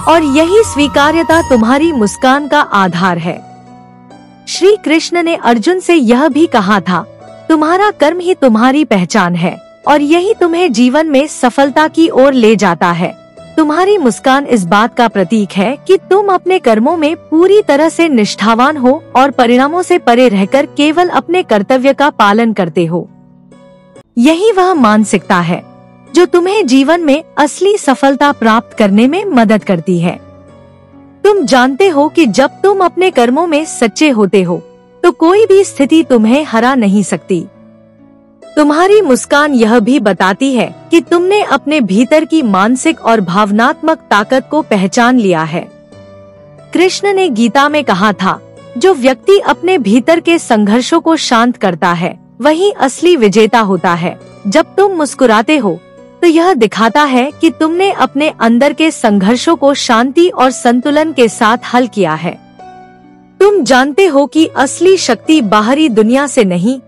और यही स्वीकार्यता तुम्हारी मुस्कान का आधार है। श्री कृष्ण ने अर्जुन से यह भी कहा था, तुम्हारा कर्म ही तुम्हारी पहचान है और यही तुम्हें जीवन में सफलता की ओर ले जाता है। तुम्हारी मुस्कान इस बात का प्रतीक है कि तुम अपने कर्मों में पूरी तरह से निष्ठावान हो और परिणामों से परे रहकर केवल अपने कर्तव्य का पालन करते हो। यही वह मानसिकता है जो तुम्हें जीवन में असली सफलता प्राप्त करने में मदद करती है। तुम जानते हो कि जब तुम अपने कर्मों में सच्चे होते हो तो कोई भी स्थिति तुम्हें हरा नहीं सकती। तुम्हारी मुस्कान यह भी बताती है कि तुमने अपने भीतर की मानसिक और भावनात्मक ताकत को पहचान लिया है। कृष्ण ने गीता में कहा था, जो व्यक्ति अपने भीतर के संघर्षों को शांत करता है वही असली विजेता होता है। जब तुम मुस्कुराते हो तो यह दिखाता है कि तुमने अपने अंदर के संघर्षों को शांति और संतुलन के साथ हल किया है। तुम जानते हो कि असली शक्ति बाहरी दुनिया से नहीं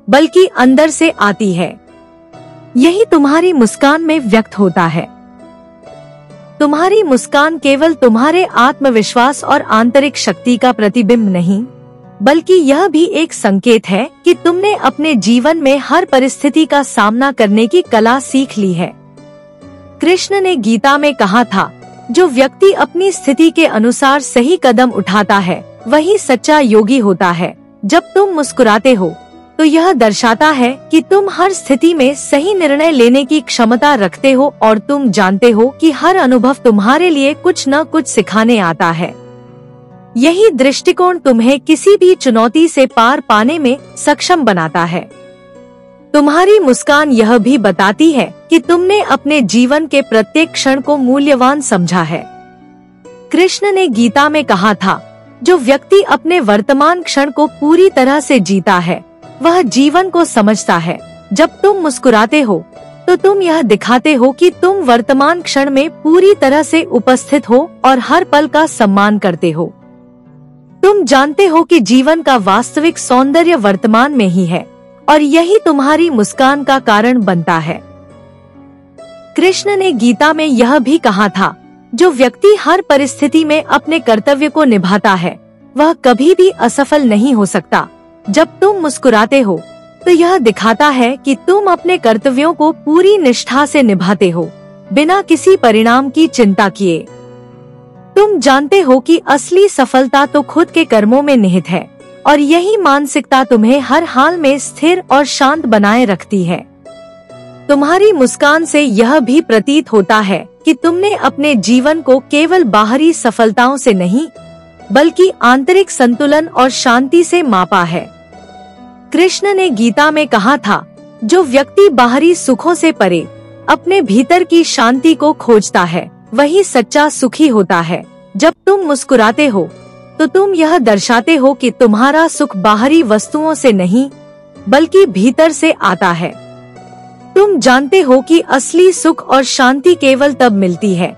बल्कि अंदर से आती है। यही तुम्हारी मुस्कान में व्यक्त होता है। तुम्हारी मुस्कान केवल तुम्हारे आत्मविश्वास और आंतरिक शक्ति का प्रतिबिंब नहीं बल्कि यह भी एक संकेत है कि तुमने अपने जीवन में हर परिस्थिति का सामना करने की कला सीख ली है। कृष्ण ने गीता में कहा था, जो व्यक्ति अपनी स्थिति के अनुसार सही कदम उठाता है वही सच्चा योगी होता है। जब तुम मुस्कुराते हो तो यह दर्शाता है कि तुम हर स्थिति में सही निर्णय लेने की क्षमता रखते हो और तुम जानते हो कि हर अनुभव तुम्हारे लिए कुछ न कुछ सिखाने आता है। यही दृष्टिकोण तुम्हें किसी भी चुनौती से पार पाने में सक्षम बनाता है। तुम्हारी मुस्कान यह भी बताती है कि तुमने अपने जीवन के प्रत्येक क्षण को मूल्यवान समझा है। कृष्ण ने गीता में कहा था, जो व्यक्ति अपने वर्तमान क्षण को पूरी तरह से जीता है वह जीवन को समझता है। जब तुम मुस्कुराते हो तो तुम यह दिखाते हो कि तुम वर्तमान क्षण में पूरी तरह से उपस्थित हो और हर पल का सम्मान करते हो। तुम जानते हो कि जीवन का वास्तविक सौंदर्य वर्तमान में ही है और यही तुम्हारी मुस्कान का कारण बनता है। कृष्ण ने गीता में यह भी कहा था, जो व्यक्ति हर परिस्थिति में अपने कर्तव्य को निभाता है वह कभी भी असफल नहीं हो सकता। जब तुम मुस्कुराते हो तो यह दिखाता है कि तुम अपने कर्तव्यों को पूरी निष्ठा से निभाते हो, बिना किसी परिणाम की चिंता किए। तुम जानते हो कि असली सफलता तो खुद के कर्मों में निहित है और यही मानसिकता तुम्हें हर हाल में स्थिर और शांत बनाए रखती है। तुम्हारी मुस्कान से यह भी प्रतीत होता है कि तुमने अपने जीवन को केवल बाहरी सफलताओं से नहीं बल्कि आंतरिक संतुलन और शांति से मापा है। कृष्ण ने गीता में कहा था, जो व्यक्ति बाहरी सुखों से परे अपने भीतर की शांति को खोजता है वही सच्चा सुखी होता है। जब तुम मुस्कुराते हो तो तुम यह दर्शाते हो कि तुम्हारा सुख बाहरी वस्तुओं से नहीं बल्कि भीतर से आता है। तुम जानते हो कि असली सुख और शांति केवल तब मिलती है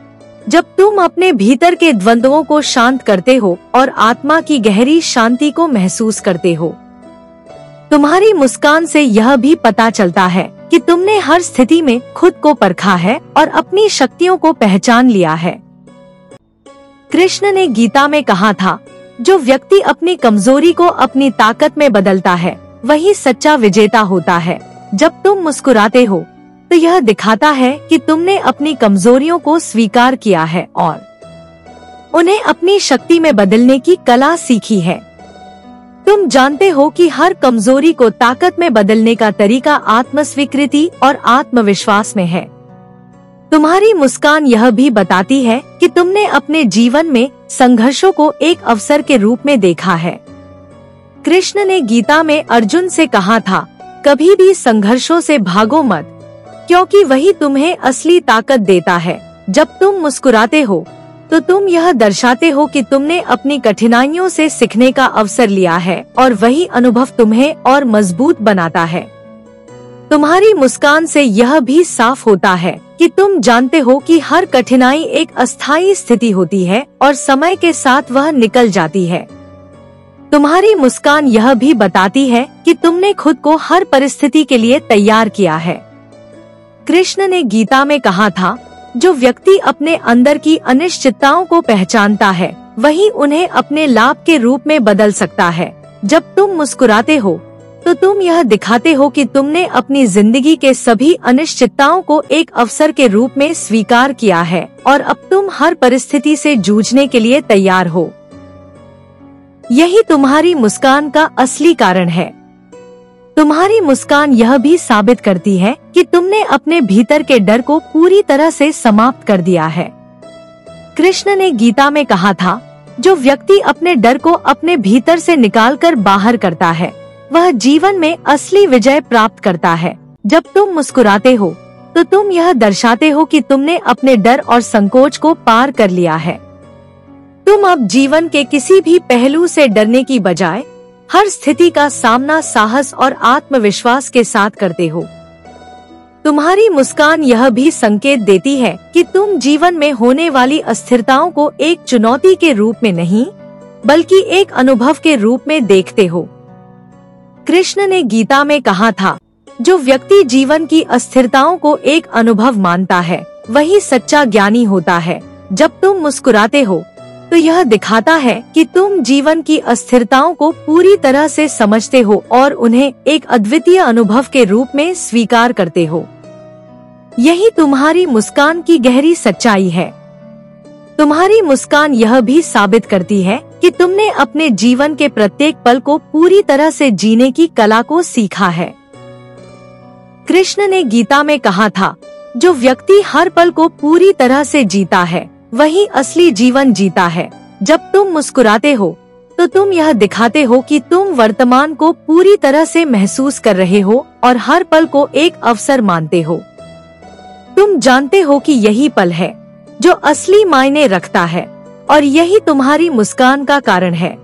जब तुम अपने भीतर के द्वंद्वों को शांत करते हो और आत्मा की गहरी शांति को महसूस करते हो। तुम्हारी मुस्कान से यह भी पता चलता है कि तुमने हर स्थिति में खुद को परखा है और अपनी शक्तियों को पहचान लिया है। कृष्ण ने गीता में कहा था, जो व्यक्ति अपनी कमजोरी को अपनी ताकत में बदलता है वही सच्चा विजेता होता है। जब तुम मुस्कुराते हो तो यह दिखाता है कि तुमने अपनी कमजोरियों को स्वीकार किया है और उन्हें अपनी शक्ति में बदलने की कला सीखी है। तुम जानते हो कि हर कमजोरी को ताकत में बदलने का तरीका आत्मस्वीकृति और आत्मविश्वास में है। तुम्हारी मुस्कान यह भी बताती है कि तुमने अपने जीवन में संघर्षों को एक अवसर के रूप में देखा है। कृष्ण ने गीता में अर्जुन से कहा था, कभी भी संघर्षों से भागो मत, क्योंकि वही तुम्हें असली ताकत देता है। जब तुम मुस्कुराते हो तो तुम यह दर्शाते हो कि तुमने अपनी कठिनाइयों से सीखने का अवसर लिया है और वही अनुभव तुम्हें और मजबूत बनाता है। तुम्हारी मुस्कान से यह भी साफ होता है कि तुम जानते हो कि हर कठिनाई एक अस्थायी स्थिति होती है और समय के साथ वह निकल जाती है। तुम्हारी मुस्कान यह भी बताती है कि तुमने खुद को हर परिस्थिति के लिए तैयार किया है। कृष्ण ने गीता में कहा था, जो व्यक्ति अपने अंदर की अनिश्चितताओं को पहचानता है वही उन्हें अपने लाभ के रूप में बदल सकता है। जब तुम मुस्कुराते हो तो तुम यह दिखाते हो कि तुमने अपनी जिंदगी के सभी अनिश्चितताओं को एक अवसर के रूप में स्वीकार किया है और अब तुम हर परिस्थिति से जूझने के लिए तैयार हो। यही तुम्हारी मुस्कान का असली कारण है। तुम्हारी मुस्कान यह भी साबित करती है कि तुमने अपने भीतर के डर को पूरी तरह से समाप्त कर दिया है। कृष्ण ने गीता में कहा था, जो व्यक्ति अपने डर को अपने भीतर से निकालकर बाहर करता है वह जीवन में असली विजय प्राप्त करता है। जब तुम मुस्कुराते हो तो तुम यह दर्शाते हो कि तुमने अपने डर और संकोच को पार कर लिया है। तुम अब जीवन के किसी भी पहलू से डरने की बजाय हर स्थिति का सामना साहस और आत्मविश्वास के साथ करते हो। तुम्हारी मुस्कान यह भी संकेत देती है कि तुम जीवन में होने वाली अस्थिरताओं को एक चुनौती के रूप में नहीं बल्कि एक अनुभव के रूप में देखते हो। कृष्ण ने गीता में कहा था, जो व्यक्ति जीवन की अस्थिरताओं को एक अनुभव मानता है वही सच्चा ज्ञानी होता है। जब तुम मुस्कुराते हो तो यह दिखाता है कि तुम जीवन की अस्थिरताओं को पूरी तरह से समझते हो और उन्हें एक अद्वितीय अनुभव के रूप में स्वीकार करते हो। यही तुम्हारी मुस्कान की गहरी सच्चाई है। तुम्हारी मुस्कान यह भी साबित करती है कि तुमने अपने जीवन के प्रत्येक पल को पूरी तरह से जीने की कला को सीखा है। कृष्ण ने गीता में कहा था, जो व्यक्ति हर पल को पूरी तरह से जीता है वही असली जीवन जीता है। जब तुम मुस्कुराते हो तो तुम यह दिखाते हो कि तुम वर्तमान को पूरी तरह से महसूस कर रहे हो और हर पल को एक अवसर मानते हो। तुम जानते हो कि यही पल है जो असली मायने रखता है और यही तुम्हारी मुस्कान का कारण है।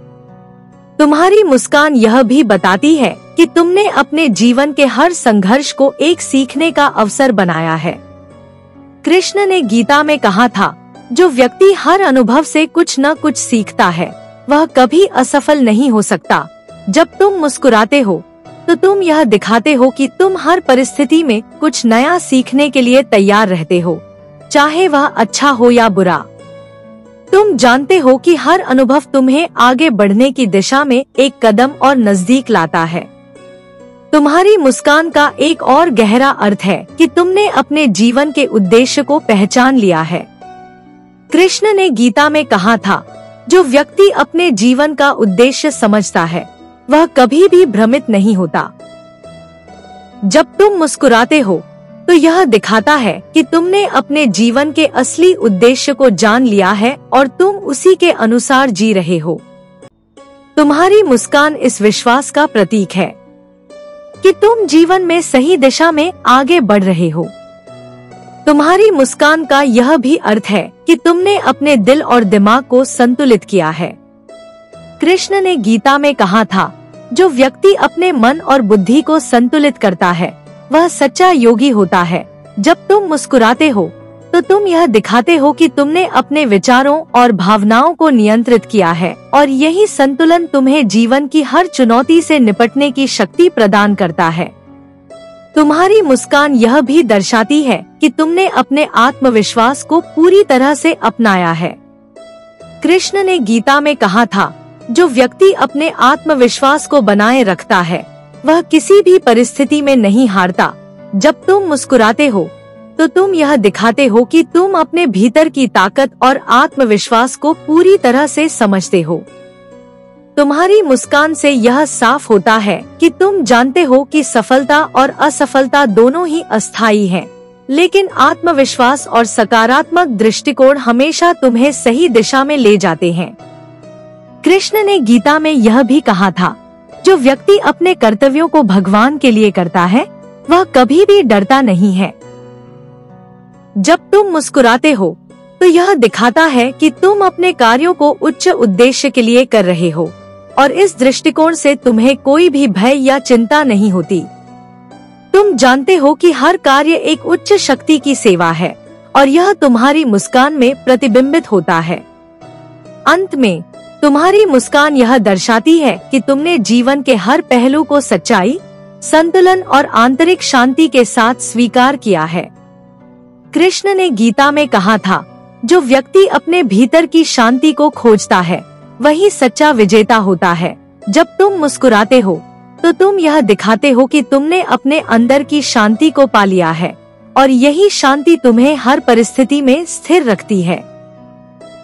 तुम्हारी मुस्कान यह भी बताती है कि तुमने अपने जीवन के हर संघर्ष को एक सीखने का अवसर बनाया है। कृष्ण ने गीता में कहा था, जो व्यक्ति हर अनुभव से कुछ न कुछ सीखता है वह कभी असफल नहीं हो सकता। जब तुम मुस्कुराते हो तो तुम यह दिखाते हो कि तुम हर परिस्थिति में कुछ नया सीखने के लिए तैयार रहते हो, चाहे वह अच्छा हो या बुरा। तुम जानते हो कि हर अनुभव तुम्हें आगे बढ़ने की दिशा में एक कदम और नजदीक लाता है। तुम्हारी मुस्कान का एक और गहरा अर्थ है कि तुमने अपने जीवन के उद्देश्य को पहचान लिया है। कृष्ण ने गीता में कहा था, जो व्यक्ति अपने जीवन का उद्देश्य समझता है वह कभी भी भ्रमित नहीं होता। जब तुम मुस्कुराते हो तो यह दिखाता है कि तुमने अपने जीवन के असली उद्देश्य को जान लिया है और तुम उसी के अनुसार जी रहे हो। तुम्हारी मुस्कान इस विश्वास का प्रतीक है कि तुम जीवन में सही दिशा में आगे बढ़ रहे हो। तुम्हारी मुस्कान का यह भी अर्थ है कि तुमने अपने दिल और दिमाग को संतुलित किया है। कृष्ण ने गीता में कहा था, जो व्यक्ति अपने मन और बुद्धि को संतुलित करता है वह सच्चा योगी होता है। जब तुम मुस्कुराते हो तो तुम यह दिखाते हो कि तुमने अपने विचारों और भावनाओं को नियंत्रित किया है और यही संतुलन तुम्हें जीवन की हर चुनौती से निपटने की शक्ति प्रदान करता है। तुम्हारी मुस्कान यह भी दर्शाती है कि तुमने अपने आत्मविश्वास को पूरी तरह से अपनाया है। कृष्ण ने गीता में कहा था, जो व्यक्ति अपने आत्मविश्वास को बनाए रखता है वह किसी भी परिस्थिति में नहीं हारता। जब तुम मुस्कुराते हो तो तुम यह दिखाते हो कि तुम अपने भीतर की ताकत और आत्मविश्वास को पूरी तरह से समझते हो। तुम्हारी मुस्कान से यह साफ होता है कि तुम जानते हो कि सफलता और असफलता दोनों ही अस्थायी हैं, लेकिन आत्मविश्वास और सकारात्मक दृष्टिकोण हमेशा तुम्हें सही दिशा में ले जाते हैं। कृष्ण ने गीता में यह भी कहा था, जो व्यक्ति अपने कर्तव्यों को भगवान के लिए करता है वह कभी भी डरता नहीं है। जब तुम मुस्कुराते हो तो यह दिखाता है कि तुम अपने कार्यों को उच्च उद्देश्य के लिए कर रहे हो और इस दृष्टिकोण से तुम्हें कोई भी भय या चिंता नहीं होती। तुम जानते हो कि हर कार्य एक उच्च शक्ति की सेवा है और यह तुम्हारी मुस्कान में प्रतिबिंबित होता है। अंत में तुम्हारी मुस्कान यह दर्शाती है कि तुमने जीवन के हर पहलू को सच्चाई, संतुलन और आंतरिक शांति के साथ स्वीकार किया है। कृष्ण ने गीता में कहा था, जो व्यक्ति अपने भीतर की शांति को खोजता है वही सच्चा विजेता होता है। जब तुम मुस्कुराते हो तो तुम यह दिखाते हो कि तुमने अपने अंदर की शांति को पा लिया है और यही शांति तुम्हें हर परिस्थिति में स्थिर रखती है।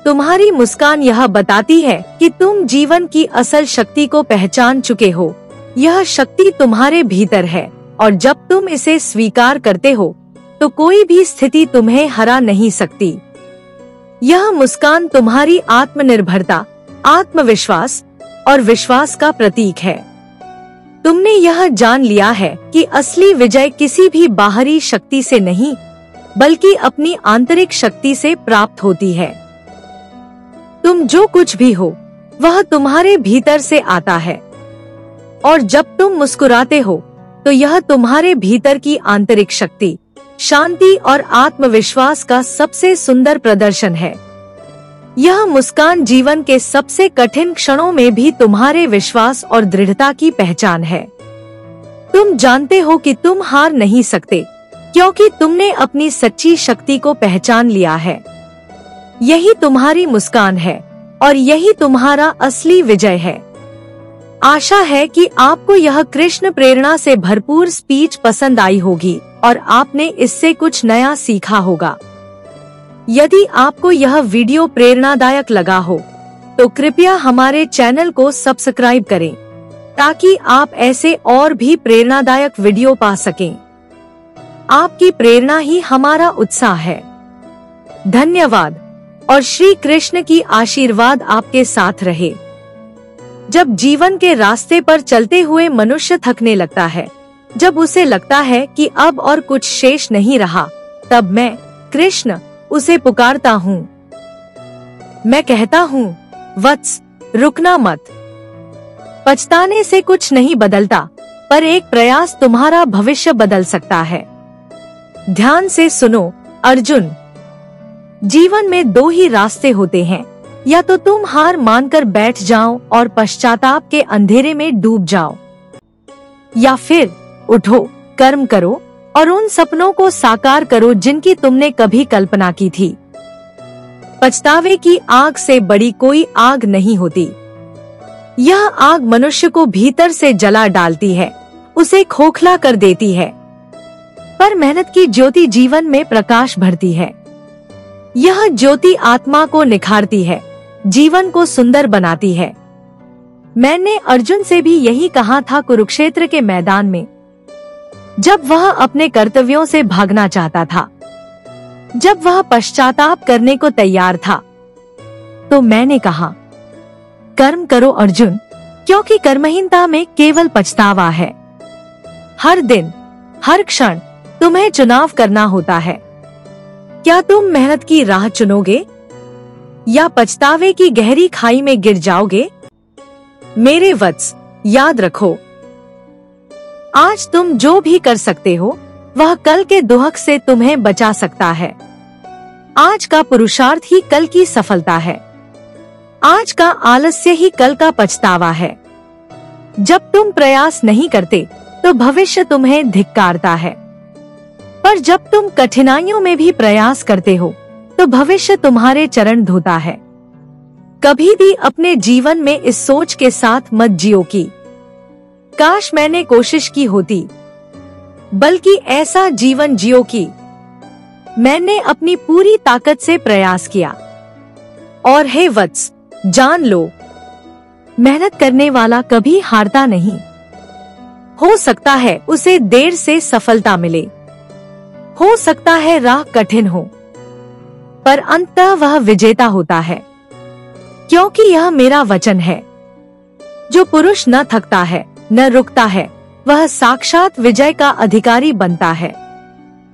तुम्हारी मुस्कान यह बताती है कि तुम जीवन की असल शक्ति को पहचान चुके हो। यह शक्ति तुम्हारे भीतर है और जब तुम इसे स्वीकार करते हो तो कोई भी स्थिति तुम्हें हरा नहीं सकती। यह मुस्कान तुम्हारी आत्मनिर्भरता, आत्मविश्वास और विश्वास का प्रतीक है। तुमने यह जान लिया है कि असली विजय किसी भी बाहरी शक्ति से नहीं बल्कि अपनी आंतरिक शक्ति से प्राप्त होती है। तुम जो कुछ भी हो वह तुम्हारे भीतर से आता है और जब तुम मुस्कुराते हो तो यह तुम्हारे भीतर की आंतरिक शक्ति, शांति और आत्मविश्वास का सबसे सुंदर प्रदर्शन है। यह मुस्कान जीवन के सबसे कठिन क्षणों में भी तुम्हारे विश्वास और दृढ़ता की पहचान है। तुम जानते हो कि तुम हार नहीं सकते क्योंकि तुमने अपनी सच्ची शक्ति को पहचान लिया है। यही तुम्हारी मुस्कान है और यही तुम्हारा असली विजय है। आशा है कि आपको यह कृष्ण प्रेरणा से भरपूर स्पीच पसंद आई होगी और आपने इससे कुछ नया सीखा होगा। यदि आपको यह वीडियो प्रेरणादायक लगा हो तो कृपया हमारे चैनल को सब्सक्राइब करें ताकि आप ऐसे और भी प्रेरणादायक वीडियो पा सकें। आपकी प्रेरणा ही हमारा उत्साह है। धन्यवाद और श्री कृष्ण की आशीर्वाद आपके साथ रहे। जब जीवन के रास्ते पर चलते हुए मनुष्य थकने लगता है, जब उसे लगता है कि अब और कुछ शेष नहीं रहा, तब मैं कृष्ण उसे पुकारता हूँ। मैं कहता हूँ, वत्स रुकना मत। पछताने से कुछ नहीं बदलता, पर एक प्रयास तुम्हारा भविष्य बदल सकता है। ध्यान से सुनो अर्जुन, जीवन में दो ही रास्ते होते हैं, या तो तुम हार मानकर बैठ जाओ और पश्चाताप के अंधेरे में डूब जाओ, या फिर उठो, कर्म करो और उन सपनों को साकार करो जिनकी तुमने कभी कल्पना की थी। पछतावे की आग से बड़ी कोई आग नहीं होती। यह आग मनुष्य को भीतर से जला डालती है, उसे खोखला कर देती है, पर मेहनत की ज्योति जीवन में प्रकाश भरती है। यह ज्योति आत्मा को निखारती है, जीवन को सुंदर बनाती है। मैंने अर्जुन से भी यही कहा था कुरुक्षेत्र के मैदान में, जब वह अपने कर्तव्यों से भागना चाहता था, जब वह पश्चाताप करने को तैयार था, तो मैंने कहा, कर्म करो अर्जुन, क्योंकि कर्महीनता में केवल पछतावा है। हर दिन, हर क्षण तुम्हें चुनाव करना होता है। क्या तुम मेहनत की राह चुनोगे या पछतावे की गहरी खाई में गिर जाओगे? मेरे वत्स, याद रखो, आज तुम जो भी कर सकते हो वह कल के दुहक से तुम्हें बचा सकता है। आज का पुरुषार्थ ही कल की सफलता है। आज का आलस्य ही कल का पछतावा है। जब तुम प्रयास नहीं करते तो भविष्य तुम्हें धिक्कारता है, पर जब तुम कठिनाइयों में भी प्रयास करते हो तो भविष्य तुम्हारे चरण धोता है। कभी भी अपने जीवन में इस सोच के साथ मत जियो कि काश मैंने कोशिश की होती, बल्कि ऐसा जीवन जियो कि मैंने अपनी पूरी ताकत से प्रयास किया। और हे वत्स, जान लो, मेहनत करने वाला कभी हारता नहीं। हो सकता है उसे देर से सफलता मिले, हो सकता है राह कठिन हो, पर अंततः वह विजेता होता है। क्योंकि यह मेरा वचन है, जो पुरुष न थकता है न रुकता है, वह साक्षात विजय का अधिकारी बनता है।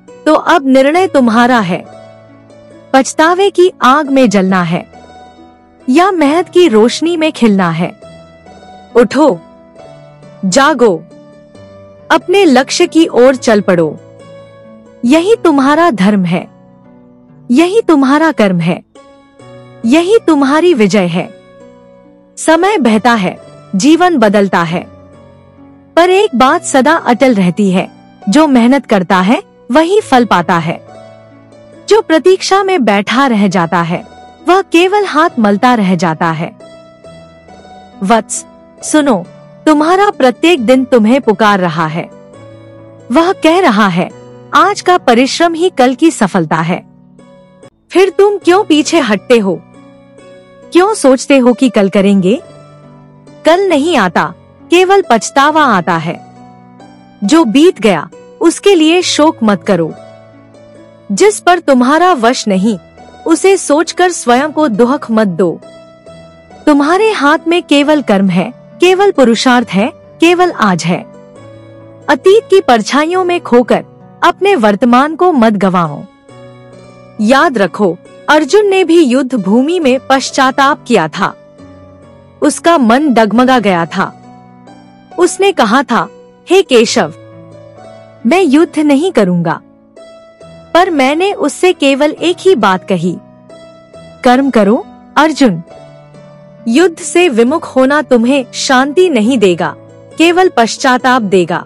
तो अब निर्णय तुम्हारा है, पछतावे की आग में जलना है या मेहनत की रोशनी में खिलना है। उठो, जागो, अपने लक्ष्य की ओर चल पड़ो। यही तुम्हारा धर्म है, यही तुम्हारा कर्म है, यही तुम्हारी विजय है। समय बहता है, जीवन बदलता है, पर एक बात सदा अटल रहती है, जो मेहनत करता है वही फल पाता है। जो प्रतीक्षा में बैठा रह जाता है वह केवल हाथ मलता रह जाता है। वत्स, सुनो, तुम्हारा प्रत्येक दिन तुम्हें पुकार रहा है। वह कह रहा है, आज का परिश्रम ही कल की सफलता है। फिर तुम क्यों पीछे हटते हो? क्यों सोचते हो कि कल करेंगे? कल नहीं आता, केवल पछतावा आता है। जो बीत गया उसके लिए शोक मत करो। जिस पर तुम्हारा वश नहीं उसे सोचकर स्वयं को दुख मत दो। तुम्हारे हाथ में केवल कर्म है, केवल पुरुषार्थ है, केवल आज है। अतीत की परछाइयों में खोकर अपने वर्तमान को मत गवाओ। याद रखो, अर्जुन ने भी युद्ध भूमि में पश्चाताप किया था। उसका मन डगमगा गया था। उसने कहा था, हे केशव, मैं युद्ध नहीं करूंगा। पर मैंने उससे केवल एक ही बात कही, कर्म करो अर्जुन। युद्ध से विमुख होना तुम्हें शांति नहीं देगा, केवल पश्चाताप देगा।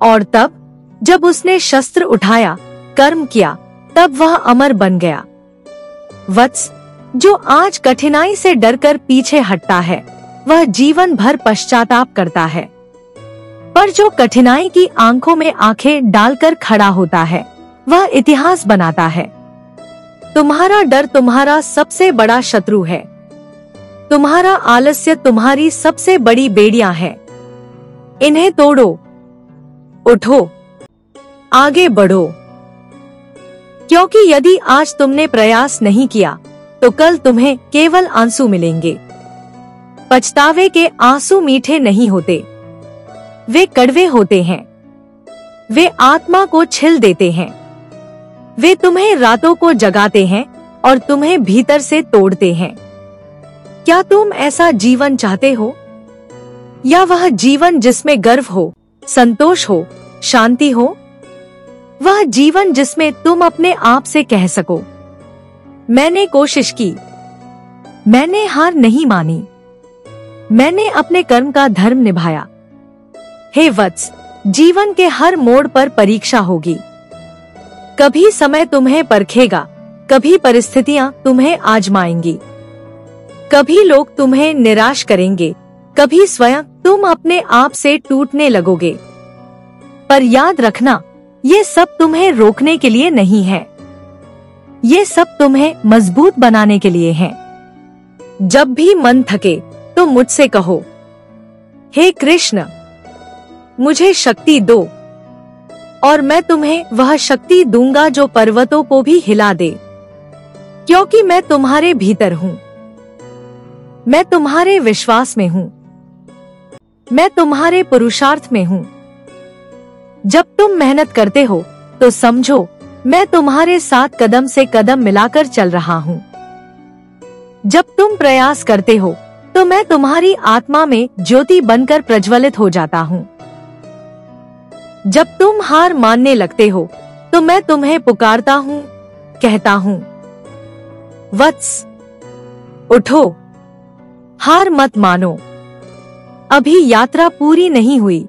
और तब जब उसने शस्त्र उठाया, कर्म किया, तब वह अमर बन गया। वत्स, जो आज कठिनाई से डरकर पीछे हटता है वह जीवन भर पश्चाताप करता है। पर जो कठिनाई की आंखों में आंखें डालकर खड़ा होता है वह इतिहास बनाता है। तुम्हारा डर तुम्हारा सबसे बड़ा शत्रु है। तुम्हारा आलस्य तुम्हारी सबसे बड़ी बेड़ियां है। इन्हें तोड़ो, उठो, आगे बढ़ो। क्योंकि यदि आज तुमने प्रयास नहीं किया तो कल तुम्हें केवल आंसू मिलेंगे। पछतावे के आंसू मीठे नहीं होते, वे कड़वे होते हैं। वे आत्मा को छिल देते हैं। वे तुम्हें रातों को जगाते हैं और तुम्हें भीतर से तोड़ते हैं। क्या तुम ऐसा जीवन चाहते हो, या वह जीवन जिसमें गर्व हो, संतोष हो, शांति हो? वह जीवन जिसमें तुम अपने आप से कह सको, मैंने कोशिश की, मैंने हार नहीं मानी, मैंने अपने कर्म का धर्म निभाया। हे वत्स, जीवन के हर मोड़ पर परीक्षा होगी। कभी समय तुम्हें परखेगा, कभी परिस्थितियां तुम्हें आजमाएंगी, कभी लोग तुम्हें निराश करेंगे, कभी स्वयं तुम अपने आप से टूटने लगोगे। पर याद रखना, ये सब तुम्हें रोकने के लिए नहीं है, ये सब तुम्हें मजबूत बनाने के लिए है। जब भी मन थके तो मुझसे कहो, हे कृष्ण, मुझे शक्ति दो, और मैं तुम्हें वह शक्ति दूंगा जो पर्वतों को भी हिला दे। क्योंकि मैं तुम्हारे भीतर हूँ, मैं तुम्हारे विश्वास में हूँ, मैं तुम्हारे पुरुषार्थ में हूँ। जब तुम मेहनत करते हो तो समझो मैं तुम्हारे साथ कदम से कदम मिलाकर चल रहा हूँ। जब तुम प्रयास करते हो तो मैं तुम्हारी आत्मा में ज्योति बनकर प्रज्वलित हो जाता हूँ। जब तुम हार मानने लगते हो तो मैं तुम्हें पुकारता हूँ, कहता हूँ, वत्स, उठो, हार मत मानो। अभी यात्रा पूरी नहीं हुई।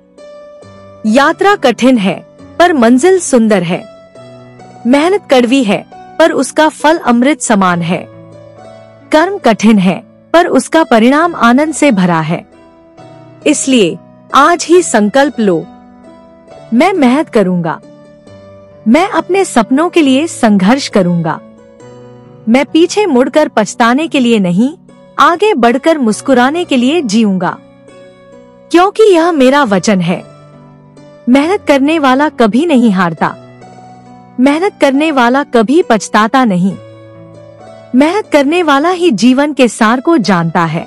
यात्रा कठिन है पर मंजिल सुंदर है। मेहनत कड़वी है पर उसका फल अमृत समान है। कर्म कठिन है पर उसका परिणाम आनंद से भरा है। इसलिए आज ही संकल्प लो, मैं मेहनत करूंगा, मैं अपने सपनों के लिए संघर्ष करूंगा। मैं पीछे मुड़कर पछताने के लिए नहीं, आगे बढ़कर मुस्कुराने के लिए जीऊंगा। क्योंकि यह मेरा वचन है, मेहनत करने वाला कभी नहीं हारता, मेहनत करने वाला कभी पछताता नहीं। मेहनत करने वाला ही जीवन के सार को जानता है।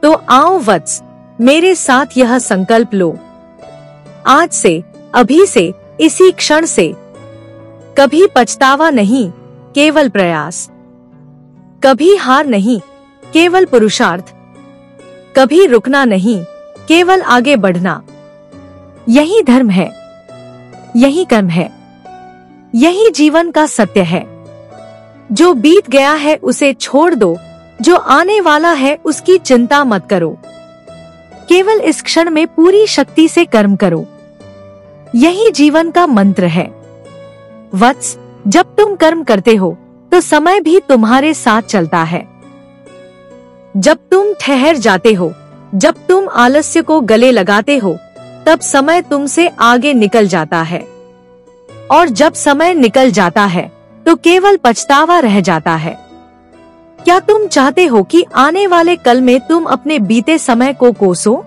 तो आओ वत्स, मेरे साथ यह संकल्प लो, आज से, अभी से, इसी क्षण से, कभी पछतावा नहीं, केवल प्रयास। कभी हार नहीं, केवल पुरुषार्थ। कभी रुकना नहीं, केवल आगे बढ़ना। यही धर्म है, यही कर्म है, यही जीवन का सत्य है। जो बीत गया है उसे छोड़ दो, जो आने वाला है उसकी चिंता मत करो। केवल इस क्षण में पूरी शक्ति से कर्म करो। यही जीवन का मंत्र है। वत्स, जब तुम कर्म करते हो तो समय भी तुम्हारे साथ चलता है। जब तुम ठहर जाते हो, जब तुम आलस्य को गले लगाते हो, तब समय तुमसे आगे निकल जाता है। और जब समय निकल जाता है तो केवल पछतावा रह जाता है। क्या तुम चाहते हो कि आने वाले कल में तुम अपने बीते समय को कोसो,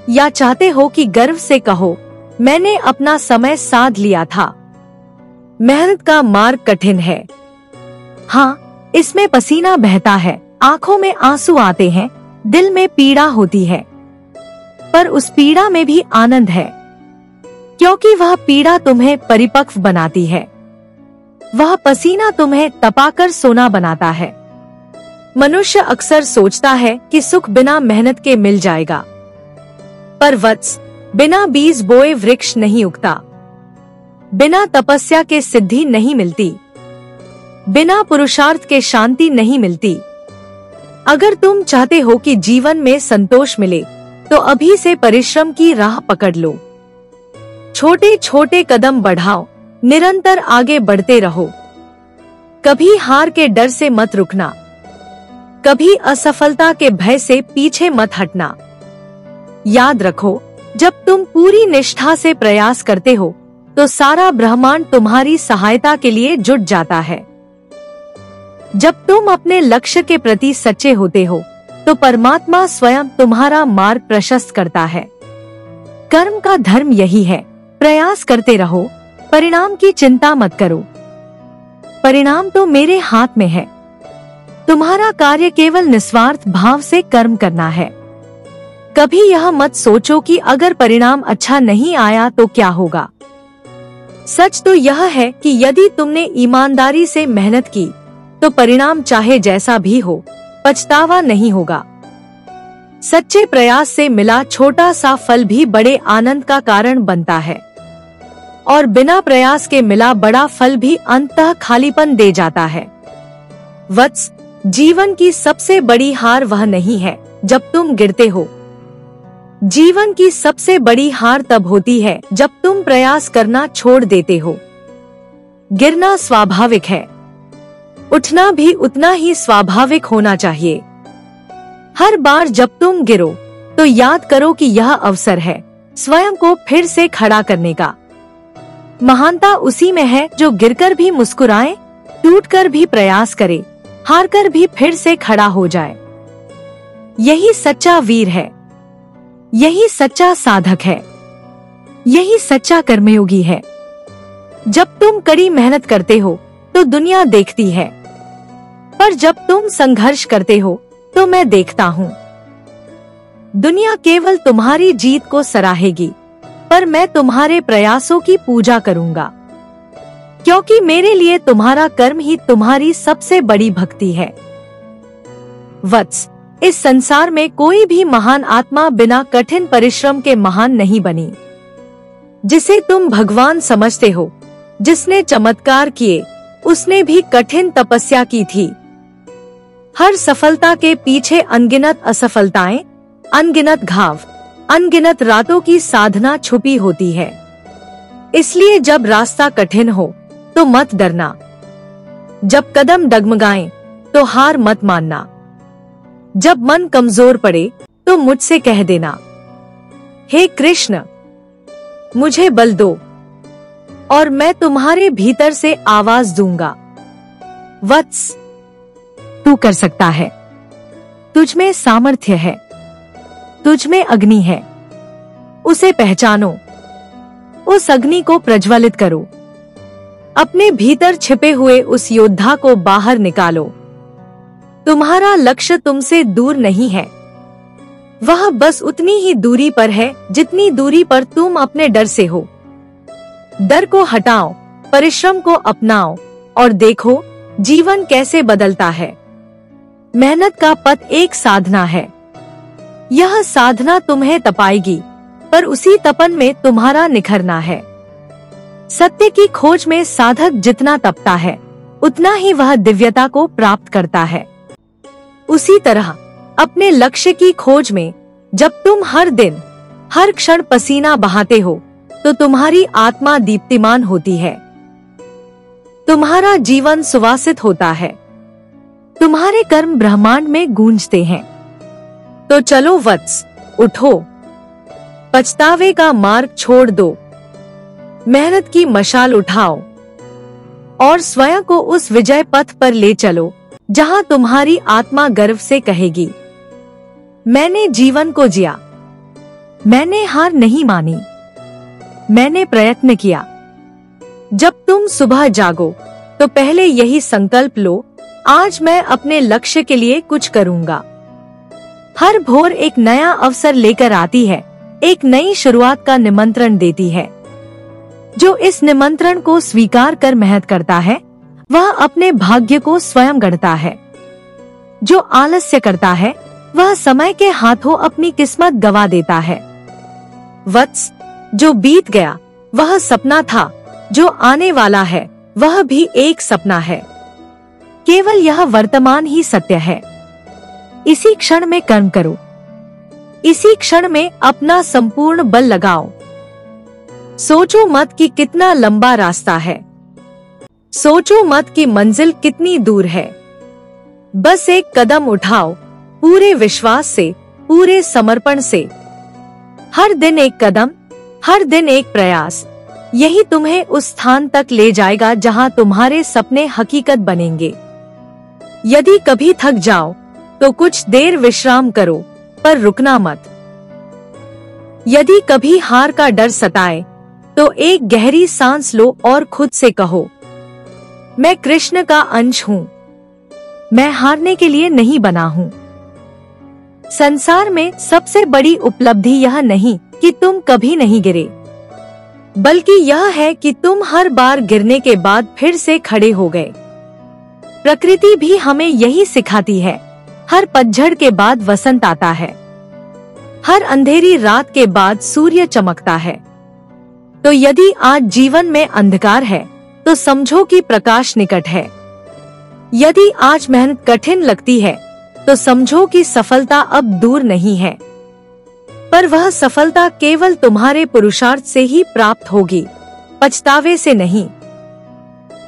या चाहते हो कि गर्व से कहो, मैंने अपना समय साध लिया था? मेहनत का मार्ग कठिन है। हाँ, इसमें पसीना बहता है, आंखों में आंसू आते हैं, दिल में पीड़ा होती है, पर उस पीड़ा में भी आनंद है, क्योंकि वह पीड़ा तुम्हें परिपक्व बनाती है। वह पसीना तुम्हें तपाकर सोना बनाता है। मनुष्य अक्सर सोचता है कि सुख बिना मेहनत के मिल जाएगा, पर वत्स, बिना बीज बोए वृक्ष नहीं उगता, बिना तपस्या के सिद्धि नहीं मिलती, बिना पुरुषार्थ के शांति नहीं मिलती। अगर तुम चाहते हो कि जीवन में संतोष मिले तो अभी से परिश्रम की राह पकड़ लो। छोटे छोटे कदम बढ़ाओ, निरंतर आगे बढ़ते रहो। कभी हार के डर से मत रुकना, कभी असफलता के भय से पीछे मत हटना। याद रखो, जब तुम पूरी निष्ठा से प्रयास करते हो तो सारा ब्रह्मांड तुम्हारी सहायता के लिए जुट जाता है। जब तुम अपने लक्ष्य के प्रति सच्चे होते हो तो परमात्मा स्वयं तुम्हारा मार्ग प्रशस्त करता है। कर्म का धर्म यही है, प्रयास करते रहो, परिणाम की चिंता मत करो। परिणाम तो मेरे हाथ में है। तुम्हारा कार्य केवल निस्वार्थ भाव से कर्म करना है। कभी यह मत सोचो कि अगर परिणाम अच्छा नहीं आया तो क्या होगा। सच तो यह है कि यदि तुमने ईमानदारी से मेहनत की तो परिणाम चाहे जैसा भी हो, पछतावा नहीं होगा। सच्चे प्रयास से मिला छोटा सा फल भी बड़े आनंद का कारण बनता है, और बिना प्रयास के मिला बड़ा फल भी अंततः खालीपन दे जाता है। वत्स, जीवन की सबसे बड़ी हार वह नहीं है जब तुम गिरते हो। जीवन की सबसे बड़ी हार तब होती है जब तुम प्रयास करना छोड़ देते हो। गिरना स्वाभाविक है, उठना भी उतना ही स्वाभाविक होना चाहिए। हर बार जब तुम गिरो तो याद करो कि यह अवसर है स्वयं को फिर से खड़ा करने का। महानता उसी में है जो गिरकर भी मुस्कुराए, टूटकर भी प्रयास करे, हारकर भी फिर से खड़ा हो जाए। यही सच्चा वीर है, यही सच्चा साधक है, यही सच्चा कर्मयोगी है। जब तुम कड़ी मेहनत करते हो तो दुनिया देखती है, पर जब तुम संघर्ष करते हो तो मैं देखता हूँ। दुनिया केवल तुम्हारी जीत को सराहेगी, पर मैं तुम्हारे प्रयासों की पूजा करूँगा, क्योंकि मेरे लिए तुम्हारा कर्म ही तुम्हारी सबसे बड़ी भक्ति है। वत्स, इस संसार में कोई भी महान आत्मा बिना कठिन परिश्रम के महान नहीं बनी। जिसे तुम भगवान समझते हो, जिसने चमत्कार किए, उसने भी कठिन तपस्या की थी। हर सफलता के पीछे अनगिनत असफलताएं, अनगिनत घाव, अनगिनत रातों की साधना छुपी होती है। इसलिए जब रास्ता कठिन हो तो मत डरना, जब कदम डगमगाएं तो हार मत मानना, जब मन कमजोर पड़े तो मुझसे कह देना, हे कृष्ण, मुझे बल दो, और मैं तुम्हारे भीतर से आवाज दूंगा। वत्स, तू कर सकता है। तुझ में सामर्थ्य है, तुझ में अग्नि है, उसे पहचानो, उस अग्नि को प्रज्वलित करो। अपने भीतर छिपे हुए उस योद्धा को बाहर निकालो। तुम्हारा लक्ष्य तुमसे दूर नहीं है, वह बस उतनी ही दूरी पर है जितनी दूरी पर तुम अपने डर से हो। डर को हटाओ, परिश्रम को अपनाओ और देखो जीवन कैसे बदलता है। मेहनत का पथ एक साधना है। यह साधना तुम्हें तपाएगी, पर उसी तपन में तुम्हारा निखरना है। सत्य की खोज में साधक जितना तपता है, उतना ही वह दिव्यता को प्राप्त करता है। उसी तरह अपने लक्ष्य की खोज में जब तुम हर दिन, हर क्षण पसीना बहाते हो, तो तुम्हारी आत्मा दीप्तिमान होती है। तुम्हारा जीवन सुवासित होता है। तुम्हारे कर्म ब्रह्मांड में गूंजते हैं। तो चलो वत्स, उठो, पछतावे का मार्ग छोड़ दो, मेहनत की मशाल उठाओ और स्वयं को उस विजय पथ पर ले चलो जहां तुम्हारी आत्मा गर्व से कहेगी, मैंने जीवन को जिया, मैंने हार नहीं मानी, मैंने प्रयत्न किया। जब तुम सुबह जागो तो पहले यही संकल्प लो, आज मैं अपने लक्ष्य के लिए कुछ करूंगा। हर भोर एक नया अवसर लेकर आती है, एक नई शुरुआत का निमंत्रण देती है। जो इस निमंत्रण को स्वीकार कर मेहनत करता है वह अपने भाग्य को स्वयं गढ़ता है। जो आलस्य करता है वह समय के हाथों अपनी किस्मत गवा देता है। वत्स, जो बीत गया वह सपना था, जो आने वाला है वह भी एक सपना है। केवल यह वर्तमान ही सत्य है। इसी क्षण में कर्म करो, इसी क्षण में अपना संपूर्ण बल लगाओ। सोचो मत कि कितना लंबा रास्ता है, सोचो मत कि मंजिल कितनी दूर है। बस एक कदम उठाओ, पूरे विश्वास से, पूरे समर्पण से। हर दिन एक कदम, हर दिन एक प्रयास, यही तुम्हें उस स्थान तक ले जाएगा जहां तुम्हारे सपने हकीकत बनेंगे। यदि कभी थक जाओ तो कुछ देर विश्राम करो, पर रुकना मत। यदि कभी हार का डर सताए तो एक गहरी सांस लो और खुद से कहो, मैं कृष्ण का अंश हूँ, मैं हारने के लिए नहीं बना हूँ। संसार में सबसे बड़ी उपलब्धि यह नहीं कि तुम कभी नहीं गिरे, बल्कि यह है कि तुम हर बार गिरने के बाद फिर से खड़े हो गए। प्रकृति भी हमें यही सिखाती है। हर पतझड़ के बाद वसंत आता है, हर अंधेरी रात के बाद सूर्य चमकता है। तो यदि आज जीवन में अंधकार है तो समझो कि प्रकाश निकट है। यदि आज मेहनत कठिन लगती है तो समझो कि सफलता अब दूर नहीं है, पर वह सफलता केवल तुम्हारे पुरुषार्थ से ही प्राप्त होगी, पछतावे से नहीं।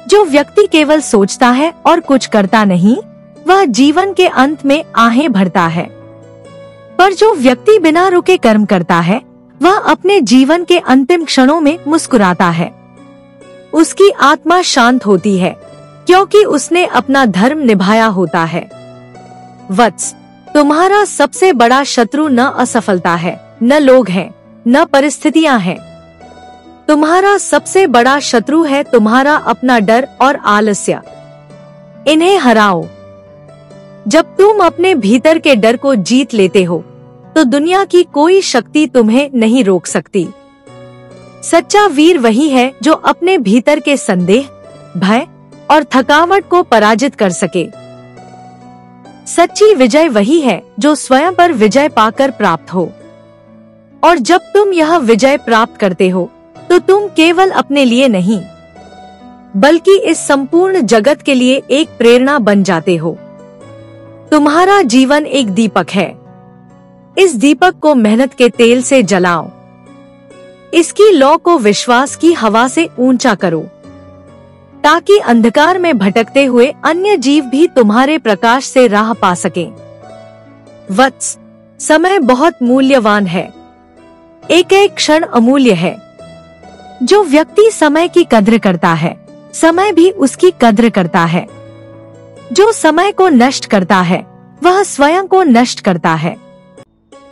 जो व्यक्ति केवल सोचता है और कुछ करता नहीं, वह जीवन के अंत में आहें भरता है। पर जो व्यक्ति बिना रुके कर्म करता है, वह अपने जीवन के अंतिम क्षणों में मुस्कुराता है। उसकी आत्मा शांत होती है, क्योंकि उसने अपना धर्म निभाया होता है। वत्स, तुम्हारा सबसे बड़ा शत्रु न असफलता है, न लोग हैं, न परिस्थितियां हैं। तुम्हारा सबसे बड़ा शत्रु है तुम्हारा अपना डर और आलस्य। इन्हें हराओ। जब तुम अपने भीतर के डर को जीत लेते हो तो दुनिया की कोई शक्ति तुम्हें नहीं रोक सकती। सच्चा वीर वही है जो अपने भीतर के संदेह, भय और थकावट को पराजित कर सके। सच्ची विजय वही है जो स्वयं पर विजय पाकर प्राप्त हो। और जब तुम यह विजय प्राप्त करते हो तो तुम केवल अपने लिए नहीं, बल्कि इस संपूर्ण जगत के लिए एक प्रेरणा बन जाते हो। तुम्हारा जीवन एक दीपक है। इस दीपक को मेहनत के तेल से जलाओ। इसकी लौ को विश्वास की हवा से ऊंचा करो, ताकि अंधकार में भटकते हुए अन्य जीव भी तुम्हारे प्रकाश से राह पा सकें। वत्स, समय बहुत मूल्यवान है। एक एक क्षण अमूल्य है। जो व्यक्ति समय की कद्र करता है, समय भी उसकी कद्र करता है। जो समय को नष्ट करता है, वह स्वयं को नष्ट करता है।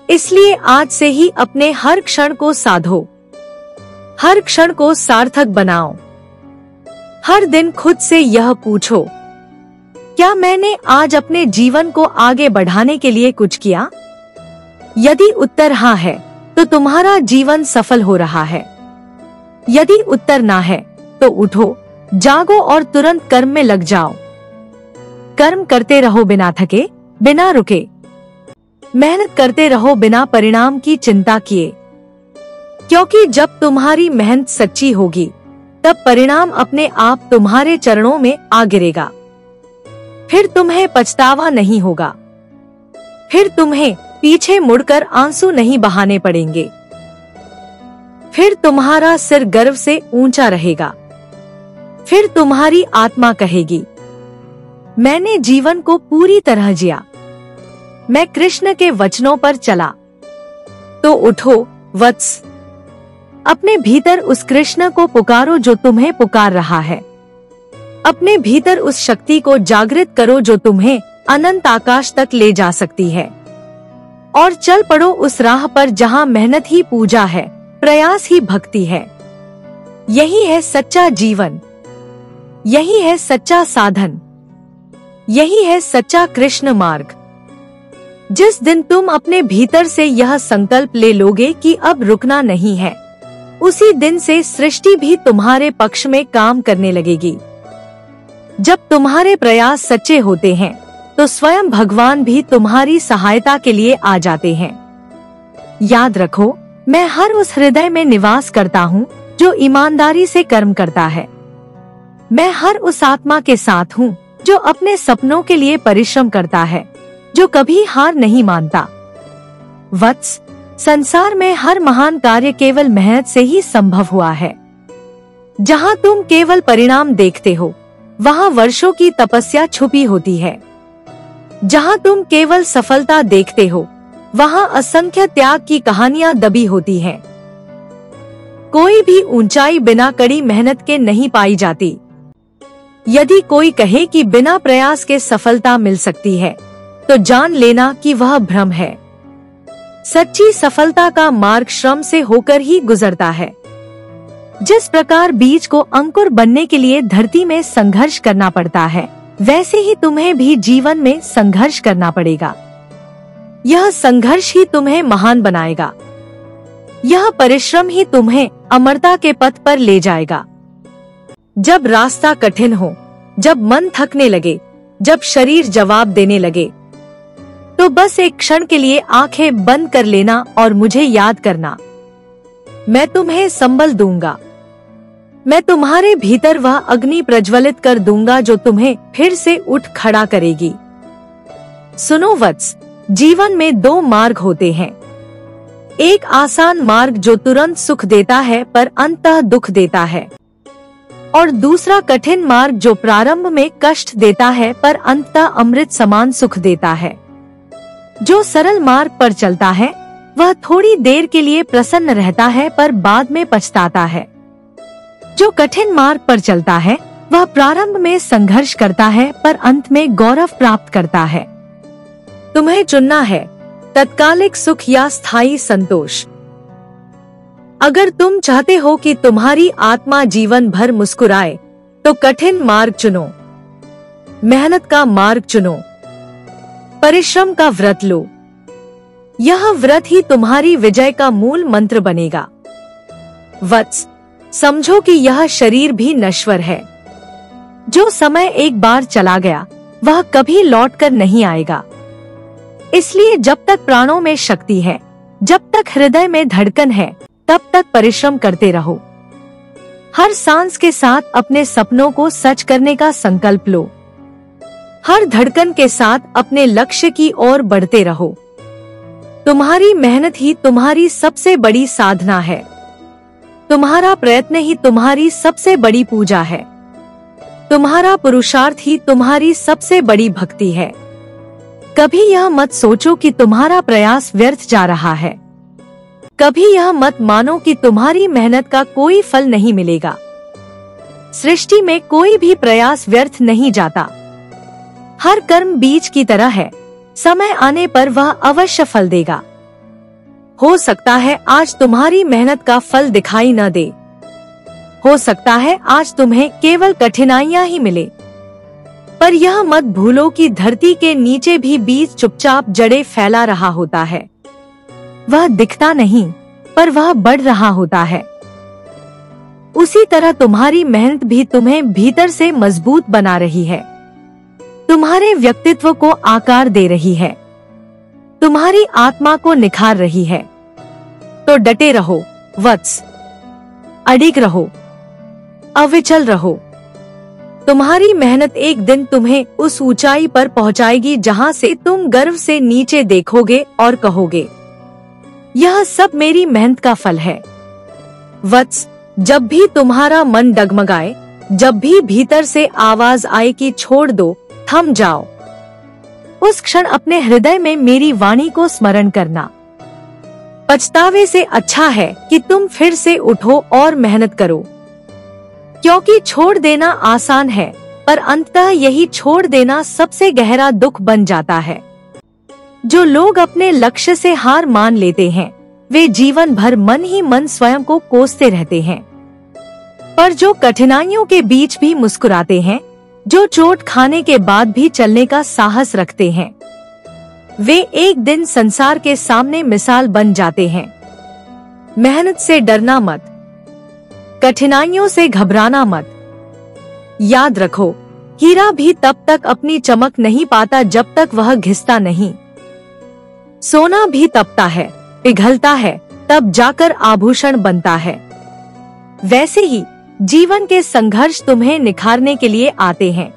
इसलिए आज से ही अपने हर क्षण को साधो, हर क्षण को सार्थक बनाओ। हर दिन खुद से यह पूछो, क्या मैंने आज अपने जीवन को आगे बढ़ाने के लिए कुछ किया? यदि उत्तर हाँ है, तो तुम्हारा जीवन सफल हो रहा है। यदि उत्तर ना है, तो उठो, जागो और तुरंत कर्म में लग जाओ। कर्म करते रहो बिना थके, बिना रुके। मेहनत करते रहो बिना परिणाम की चिंता किए, क्योंकि जब तुम्हारी मेहनत सच्ची होगी, तब परिणाम अपने आप तुम्हारे चरणों में आ गिरेगा। फिर तुम्हें पछतावा नहीं होगा, फिर तुम्हें पीछे मुड़कर आंसू नहीं बहाने पड़ेंगे। फिर तुम्हारा सिर गर्व से ऊंचा रहेगा। फिर तुम्हारी आत्मा कहेगी, मैंने जीवन को पूरी तरह जिया, मैं कृष्ण के वचनों पर चला। तो उठो वत्स, अपने भीतर उस कृष्ण को पुकारो जो तुम्हें पुकार रहा है। अपने भीतर उस शक्ति को जागृत करो जो तुम्हें अनंत आकाश तक ले जा सकती है। और चल पड़ो उस राह पर जहाँ मेहनत ही पूजा है, प्रयास ही भक्ति है। यही है सच्चा जीवन, यही है सच्चा साधन, यही है सच्चा कृष्ण मार्ग। जिस दिन तुम अपने भीतर से यह संकल्प ले लोगे कि अब रुकना नहीं है, उसी दिन से सृष्टि भी तुम्हारे पक्ष में काम करने लगेगी। जब तुम्हारे प्रयास सच्चे होते हैं तो स्वयं भगवान भी तुम्हारी सहायता के लिए आ जाते हैं। याद रखो, मैं हर उस हृदय में निवास करता हूँ जो ईमानदारी से कर्म करता है। मैं हर उस आत्मा के साथ हूँ जो अपने सपनों के लिए परिश्रम करता है, जो कभी हार नहीं मानता। वत्स, संसार में हर महान कार्य केवल मेहनत से ही संभव हुआ है। जहाँ तुम केवल परिणाम देखते हो, वहाँ वर्षों की तपस्या छुपी होती है। जहाँ तुम केवल सफलता देखते हो, वहाँ असंख्य त्याग की कहानियां दबी होती हैं। कोई भी ऊंचाई बिना कड़ी मेहनत के नहीं पाई जाती। यदि कोई कहे कि बिना प्रयास के सफलता मिल सकती है, तो जान लेना कि वह भ्रम है। सच्ची सफलता का मार्ग श्रम से होकर ही गुजरता है। जिस प्रकार बीज को अंकुर बनने के लिए धरती में संघर्ष करना पड़ता है, वैसे ही तुम्हें भी जीवन में संघर्ष करना पड़ेगा। यह संघर्ष ही तुम्हें महान बनाएगा। यह परिश्रम ही तुम्हें अमरता के पथ पर ले जाएगा। जब रास्ता कठिन हो, जब मन थकने लगे, जब शरीर जवाब देने लगे, तो बस एक क्षण के लिए आंखें बंद कर लेना और मुझे याद करना। मैं तुम्हें संबल दूंगा। मैं तुम्हारे भीतर वह अग्नि प्रज्वलित कर दूंगा जो तुम्हें फिर से उठ खड़ा करेगी। सुनो वत्स, जीवन में दो मार्ग होते हैं। एक आसान मार्ग जो तुरंत सुख देता है पर अंततः दुख देता है, और दूसरा कठिन मार्ग जो प्रारंभ में कष्ट देता है पर अंततः अमृत समान सुख देता है। जो सरल मार्ग पर चलता है, वह थोड़ी देर के लिए प्रसन्न रहता है पर बाद में पछताता है। जो कठिन मार्ग पर चलता है, वह प्रारंभ में संघर्ष करता है पर अंत में गौरव प्राप्त करता है। तुम्हें चुनना है तत्कालिक सुख या स्थायी संतोष। अगर तुम चाहते हो कि तुम्हारी आत्मा जीवन भर मुस्कुराए, तो कठिन मार्ग चुनो, मेहनत का मार्ग चुनो, परिश्रम का व्रत लो। यह व्रत ही तुम्हारी विजय का मूल मंत्र बनेगा। वत्स, समझो कि यह शरीर भी नश्वर है। जो समय एक बार चला गया, वह कभी लौटकर नहीं आएगा। इसलिए जब तक प्राणों में शक्ति है, जब तक हृदय में धड़कन है, तब तक परिश्रम करते रहो। हर सांस के साथ अपने सपनों को सच करने का संकल्प लो। हर धड़कन के साथ अपने लक्ष्य की ओर बढ़ते रहो। तुम्हारी मेहनत ही तुम्हारी सबसे बड़ी साधना है। तुम्हारा प्रयत्न ही तुम्हारी सबसे बड़ी पूजा है। तुम्हारा पुरुषार्थ ही तुम्हारी सबसे बड़ी भक्ति है। कभी यह मत सोचो कि तुम्हारा प्रयास व्यर्थ जा रहा है। कभी यह मत मानो कि तुम्हारी मेहनत का कोई फल नहीं मिलेगा। सृष्टि में कोई भी प्रयास व्यर्थ नहीं जाता। हर कर्म बीज की तरह है, समय आने पर वह अवश्य फल देगा। हो सकता है आज तुम्हारी मेहनत का फल दिखाई न दे। हो सकता है आज तुम्हें केवल कठिनाइयां ही मिले, पर यह मत भूलो कि धरती के नीचे भी बीज चुपचाप जड़ें फैला रहा होता है। वह दिखता नहीं, पर वह बढ़ रहा होता है। उसी तरह तुम्हारी मेहनत भी तुम्हें भीतर से मजबूत बना रही है, तुम्हारे व्यक्तित्व को आकार दे रही है, तुम्हारी आत्मा को निखार रही है। तो डटे रहो वत्स, अडिग रहो, अविचल रहो। तुम्हारी मेहनत एक दिन तुम्हें उस ऊंचाई पर पहुंचाएगी जहां से तुम गर्व से नीचे देखोगे और कहोगे, यह सब मेरी मेहनत का फल है। वत्स, जब भी तुम्हारा मन डगमगाए, जब भी भीतर से आवाज आए कि छोड़ दो, थम जाओ, उस क्षण अपने हृदय में मेरी वाणी को स्मरण करना। पछतावे से अच्छा है कि तुम फिर से उठो और मेहनत करो, क्योंकि छोड़ देना आसान है, पर अंततः यही छोड़ देना सबसे गहरा दुख बन जाता है। जो लोग अपने लक्ष्य से हार मान लेते हैं, वे जीवन भर मन ही मन स्वयं को कोसते रहते हैं। पर जो कठिनाइयों के बीच भी मुस्कुराते हैं, जो चोट खाने के बाद भी चलने का साहस रखते हैं, वे एक दिन संसार के सामने मिसाल बन जाते हैं। मेहनत से डरना मत, कठिनाइयों से घबराना मत। याद रखो, हीरा भी तब तक अपनी चमक नहीं पाता जब तक वह घिसता नहीं। सोना भी तपता है, पिघलता है, तब जाकर आभूषण बनता है। वैसे ही जीवन के संघर्ष तुम्हें निखारने के लिए आते हैं।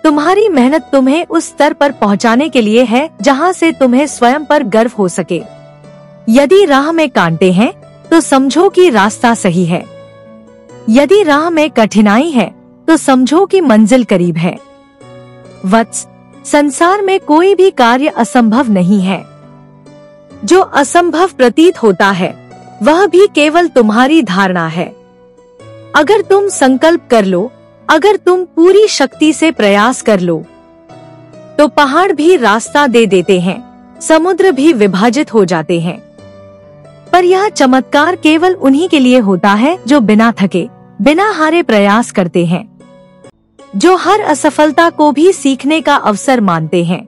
तुम्हारी मेहनत तुम्हें उस स्तर पर पहुंचाने के लिए है जहां से तुम्हें स्वयं पर गर्व हो सके। यदि राह में कांटे हैं तो समझो कि रास्ता सही है। यदि राह में कठिनाई है तो समझो कि मंजिल करीब है। वत्स, संसार में कोई भी कार्य असंभव नहीं है। जो असंभव प्रतीत होता है वह भी केवल तुम्हारी धारणा है। अगर तुम संकल्प कर लो, अगर तुम पूरी शक्ति से प्रयास कर लो, तो पहाड़ भी रास्ता दे देते हैं, समुद्र भी विभाजित हो जाते हैं। पर यह चमत्कार केवल उन्हीं के लिए होता है जो बिना थके, बिना हारे प्रयास करते हैं, जो हर असफलता को भी सीखने का अवसर मानते हैं,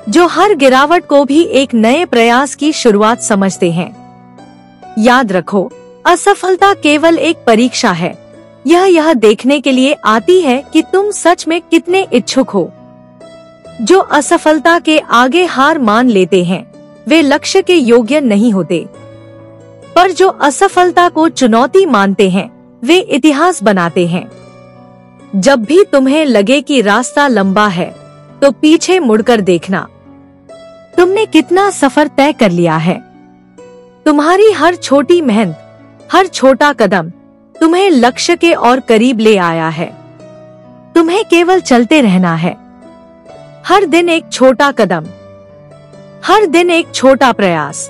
जो हर गिरावट को भी एक नए प्रयास की शुरुआत समझते हैं। याद रखो, असफलता केवल एक परीक्षा है। यह देखने के लिए आती है कि तुम सच में कितने इच्छुक हो। जो असफलता के आगे हार मान लेते हैं, वे लक्ष्य के योग्य नहीं होते। पर जो असफलता को चुनौती मानते हैं, वे इतिहास बनाते हैं। जब भी तुम्हें लगे कि रास्ता लंबा है, तो पीछे मुड़कर देखना, तुमने कितना सफर तय कर लिया है। तुम्हारी हर छोटी मेहनत, हर छोटा कदम तुम्हें लक्ष्य के और करीब ले आया है। तुम्हें केवल चलते रहना है। हर दिन एक छोटा कदम, हर दिन एक छोटा प्रयास।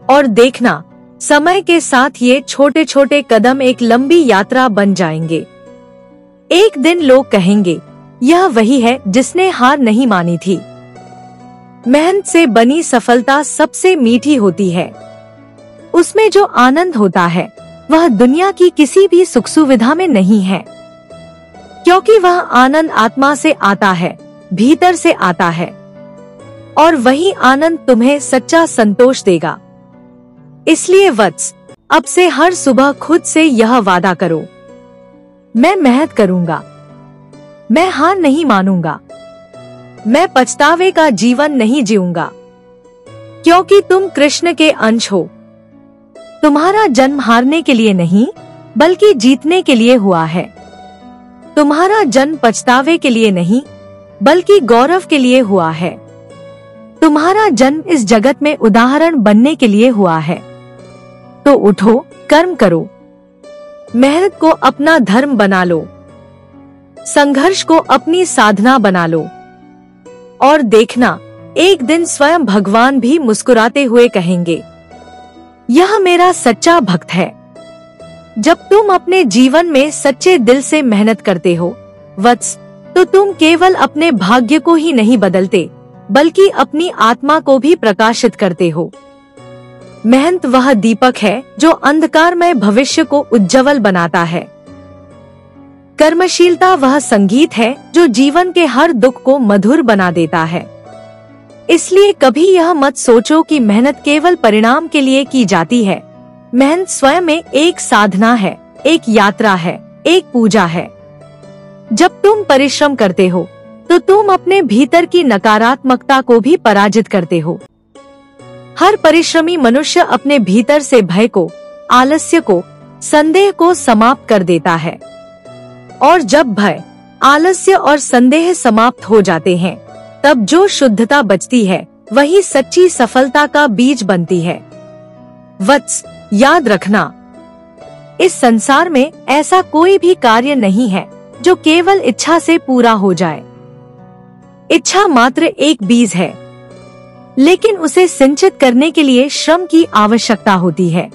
और देखना, समय के साथ ये छोटे छोटे कदम एक लंबी यात्रा बन जाएंगे। एक दिन लोग कहेंगे, यह वही है जिसने हार नहीं मानी थी। मेहनत से बनी सफलता सबसे मीठी होती है। उसमें जो आनंद होता है वह दुनिया की किसी भी सुख सुविधा में नहीं है, क्योंकि वह आनंद आत्मा से आता है, भीतर से आता है, और वही आनंद तुम्हें सच्चा संतोष देगा। इसलिए वत्स, अब से हर सुबह खुद से यह वादा करो, मैं मेहनत करूंगा, मैं हार नहीं मानूंगा, मैं पछतावे का जीवन नहीं जीऊंगा, क्योंकि तुम कृष्ण के अंश हो। तुम्हारा जन्म हारने के लिए नहीं, बल्कि जीतने के लिए हुआ है। तुम्हारा जन्म पछतावे के लिए नहीं, बल्कि गौरव के लिए हुआ है। तुम्हारा जन्म इस जगत में उदाहरण बनने के लिए हुआ है। तो उठो, कर्म करो, मेहनत को अपना धर्म बना लो, संघर्ष को अपनी साधना बना लो, और देखना, एक दिन स्वयं भगवान भी मुस्कुराते हुए कहेंगे, यह मेरा सच्चा भक्त है। जब तुम अपने जीवन में सच्चे दिल से मेहनत करते हो वत्स, तो तुम केवल अपने भाग्य को ही नहीं बदलते, बल्कि अपनी आत्मा को भी प्रकाशित करते हो। मेहनत वह दीपक है जो अंधकारमय भविष्य को उज्जवल बनाता है। कर्मशीलता वह संगीत है जो जीवन के हर दुख को मधुर बना देता है। इसलिए कभी यह मत सोचो कि मेहनत केवल परिणाम के लिए की जाती है। मेहनत स्वयं में एक साधना है, एक यात्रा है, एक पूजा है। जब तुम परिश्रम करते हो, तो तुम अपने भीतर की नकारात्मकता को भी पराजित करते हो। हर परिश्रमी मनुष्य अपने भीतर से भय को, आलस्य को, संदेह को समाप्त कर देता है। और जब भय, आलस्य और संदेह समाप्त हो जाते हैं, तब जो शुद्धता बचती है वही सच्ची सफलता का बीज बनती है। वत्स, याद रखना, इस संसार में ऐसा कोई भी कार्य नहीं है जो केवल इच्छा से पूरा हो जाए। इच्छा मात्र एक बीज है, लेकिन उसे सिंचित करने के लिए श्रम की आवश्यकता होती है।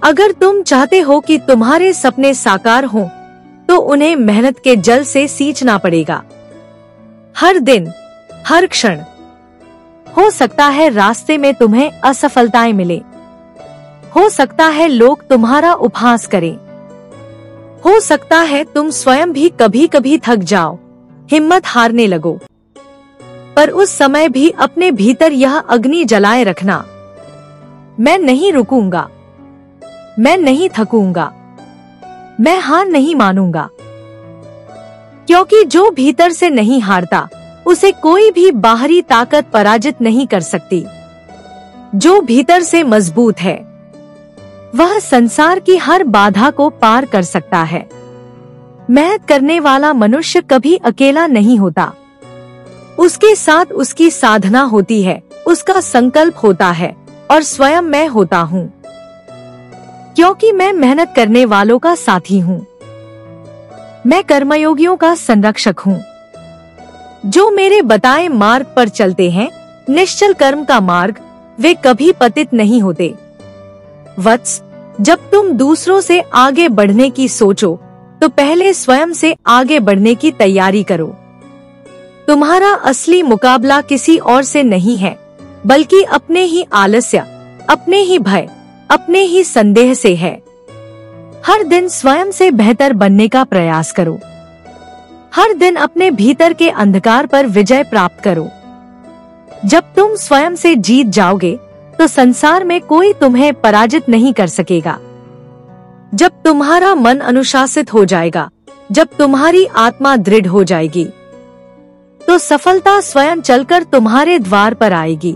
अगर तुम चाहते हो कि तुम्हारे सपने साकार हों, तो उन्हें मेहनत के जल से सींचना पड़ेगा। हर दिन, हर क्षण। हो सकता है रास्ते में तुम्हें असफलताएं मिले, हो सकता है लोग तुम्हारा उपहास करें, हो सकता है तुम स्वयं भी कभी कभी थक जाओ, हिम्मत हारने लगो। पर उस समय भी अपने भीतर यह अग्नि जलाए रखना, मैं नहीं रुकूंगा, मैं नहीं थकूंगा, मैं हार नहीं मानूंगा। क्योंकि जो भीतर से नहीं हारता, उसे कोई भी बाहरी ताकत पराजित नहीं कर सकती। जो भीतर से मजबूत है, वह संसार की हर बाधा को पार कर सकता है। मेहनत करने वाला मनुष्य कभी अकेला नहीं होता। उसके साथ उसकी साधना होती है, उसका संकल्प होता है और स्वयं मैं होता हूँ, क्योंकि मैं मेहनत करने वालों का साथी हूँ। मैं कर्मयोगियों का संरक्षक हूँ। जो मेरे बताए मार्ग पर चलते हैं, निश्चल कर्म का मार्ग, वे कभी पतित नहीं होते। वत्स, जब तुम दूसरों से आगे बढ़ने की सोचो, तो पहले स्वयं से आगे बढ़ने की तैयारी करो। तुम्हारा असली मुकाबला किसी और से नहीं है, बल्कि अपने ही आलस्य, अपने ही भय, अपने ही संदेह से है। हर दिन स्वयं से बेहतर बनने का प्रयास करो। हर दिन अपने भीतर के अंधकार पर विजय प्राप्त करो। जब तुम स्वयं से जीत जाओगे, तो संसार में कोई तुम्हें पराजित नहीं कर सकेगा। जब तुम्हारा मन अनुशासित हो जाएगा, जब तुम्हारी आत्मा दृढ़ हो जाएगी, तो सफलता स्वयं चलकर तुम्हारे द्वार पर आएगी।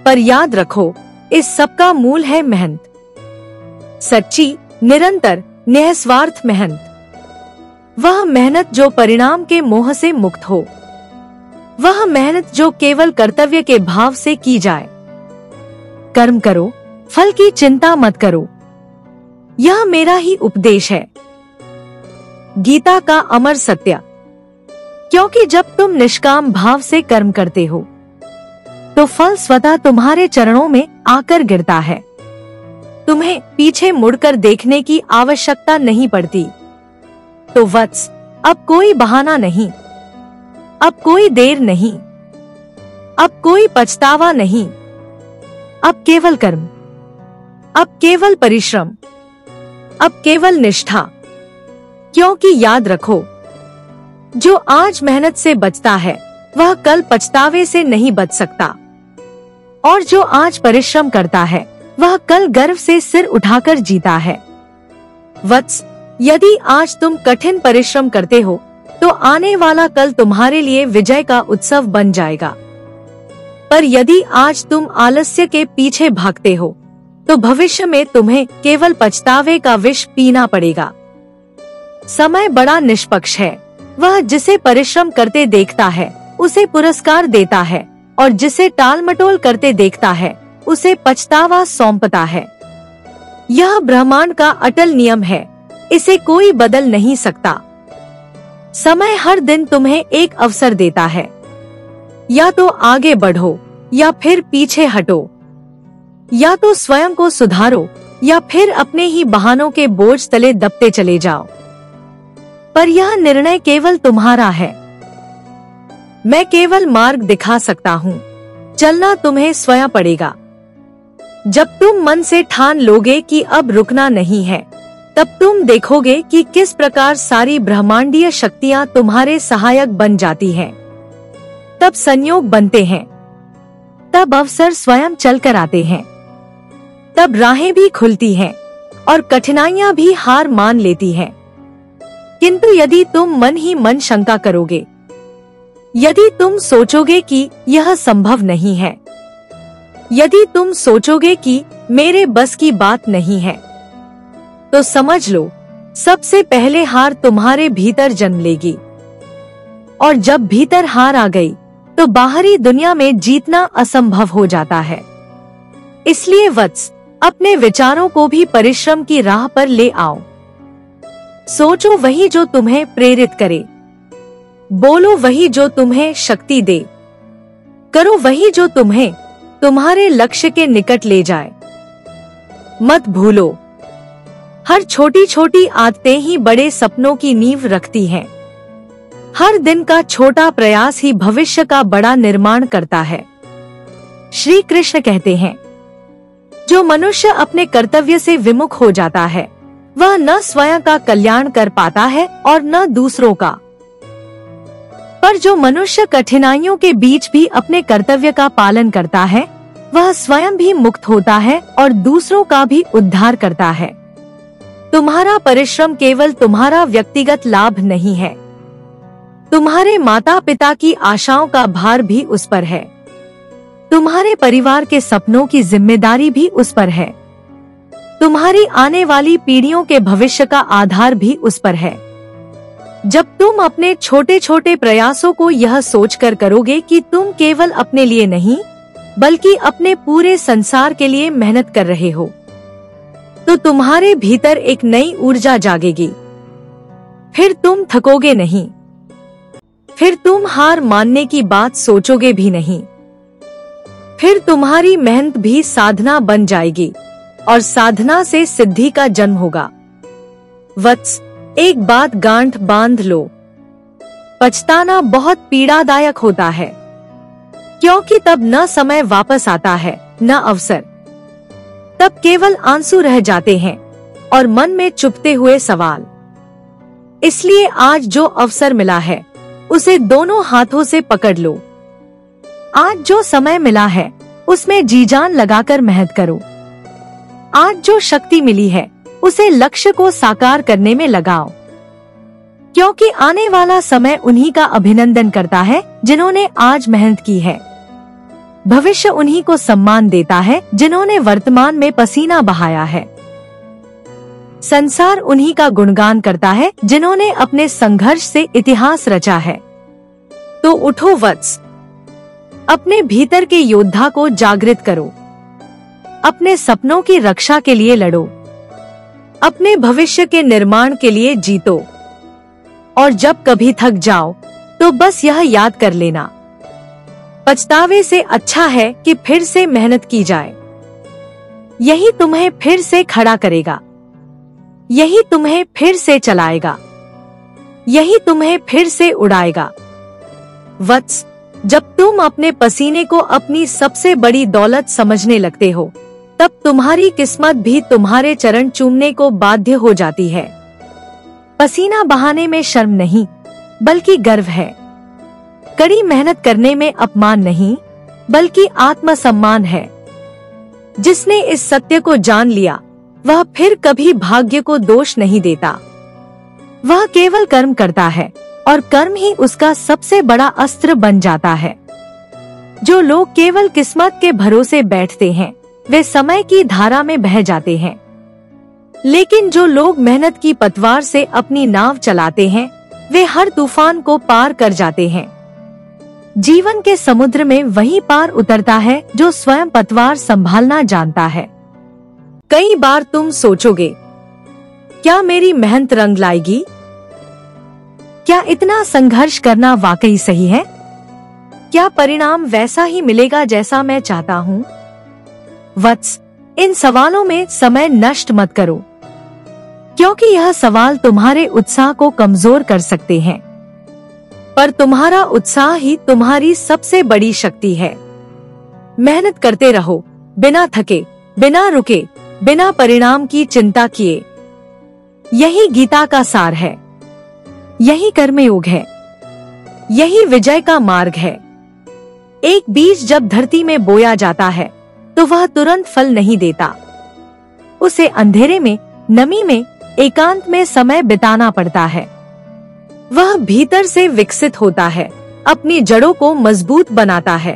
पर याद रखो, इस सब का मूल है मेहनत। सच्ची, निरंतर, निस्वार्थ मेहनत। वह मेहनत जो परिणाम के मोह से मुक्त हो, वह मेहनत जो केवल कर्तव्य के भाव से की जाए। कर्म करो, फल की चिंता मत करो, यह मेरा ही उपदेश है। गीता का अमर सत्य। क्योंकि जब तुम निष्काम भाव से कर्म करते हो, तो फल स्वतः तुम्हारे चरणों में आकर गिरता है। तुम्हें पीछे मुड़कर देखने की आवश्यकता नहीं पड़ती। तो वत्स, अब कोई बहाना नहीं, अब कोई देर नहीं, अब कोई पछतावा नहीं। अब केवल कर्म, अब केवल परिश्रम, अब केवल निष्ठा। क्योंकि याद रखो, जो आज मेहनत से बचता है, वह कल पछतावे से नहीं बच सकता। और जो आज परिश्रम करता है, वह कल गर्व से सिर उठाकर जीता है। वत्स, यदि आज तुम कठिन परिश्रम करते हो, तो आने वाला कल तुम्हारे लिए विजय का उत्सव बन जाएगा। पर यदि आज तुम आलस्य के पीछे भागते हो, तो भविष्य में तुम्हें केवल पछतावे का विष पीना पड़ेगा। समय बड़ा निष्पक्ष है। वह जिसे परिश्रम करते देखता है, उसे पुरस्कार देता है, और जिसे टालमटोल करते देखता है, उसे पछतावा सौंपता है। यह ब्रह्मांड का अटल नियम है, इसे कोई बदल नहीं सकता। समय हर दिन तुम्हें एक अवसर देता है। या तो आगे बढ़ो, या फिर पीछे हटो। या तो स्वयं को सुधारो, या फिर अपने ही बहानों के बोझ तले दबते चले जाओ। पर यह निर्णय केवल तुम्हारा है। मैं केवल मार्ग दिखा सकता हूँ, चलना तुम्हें स्वयं पड़ेगा। जब तुम मन से ठान लोगे कि अब रुकना नहीं है, तब तुम देखोगे कि किस प्रकार सारी ब्रह्मांडीय शक्तियाँ तुम्हारे सहायक बन जाती हैं। तब संयोग बनते हैं, तब अवसर स्वयं चलकर आते हैं, तब राहें भी खुलती हैं और कठिनाइयां भी हार मान लेती हैं। किंतु यदि तुम मन ही मन शंका करोगे, यदि तुम सोचोगे कि यह संभव नहीं है, यदि तुम सोचोगे कि मेरे बस की बात नहीं है, तो समझ लो, सबसे पहले हार तुम्हारे भीतर जन्म लेगी। और जब भीतर हार आ गई, तो बाहरी दुनिया में जीतना असंभव हो जाता है। इसलिए वत्स, अपने विचारों को भी परिश्रम की राह पर ले आओ। सोचो वही जो तुम्हें प्रेरित करे, बोलो वही जो तुम्हें शक्ति दे, करो वही जो तुम्हें तुम्हारे लक्ष्य के निकट ले जाए। मत भूलो, हर छोटी छोटी आदतें ही बड़े सपनों की नींव रखती हैं। हर दिन का छोटा प्रयास ही भविष्य का बड़ा निर्माण करता है। श्री कृष्ण कहते हैं, जो मनुष्य अपने कर्तव्य से विमुख हो जाता है वह न स्वयं का कल्याण कर पाता है और न दूसरों का। पर जो मनुष्य कठिनाइयों के बीच भी अपने कर्तव्य का पालन करता है वह स्वयं भी मुक्त होता है और दूसरों का भी उद्धार करता है। तुम्हारा परिश्रम केवल तुम्हारा व्यक्तिगत लाभ नहीं है, तुम्हारे माता पिता की आशाओं का भार भी उस पर है, तुम्हारे परिवार के सपनों की जिम्मेदारी भी उस पर है, तुम्हारी आने वाली पीढ़ियों के भविष्य का आधार भी उस पर है। जब तुम अपने छोटे छोटे प्रयासों को यह सोचकर करोगे कि तुम केवल अपने लिए नहीं बल्कि अपने पूरे संसार के लिए मेहनत कर रहे हो, तो तुम्हारे भीतर एक नई ऊर्जा जागेगी। फिर तुम थकोगे नहीं, फिर तुम हार मानने की बात सोचोगे भी नहीं। फिर तुम्हारी मेहनत भी साधना बन जाएगी और साधना से सिद्धि का जन्म होगा। वत्स, एक बात गांठ बांध लो, पछताना बहुत पीड़ादायक होता है, क्योंकि तब न समय वापस आता है न अवसर। तब केवल आंसू रह जाते हैं और मन में चुभते हुए सवाल। इसलिए आज जो अवसर मिला है उसे दोनों हाथों से पकड़ लो। आज जो समय मिला है उसमें जी जान लगाकर मेहनत करो। आज जो शक्ति मिली है उसे लक्ष्य को साकार करने में लगाओ, क्योंकि आने वाला समय उन्हीं का अभिनंदन करता है जिन्होंने आज मेहनत की है। भविष्य उन्हीं को सम्मान देता है जिन्होंने वर्तमान में पसीना बहाया है। संसार उन्हीं का गुणगान करता है जिन्होंने अपने संघर्ष से इतिहास रचा है। तो उठो वत्स, अपने भीतर के योद्धा को जागृत करो, अपने सपनों की रक्षा के लिए लड़ो, अपने भविष्य के निर्माण के लिए जीतो। और जब कभी थक जाओ तो बस यह याद कर लेना, पछतावे से अच्छा है कि फिर से मेहनत की जाए। यही तुम्हें फिर से खड़ा करेगा, यही तुम्हें फिर से चलाएगा, यही तुम्हें फिर से उड़ाएगा। वत्स, जब तुम अपने पसीने को अपनी सबसे बड़ी दौलत समझने लगते हो तब तुम्हारी किस्मत भी तुम्हारे चरण चूमने को बाध्य हो जाती है। पसीना बहाने में शर्म नहीं बल्कि गर्व है। कड़ी मेहनत करने में अपमान नहीं बल्कि आत्मसम्मान है। जिसने इस सत्य को जान लिया वह फिर कभी भाग्य को दोष नहीं देता। वह केवल कर्म करता है और कर्म ही उसका सबसे बड़ा अस्त्र बन जाता है। जो लोग केवल किस्मत के भरोसे बैठते हैं वे समय की धारा में बह जाते हैं, लेकिन जो लोग मेहनत की पतवार से अपनी नाव चलाते हैं वे हर तूफान को पार कर जाते हैं। जीवन के समुद्र में वही पार उतरता है जो स्वयं पतवार संभालना जानता है। कई बार तुम सोचोगे, क्या मेरी मेहनत रंग लाएगी? क्या इतना संघर्ष करना वाकई सही है? क्या परिणाम वैसा ही मिलेगा जैसा मैं चाहता हूँ? वत्स, इन सवालों में समय नष्ट मत करो, क्योंकि यह सवाल तुम्हारे उत्साह को कमजोर कर सकते हैं। पर तुम्हारा उत्साह ही तुम्हारी सबसे बड़ी शक्ति है। मेहनत करते रहो, बिना थके, बिना रुके, बिना परिणाम की चिंता किए। यही गीता का सार है, यही कर्मयोग है, यही विजय का मार्ग है। एक बीज जब धरती में बोया जाता है तो वह तुरंत फल नहीं देता। उसे अंधेरे में, नमी में, एकांत में समय बिताना पड़ता है। वह भीतर से विकसित होता है, अपनी जड़ों को मजबूत बनाता है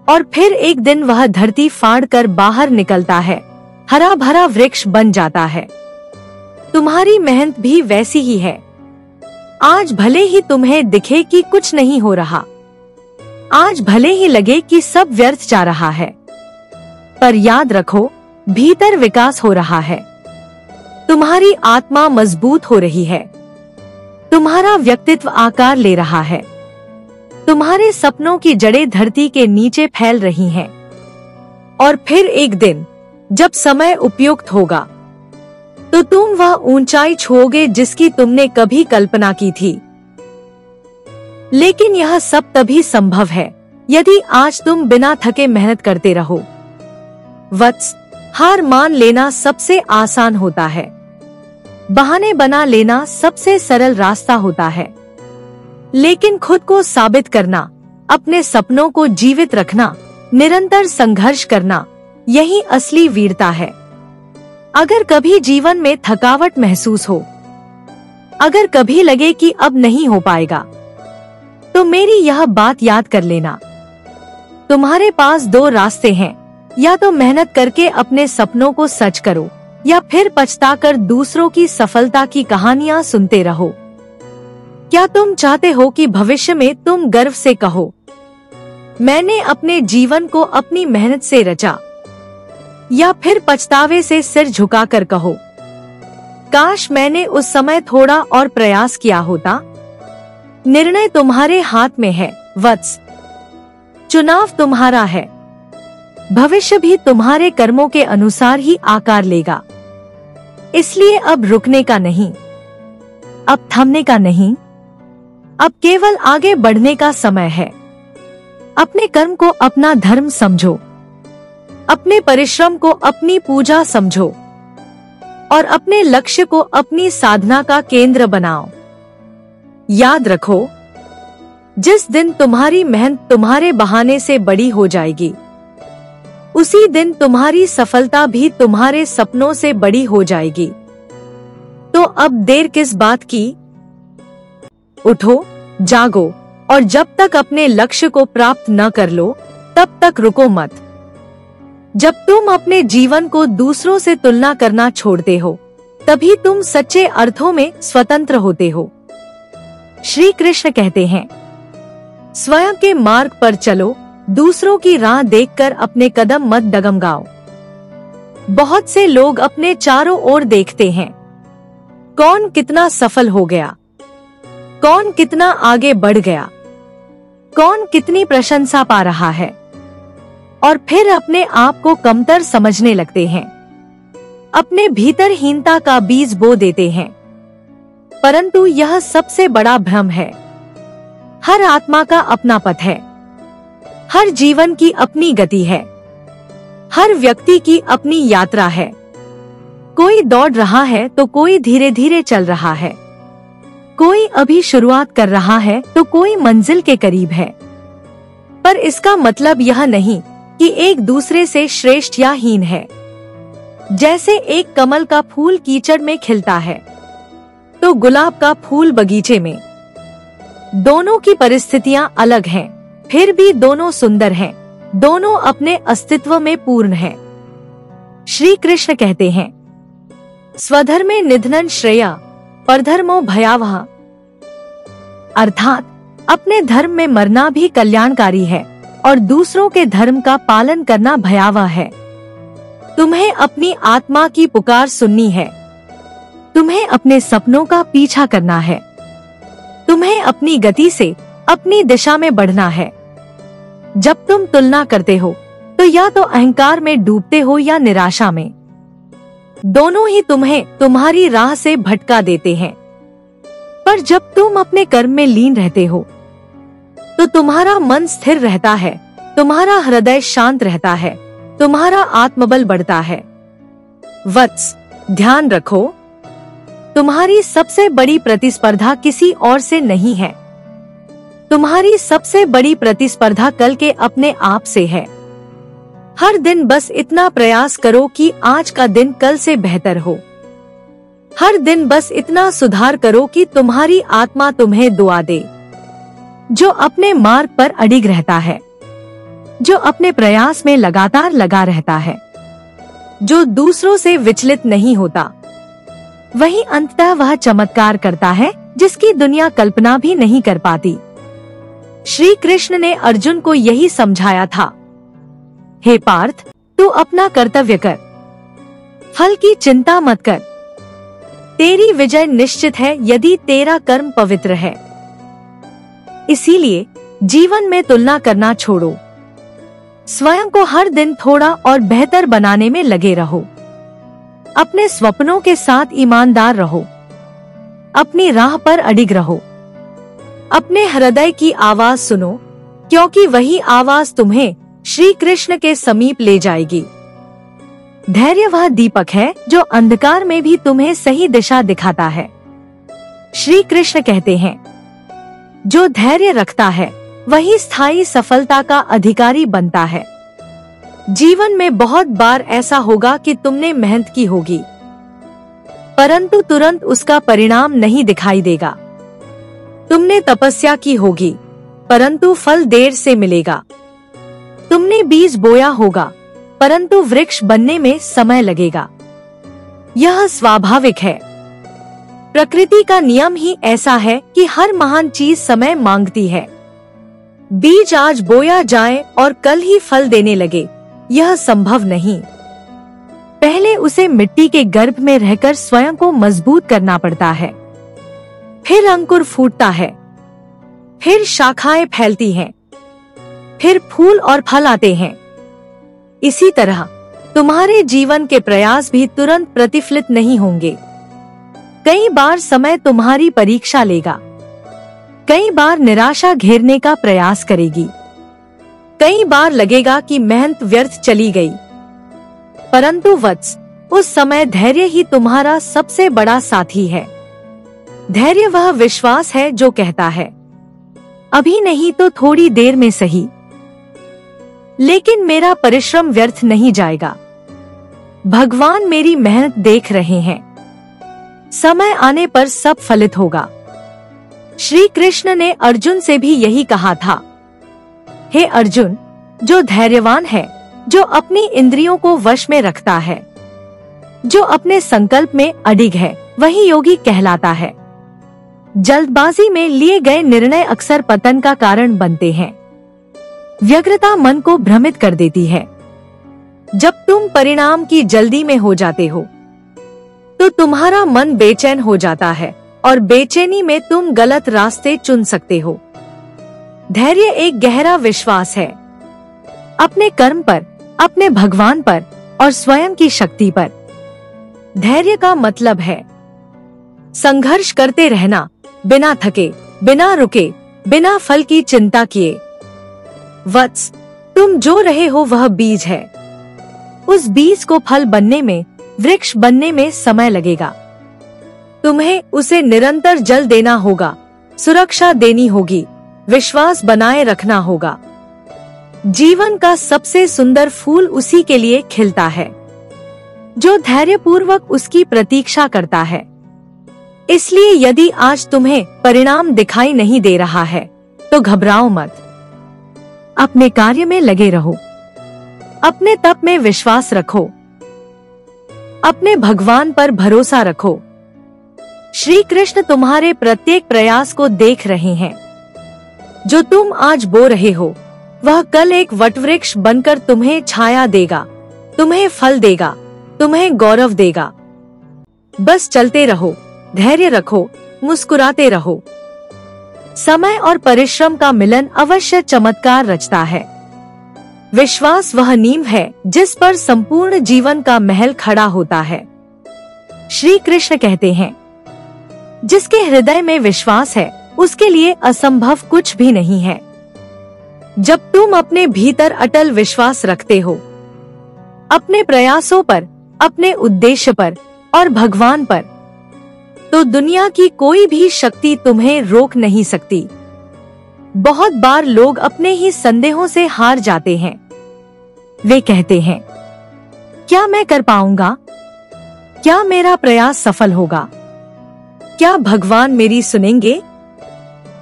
और फिर एक दिन वह धरती फाड़ कर बाहर निकलता है, हरा भरा वृक्ष बन जाता है। तुम्हारी मेहनत भी वैसी ही है। आज भले ही तुम्हें दिखे कि कुछ नहीं हो रहा, आज भले ही लगे कि सब व्यर्थ जा रहा है, पर याद रखो, भीतर विकास हो रहा है, तुम्हारी आत्मा मजबूत हो रही है, तुम्हारा व्यक्तित्व आकार ले रहा है, तुम्हारे सपनों की जड़ें धरती के नीचे फैल रही हैं। और फिर एक दिन जब समय उपयुक्त होगा तो तुम वह ऊंचाई छूओगे जिसकी तुमने कभी कल्पना की थी। लेकिन यह सब तभी संभव है यदि आज तुम बिना थके मेहनत करते रहो। वत्स, हार मान लेना सबसे आसान होता है, बहाने बना लेना सबसे सरल रास्ता होता है, लेकिन खुद को साबित करना, अपने सपनों को जीवित रखना, निरंतर संघर्ष करना, यही असली वीरता है। अगर कभी जीवन में थकावट महसूस हो, अगर कभी लगे कि अब नहीं हो पाएगा, तो मेरी यह बात याद कर लेना, तुम्हारे पास दो रास्ते हैं, या तो मेहनत करके अपने सपनों को सच करो, या फिर पछताकर दूसरों की सफलता की कहानियां सुनते रहो। क्या तुम चाहते हो कि भविष्य में तुम गर्व से कहो, मैंने अपने जीवन को अपनी मेहनत से रचा, या फिर पछतावे से सिर झुकाकर कहो, काश मैंने उस समय थोड़ा और प्रयास किया होता। निर्णय तुम्हारे हाथ में है वत्स, चुनाव तुम्हारा है, भविष्य भी तुम्हारे कर्मों के अनुसार ही आकार लेगा। इसलिए अब रुकने का नहीं, अब थमने का नहीं, अब केवल आगे बढ़ने का समय है। अपने कर्म को अपना धर्म समझो, अपने परिश्रम को अपनी पूजा समझो, और अपने लक्ष्य को अपनी साधना का केंद्र बनाओ। याद रखो, जिस दिन तुम्हारी मेहनत तुम्हारे बहाने से बड़ी हो जाएगी, उसी दिन तुम्हारी सफलता भी तुम्हारे सपनों से बड़ी हो जाएगी। तो अब देर किस बात की? उठो, जागो, और जब तक अपने लक्ष्य को प्राप्त न कर लो, तब तक रुको मत। जब तुम अपने जीवन को दूसरों से तुलना करना छोड़ते हो, तभी तुम सच्चे अर्थों में स्वतंत्र होते हो। श्री कृष्ण कहते हैं, स्वयं के मार्ग पर चलो, दूसरों की राह देखकर अपने कदम मत डगमगाओ। बहुत से लोग अपने चारों ओर देखते हैं, कौन कितना सफल हो गया, कौन कितना आगे बढ़ गया, कौन कितनी प्रशंसा पा रहा है, और फिर अपने आप को कमतर समझने लगते हैं, अपने भीतर हीनता का बीज बो देते हैं। परंतु यह सबसे बड़ा भ्रम है। हर आत्मा का अपना पथ है, हर जीवन की अपनी गति है, हर व्यक्ति की अपनी यात्रा है। कोई दौड़ रहा है तो कोई धीरे धीरे चल रहा है, कोई अभी शुरुआत कर रहा है तो कोई मंजिल के करीब है। पर इसका मतलब यह नहीं कि एक दूसरे से श्रेष्ठ या हीन है। जैसे एक कमल का फूल कीचड़ में खिलता है तो गुलाब का फूल बगीचे में, दोनों की परिस्थितियां अलग हैं, फिर भी दोनों सुंदर हैं, दोनों अपने अस्तित्व में पूर्ण हैं। श्री कृष्ण कहते हैं, स्वधर्मे निधनं श्रेया परधर्मो भयावह, अर्थात अपने धर्म में मरना भी कल्याणकारी है और दूसरों के धर्म का पालन करना भयावह है। तुम्हें अपनी आत्मा की पुकार सुननी है, तुम्हें अपने सपनों का पीछा करना है, तुम्हें अपनी गति से अपनी दिशा में बढ़ना है। जब तुम तुलना करते हो तो या तो अहंकार में डूबते हो या निराशा में। दोनों ही तुम्हें तुम्हारी राह से भटका देते हैं। पर जब तुम अपने कर्म में लीन रहते हो तो तुम्हारा मन स्थिर रहता है, तुम्हारा हृदय शांत रहता है, तुम्हारा आत्मबल बढ़ता है। वत्स, ध्यान रखो, तुम्हारी सबसे बड़ी प्रतिस्पर्धा किसी और से नहीं है। तुम्हारी सबसे बड़ी प्रतिस्पर्धा कल के अपने आप से है। हर दिन बस इतना प्रयास करो कि आज का दिन कल से बेहतर हो। हर दिन बस इतना सुधार करो कि तुम्हारी आत्मा तुम्हें दुआ दे। जो अपने मार्ग पर अडिग रहता है, जो अपने प्रयास में लगातार लगा रहता है, जो दूसरों से विचलित नहीं होता, वही अंततः वह चमत्कार करता है जिसकी दुनिया कल्पना भी नहीं कर पाती। श्री कृष्ण ने अर्जुन को यही समझाया था, हे पार्थ, तू अपना कर्तव्य कर, फल की चिंता मत कर, तेरी विजय निश्चित है यदि तेरा कर्म पवित्र है। इसीलिए जीवन में तुलना करना छोड़ो, स्वयं को हर दिन थोड़ा और बेहतर बनाने में लगे रहो। अपने स्वप्नों के साथ ईमानदार रहो, अपनी राह पर अडिग रहो। अपने हृदय की आवाज सुनो, क्योंकि वही आवाज तुम्हें श्री कृष्ण के समीप ले जाएगी। धैर्य वह दीपक है जो अंधकार में भी तुम्हें सही दिशा दिखाता है। श्री कृष्ण कहते हैं, जो धैर्य रखता है वही स्थायी सफलता का अधिकारी बनता है। जीवन में बहुत बार ऐसा होगा कि तुमने मेहनत की होगी, परंतु तुरंत उसका परिणाम नहीं दिखाई देगा। तुमने तपस्या की होगी, परंतु फल देर से मिलेगा। तुमने बीज बोया होगा, परंतु वृक्ष बनने में समय लगेगा। यह स्वाभाविक है। प्रकृति का नियम ही ऐसा है कि हर महान चीज समय मांगती है। बीज आज बोया जाए और कल ही फल देने लगे, यह संभव नहीं। पहले उसे मिट्टी के गर्भ में रहकर स्वयं को मजबूत करना पड़ता है, फिर अंकुर फूटता है, फिर शाखाएं फैलती हैं, फिर फूल और फल आते हैं। इसी तरह तुम्हारे जीवन के प्रयास भी तुरंत प्रतिफलित नहीं होंगे। कई बार समय तुम्हारी परीक्षा लेगा, कई बार निराशा घेरने का प्रयास करेगी, कई बार लगेगा कि मेहनत व्यर्थ चली गई। परंतु वत्स, उस समय धैर्य ही तुम्हारा सबसे बड़ा साथी है। धैर्य वह विश्वास है जो कहता है, अभी नहीं तो थोड़ी देर में सही, लेकिन मेरा परिश्रम व्यर्थ नहीं जाएगा। भगवान मेरी मेहनत देख रहे हैं, समय आने पर सब फलित होगा। श्री कृष्ण ने अर्जुन से भी यही कहा था, हे अर्जुन, जो धैर्यवान है, जो अपनी इंद्रियों को वश में रखता है, जो अपने संकल्प में अडिग है, वही योगी कहलाता है। जल्दबाजी में लिए गए निर्णय अक्सर पतन का कारण बनते हैं। व्यग्रता मन को भ्रमित कर देती है। जब तुम परिणाम की जल्दी में हो जाते हो, तो तुम्हारा मन बेचैन हो जाता है और बेचैनी में तुम गलत रास्ते चुन सकते हो। धैर्य एक गहरा विश्वास है, अपने कर्म पर, अपने भगवान पर और स्वयं की शक्ति पर। धैर्य का मतलब है संघर्ष करते रहना, बिना थके, बिना रुके, बिना फल की चिंता किए। वत्स, तुम जो रहे हो वह बीज है। उस बीज को फल बनने में, वृक्ष बनने में समय लगेगा। तुम्हें उसे निरंतर जल देना होगा, सुरक्षा देनी होगी, विश्वास बनाए रखना होगा। जीवन का सबसे सुंदर फूल उसी के लिए खिलता है जो धैर्यपूर्वक उसकी प्रतीक्षा करता है। इसलिए यदि आज तुम्हें परिणाम दिखाई नहीं दे रहा है तो घबराओ मत। अपने कार्य में लगे रहो, अपने तप में विश्वास रखो, अपने भगवान पर भरोसा रखो। श्री कृष्ण तुम्हारे प्रत्येक प्रयास को देख रहे हैं। जो तुम आज बो रहे हो वह कल एक वटवृक्ष बनकर तुम्हें छाया देगा, तुम्हें फल देगा, तुम्हें गौरव देगा। बस चलते रहो, धैर्य रखो, मुस्कुराते रहो। समय और परिश्रम का मिलन अवश्य चमत्कार रचता है। विश्वास वह नींव है जिस पर संपूर्ण जीवन का महल खड़ा होता है। श्री कृष्ण कहते हैं, जिसके हृदय में विश्वास है उसके लिए असंभव कुछ भी नहीं है। जब तुम अपने भीतर अटल विश्वास रखते हो, अपने प्रयासों पर, अपने उद्देश्य पर और भगवान पर, तो दुनिया की कोई भी शक्ति तुम्हें रोक नहीं सकती। बहुत बार लोग अपने ही संदेहों से हार जाते हैं। वे कहते हैं, क्या मैं कर पाऊंगा? क्या मेरा प्रयास सफल होगा? क्या भगवान मेरी सुनेंगे?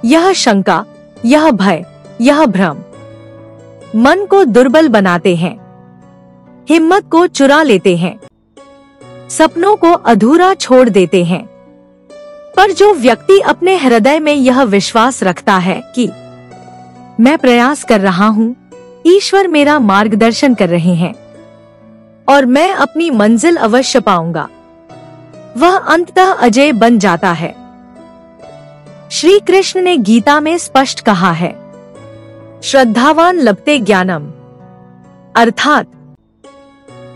यह शंका, यह भय, यह भ्रम मन को दुर्बल बनाते हैं, हिम्मत को चुरा लेते हैं, सपनों को अधूरा छोड़ देते हैं। पर जो व्यक्ति अपने हृदय में यह विश्वास रखता है कि मैं प्रयास कर रहा हूँ, ईश्वर मेरा मार्गदर्शन कर रहे हैं, और मैं अपनी मंजिल अवश्य पाऊंगा। वह अंततः अजय बन जाता है। श्री कृष्ण ने गीता में स्पष्ट कहा है, श्रद्धावान लभते ज्ञानम, अर्थात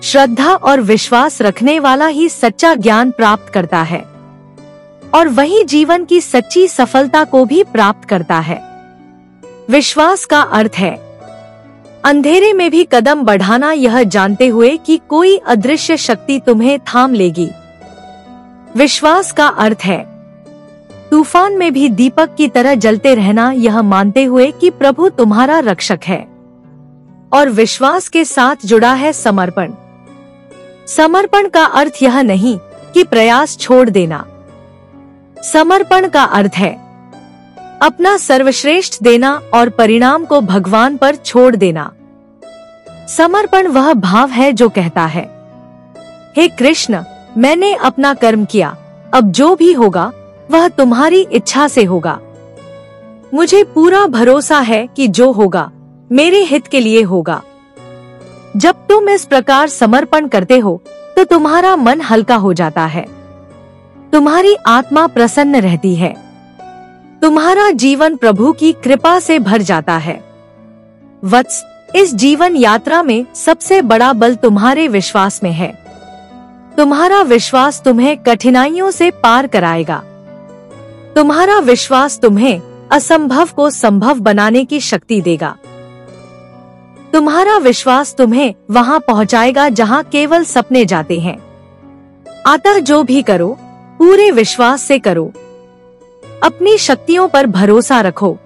श्रद्धा और विश्वास रखने वाला ही सच्चा ज्ञान प्राप्त करता है और वही जीवन की सच्ची सफलता को भी प्राप्त करता है। विश्वास का अर्थ है अंधेरे में भी कदम बढ़ाना, यह जानते हुए कि कोई अदृश्य शक्ति तुम्हें थाम लेगी। विश्वास का अर्थ है तूफान में भी दीपक की तरह जलते रहना, यह मानते हुए कि प्रभु तुम्हारा रक्षक है। और विश्वास के साथ जुड़ा है समर्पण। समर्पण का अर्थ यह नहीं कि प्रयास छोड़ देना। समर्पण का अर्थ है अपना सर्वश्रेष्ठ देना और परिणाम को भगवान पर छोड़ देना। समर्पण वह भाव है जो कहता है, हे कृष्ण, मैंने अपना कर्म किया, अब जो भी होगा वह तुम्हारी इच्छा से होगा। मुझे पूरा भरोसा है कि जो होगा मेरे हित के लिए होगा। जब तुम इस प्रकार समर्पण करते हो तो तुम्हारा मन हल्का हो जाता है, तुम्हारी आत्मा प्रसन्न रहती है, तुम्हारा जीवन प्रभु की कृपा से भर जाता है। वत्स, इस जीवन यात्रा में सबसे बड़ा बल तुम्हारे विश्वास में है। तुम्हारा विश्वास तुम्हें कठिनाइयों से पार कराएगा। तुम्हारा विश्वास तुम्हें असंभव को संभव बनाने की शक्ति देगा। तुम्हारा विश्वास तुम्हें वहां पहुंचाएगा जहां केवल सपने जाते हैं। अतः जो भी करो पूरे विश्वास से करो। अपनी शक्तियों पर भरोसा रखो,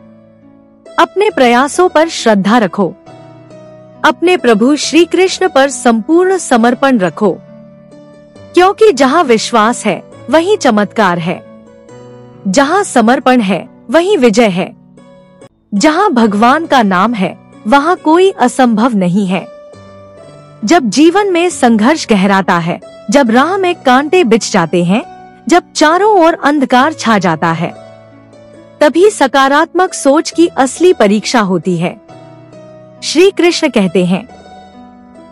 अपने प्रयासों पर श्रद्धा रखो, अपने प्रभु श्री कृष्ण पर संपूर्ण समर्पण रखो, क्योंकि जहां विश्वास है वहीं चमत्कार है, जहां समर्पण है वहीं विजय है, जहां भगवान का नाम है वहां कोई असंभव नहीं है। जब जीवन में संघर्ष गहराता है, जब राह में कांटे बिछ जाते हैं, जब चारों ओर अंधकार छा जाता है, तभी सकारात्मक सोच की असली परीक्षा होती है। श्री कृष्ण कहते हैं,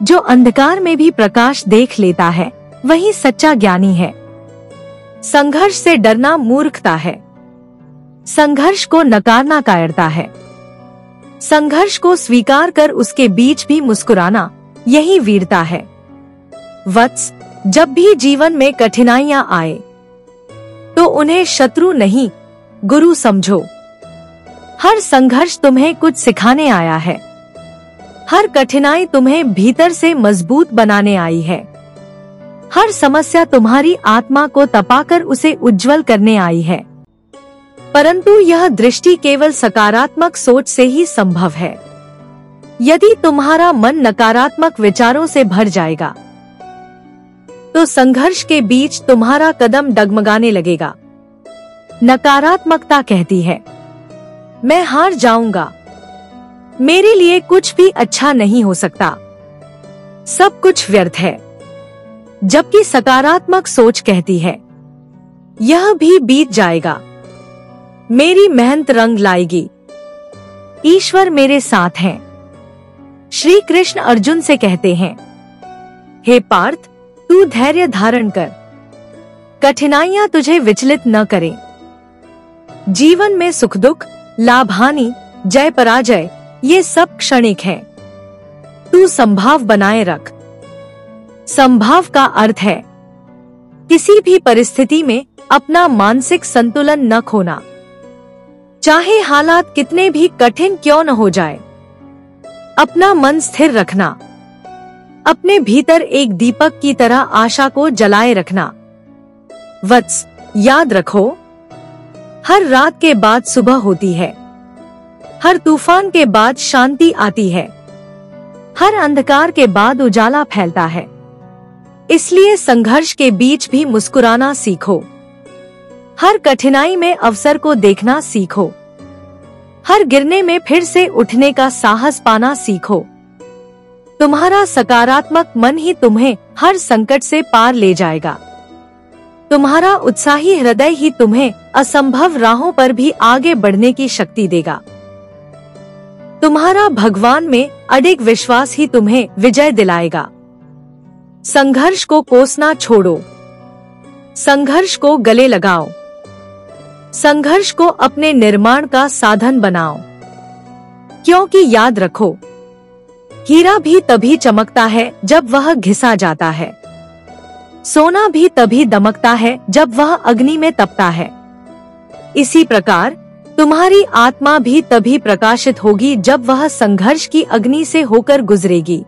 जो अंधकार में भी प्रकाश देख लेता है वही सच्चा ज्ञानी है। संघर्ष से डरना मूर्खता है। संघर्ष को नकारना कायरता है। संघर्ष को स्वीकार कर उसके बीच भी मुस्कुराना, यही वीरता है। वत्स, जब भी जीवन में कठिनाइयां आए तो उन्हें शत्रु नहीं गुरु समझो। हर संघर्ष तुम्हें कुछ सिखाने आया है। हर कठिनाई तुम्हें भीतर से मजबूत बनाने आई है। हर समस्या तुम्हारी आत्मा को तपाकर उसे उज्जवल करने आई है। परंतु यह दृष्टि केवल सकारात्मक सोच से ही संभव है। यदि तुम्हारा मन नकारात्मक विचारों से भर जाएगा तो संघर्ष के बीच तुम्हारा कदम डगमगाने लगेगा। नकारात्मकता कहती है, मैं हार जाऊंगा, मेरे लिए कुछ भी अच्छा नहीं हो सकता, सब कुछ व्यर्थ है। जबकि सकारात्मक सोच कहती है, यह भी बीत जाएगा, मेरी मेहनत रंग लाएगी, ईश्वर मेरे साथ हैं। श्री कृष्ण अर्जुन से कहते हैं, हे पार्थ, तू धैर्य धारण कर, कठिनाइयां तुझे विचलित न करें। जीवन में सुख दुख, लाभ हानि, जय पराजय, ये सब क्षणिक है। तू संभाव बनाए रख। संभाव का अर्थ है किसी भी परिस्थिति में अपना मानसिक संतुलन न खोना। चाहे हालात कितने भी कठिन क्यों न हो जाए, अपना मन स्थिर रखना, अपने भीतर एक दीपक की तरह आशा को जलाए रखना। वत्स, याद रखो, हर रात के बाद सुबह होती है, हर तूफान के बाद शांति आती है, हर अंधकार के बाद उजाला फैलता है। इसलिए संघर्ष के बीच भी मुस्कुराना सीखो। हर कठिनाई में अवसर को देखना सीखो। हर गिरने में फिर से उठने का साहस पाना सीखो। तुम्हारा सकारात्मक मन ही तुम्हें हर संकट से पार ले जाएगा। तुम्हारा उत्साही हृदय ही तुम्हें असंभव राहों पर भी आगे बढ़ने की शक्ति देगा। तुम्हारा भगवान में अडिग विश्वास ही तुम्हें विजय दिलाएगा। संघर्ष को कोसना छोड़ो, संघर्ष को गले लगाओ, संघर्ष को अपने निर्माण का साधन बनाओ। क्योंकि याद रखो, हीरा भी तभी चमकता है जब वह घिसा जाता है, सोना भी तभी दमकता है जब वह अग्नि में तपता है। इसी प्रकार तुम्हारी आत्मा भी तभी प्रकाशित होगी जब वह संघर्ष की अग्नि से होकर गुजरेगी।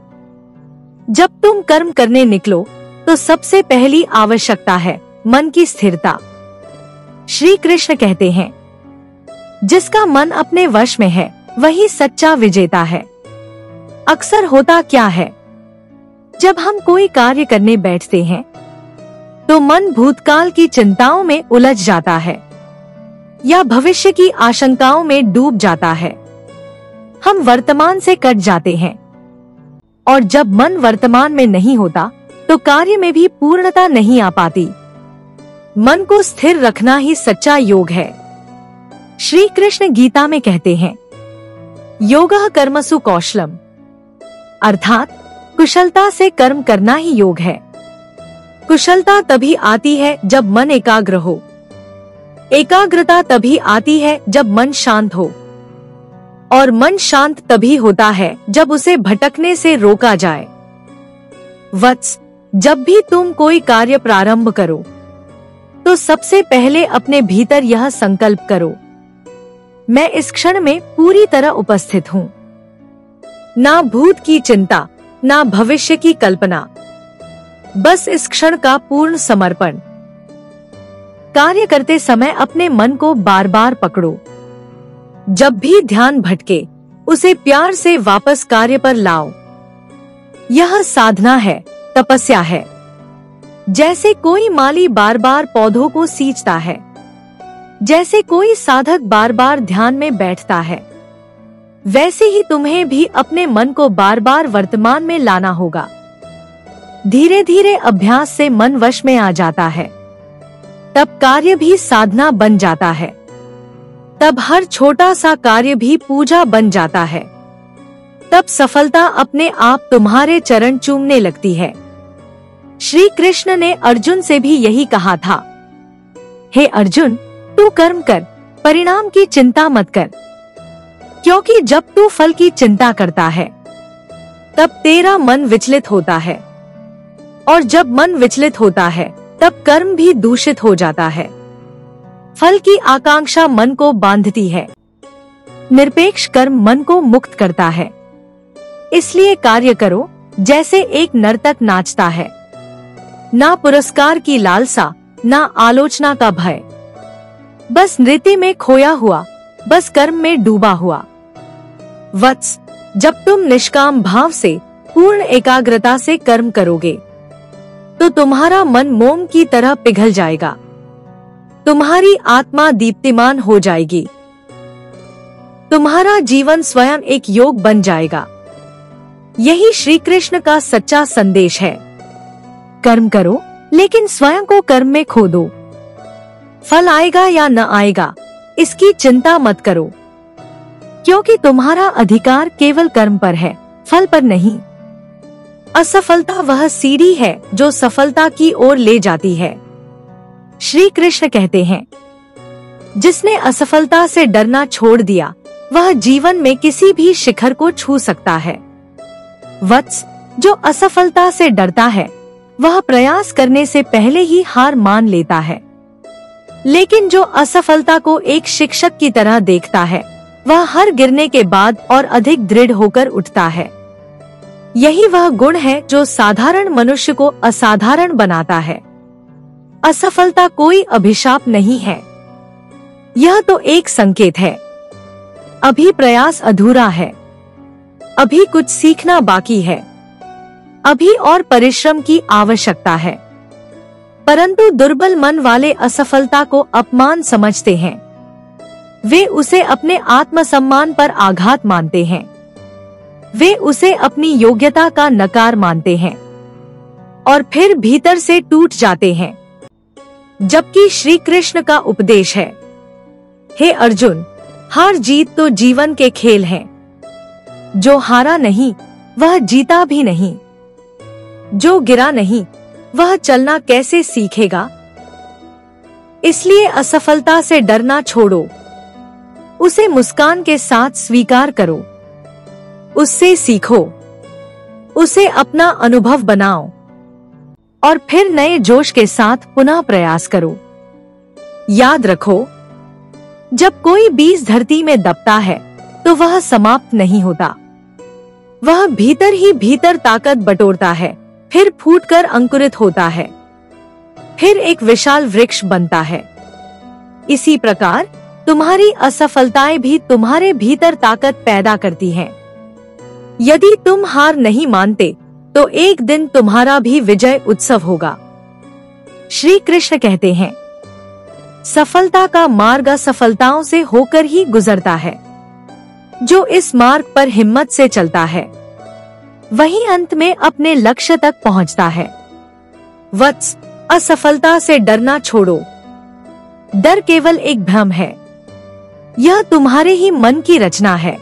जब तुम कर्म करने निकलो तो सबसे पहली आवश्यकता है मन की स्थिरता। श्री कृष्ण कहते हैं, जिसका मन अपने वश में है वही सच्चा विजेता है। अक्सर होता क्या है, जब हम कोई कार्य करने बैठते हैं तो मन भूतकाल की चिंताओं में उलझ जाता है या भविष्य की आशंकाओं में डूब जाता है। हम वर्तमान से कट जाते हैं और जब मन वर्तमान में नहीं होता तो कार्य में भी पूर्णता नहीं आ पाती। मन को स्थिर रखना ही सच्चा योग है। श्री कृष्ण गीता में कहते हैं, योगः कर्मसु कौशलम, अर्थात कुशलता से कर्म करना ही योग है। कुशलता तभी आती है जब मन एकाग्र हो, एकाग्रता तभी आती है जब मन शांत हो, और मन शांत तभी होता है जब उसे भटकने से रोका जाए। वत्स, जब भी तुम कोई कार्य प्रारंभ करो तो सबसे पहले अपने भीतर यह संकल्प करो, मैं इस क्षण में पूरी तरह उपस्थित हूँ। ना भूत की चिंता, ना भविष्य की कल्पना, बस इस क्षण का पूर्ण समर्पण। कार्य करते समय अपने मन को बार बार पकड़ो। जब भी ध्यान भटके उसे प्यार से वापस कार्य पर लाओ। यह साधना है, तपस्या है। जैसे कोई माली बार बार पौधों को सींचता है, जैसे कोई साधक बार बार ध्यान में बैठता है, वैसे ही तुम्हें भी अपने मन को बार बार वर्तमान में लाना होगा। धीरे धीरे अभ्यास से मन वश में आ जाता है, तब कार्य भी साधना बन जाता है। तब हर छोटा सा कार्य भी पूजा बन जाता है। तब सफलता अपने आप तुम्हारे चरण चूमने लगती है। श्री कृष्ण ने अर्जुन से भी यही कहा था, हे अर्जुन, तू कर्म कर, परिणाम की चिंता मत कर, क्योंकि जब तू फल की चिंता करता है तब तेरा मन विचलित होता है, और जब मन विचलित होता है तब कर्म भी दूषित हो जाता है। फल की आकांक्षा मन को बांधती है, निरपेक्ष कर्म मन को मुक्त करता है। इसलिए कार्य करो जैसे एक नर्तक नाचता है, ना पुरस्कार की लालसा, ना आलोचना का भय, बस नृत्य में खोया हुआ, बस कर्म में डूबा हुआ। वत्स, जब तुम निष्काम भाव से, पूर्ण एकाग्रता से कर्म करोगे तो तुम्हारा मन मोम की तरह पिघल जाएगा, तुम्हारी आत्मा दीप्तिमान हो जाएगी, तुम्हारा जीवन स्वयं एक योग बन जाएगा। यही श्री कृष्ण का सच्चा संदेश है। कर्म करो लेकिन स्वयं को कर्म में खो दो। फल आएगा या न आएगा इसकी चिंता मत करो, क्योंकि तुम्हारा अधिकार केवल कर्म पर है, फल पर नहीं। असफलता वह सीढ़ी है जो सफलता की ओर ले जाती है। श्री कृष्ण कहते हैं, जिसने असफलता से डरना छोड़ दिया वह जीवन में किसी भी शिखर को छू सकता है। वत्स, जो असफलता से डरता है वह प्रयास करने से पहले ही हार मान लेता है, लेकिन जो असफलता को एक शिक्षक की तरह देखता है वह हर गिरने के बाद और अधिक दृढ़ होकर उठता है। यही वह गुण है जो साधारण मनुष्य को असाधारण बनाता है। असफलता कोई अभिशाप नहीं है, यह तो एक संकेत है। अभी प्रयास अधूरा है, अभी कुछ सीखना बाकी है, अभी और परिश्रम की आवश्यकता है। परंतु दुर्बल मन वाले असफलता को अपमान समझते हैं। वे उसे अपने आत्मसम्मान पर आघात मानते हैं। वे उसे अपनी योग्यता का नकार मानते हैं और फिर भीतर से टूट जाते हैं। जबकि श्री कृष्ण का उपदेश है, हे अर्जुन, हार जीत तो जीवन के खेल हैं। जो हारा नहीं वह जीता भी नहीं। जो गिरा नहीं वह चलना कैसे सीखेगा? इसलिए असफलता से डरना छोड़ो, उसे मुस्कान के साथ स्वीकार करो, उससे सीखो, उसे अपना अनुभव बनाओ और फिर नए जोश के साथ पुनः प्रयास करो। याद रखो, जब कोई बीज धरती में दबता है तो वह समाप्त नहीं होता, वह भीतर ही भीतर ताकत बटोरता है, फिर फूटकर अंकुरित होता है, फिर एक विशाल वृक्ष बनता है। इसी प्रकार तुम्हारी असफलताएं भी तुम्हारे भीतर ताकत पैदा करती हैं। यदि तुम हार नहीं मानते तो एक दिन तुम्हारा भी विजय उत्सव होगा। श्री कृष्ण कहते हैं, सफलता का मार्ग असफलताओं से होकर ही गुजरता है। जो इस मार्ग पर हिम्मत से चलता है वही अंत में अपने लक्ष्य तक पहुंचता है। वत्स, असफलता से डरना छोड़ो। डर केवल एक भ्रम है, यह तुम्हारे ही मन की रचना है।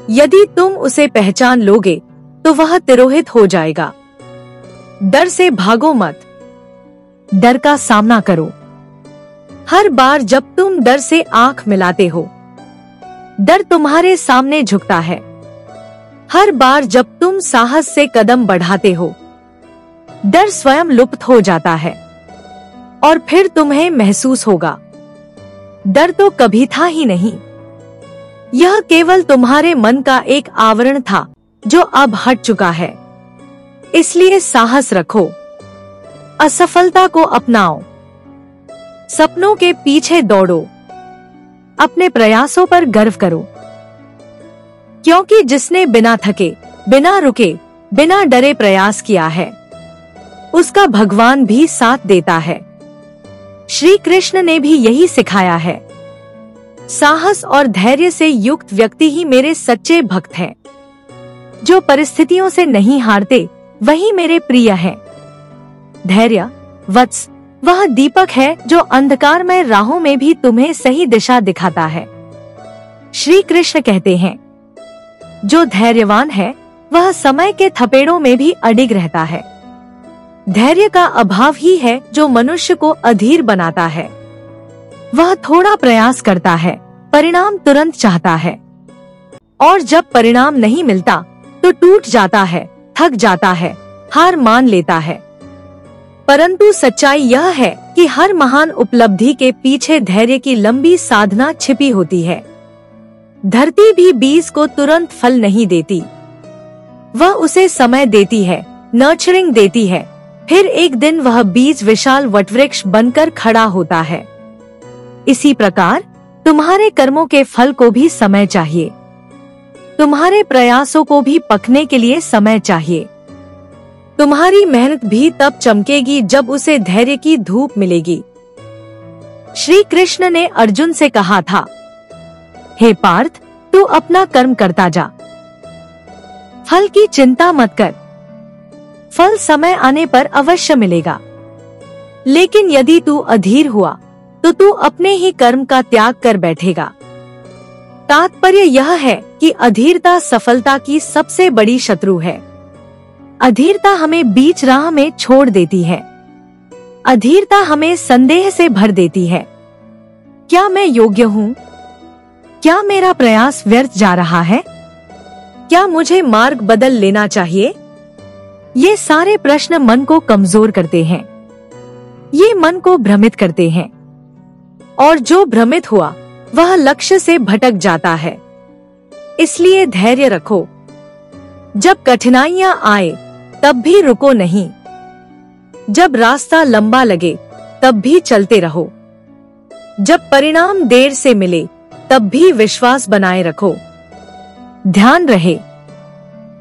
यदि तुम उसे पहचान लोगे तो वह तिरोहित हो जाएगा। डर से भागो मत, डर का सामना करो। हर बार जब तुम डर से आंख मिलाते हो, डर तुम्हारे सामने झुकता है। हर बार जब तुम साहस से कदम बढ़ाते हो, डर स्वयं लुप्त हो जाता है और फिर तुम्हें महसूस होगा, डर तो कभी था ही नहीं। यह केवल तुम्हारे मन का एक आवरण था जो अब हट चुका है। इसलिए साहस रखो, असफलता को अपनाओ, सपनों के पीछे दौड़ो, अपने प्रयासों पर गर्व करो, क्योंकि जिसने बिना थके, बिना रुके, बिना डरे प्रयास किया है, उसका भगवान भी साथ देता है। श्री कृष्ण ने भी यही सिखाया है। साहस और धैर्य से युक्त व्यक्ति ही मेरे सच्चे भक्त हैं। जो परिस्थितियों से नहीं हारते वही मेरे प्रिय हैं। धैर्य, वत्स, वह दीपक है जो अंधकारमय राहों में भी तुम्हें सही दिशा दिखाता है। श्री कृष्ण कहते हैं, जो धैर्यवान है वह समय के थपेड़ों में भी अडिग रहता है। धैर्य का अभाव ही है जो मनुष्य को अधीर बनाता है। वह थोड़ा प्रयास करता है, परिणाम तुरंत चाहता है, और जब परिणाम नहीं मिलता तो टूट जाता है, थक जाता है, हार मान लेता है। परंतु सच्चाई यह है कि हर महान उपलब्धि के पीछे धैर्य की लंबी साधना छिपी होती है। धरती भी बीज को तुरंत फल नहीं देती, वह उसे समय देती है, नर्चरिंग देती है, फिर एक दिन वह बीज विशाल वटवृक्ष बनकर खड़ा होता है। इसी प्रकार तुम्हारे कर्मों के फल को भी समय चाहिए, तुम्हारे प्रयासों को भी पकने के लिए समय चाहिए। तुम्हारी मेहनत भी तब चमकेगी जब उसे धैर्य की धूप मिलेगी। श्री कृष्ण ने अर्जुन से कहा था, हे पार्थ, तू अपना कर्म करता जा, फल की चिंता मत कर, फल समय आने पर अवश्य मिलेगा। लेकिन यदि तू अधीर हुआ तो तू अपने ही कर्म का त्याग कर बैठेगा। तात्पर्य यह है कि अधीरता सफलता की सबसे बड़ी शत्रु है। अधीरता हमें बीच राह में छोड़ देती है। अधीरता हमें संदेह से भर देती है। क्या मैं योग्य हूँ? क्या मेरा प्रयास व्यर्थ जा रहा है? क्या मुझे मार्ग बदल लेना चाहिए? ये सारे प्रश्न मन को कमजोर करते हैं, ये मन को भ्रमित करते हैं, और जो भ्रमित हुआ वह लक्ष्य से भटक जाता है। इसलिए धैर्य रखो। जब कठिनाइयां आए तब भी रुको नहीं। जब रास्ता लंबा लगे तब भी चलते रहो। जब परिणाम देर से मिले तब भी विश्वास बनाए रखो। ध्यान रहे,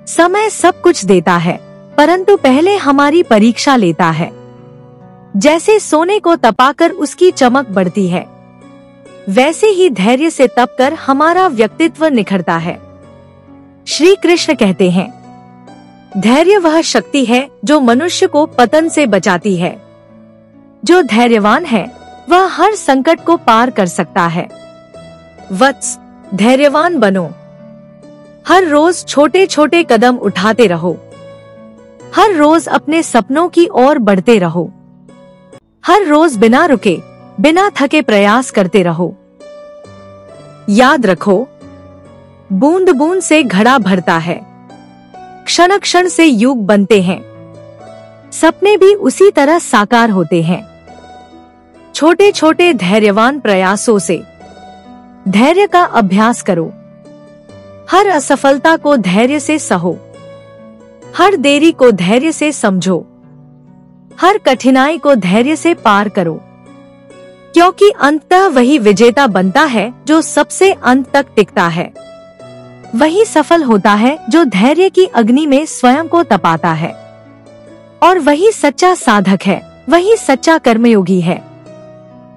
समय सब कुछ देता है, परंतु पहले हमारी परीक्षा लेता है। जैसे सोने को तपाकर उसकी चमक बढ़ती है, वैसे ही धैर्य से तपकर हमारा व्यक्तित्व निखरता है। श्री कृष्ण कहते हैं, धैर्य वह शक्ति है जो मनुष्य को पतन से बचाती है। जो धैर्यवान है वह हर संकट को पार कर सकता है। वत्स, धैर्यवान बनो। हर रोज छोटे छोटे कदम उठाते रहो। हर रोज अपने सपनों की ओर बढ़ते रहो। हर रोज बिना रुके, बिना थके प्रयास करते रहो। याद रखो, बूंद बूंद से घड़ा भरता है, क्षण क्षण से युग बनते हैं। सपने भी उसी तरह साकार होते हैं। छोटे छोटे धैर्यवान प्रयासों से धैर्य का अभ्यास करो। हर असफलता को धैर्य से सहो। हर देरी को धैर्य से समझो। हर कठिनाई को धैर्य से पार करो, क्योंकि अंततः वही विजेता बनता है जो सबसे अंत तक टिकता है। वही सफल होता है जो धैर्य की अग्नि में स्वयं को तपाता है। और वही सच्चा साधक है, वही सच्चा कर्मयोगी है।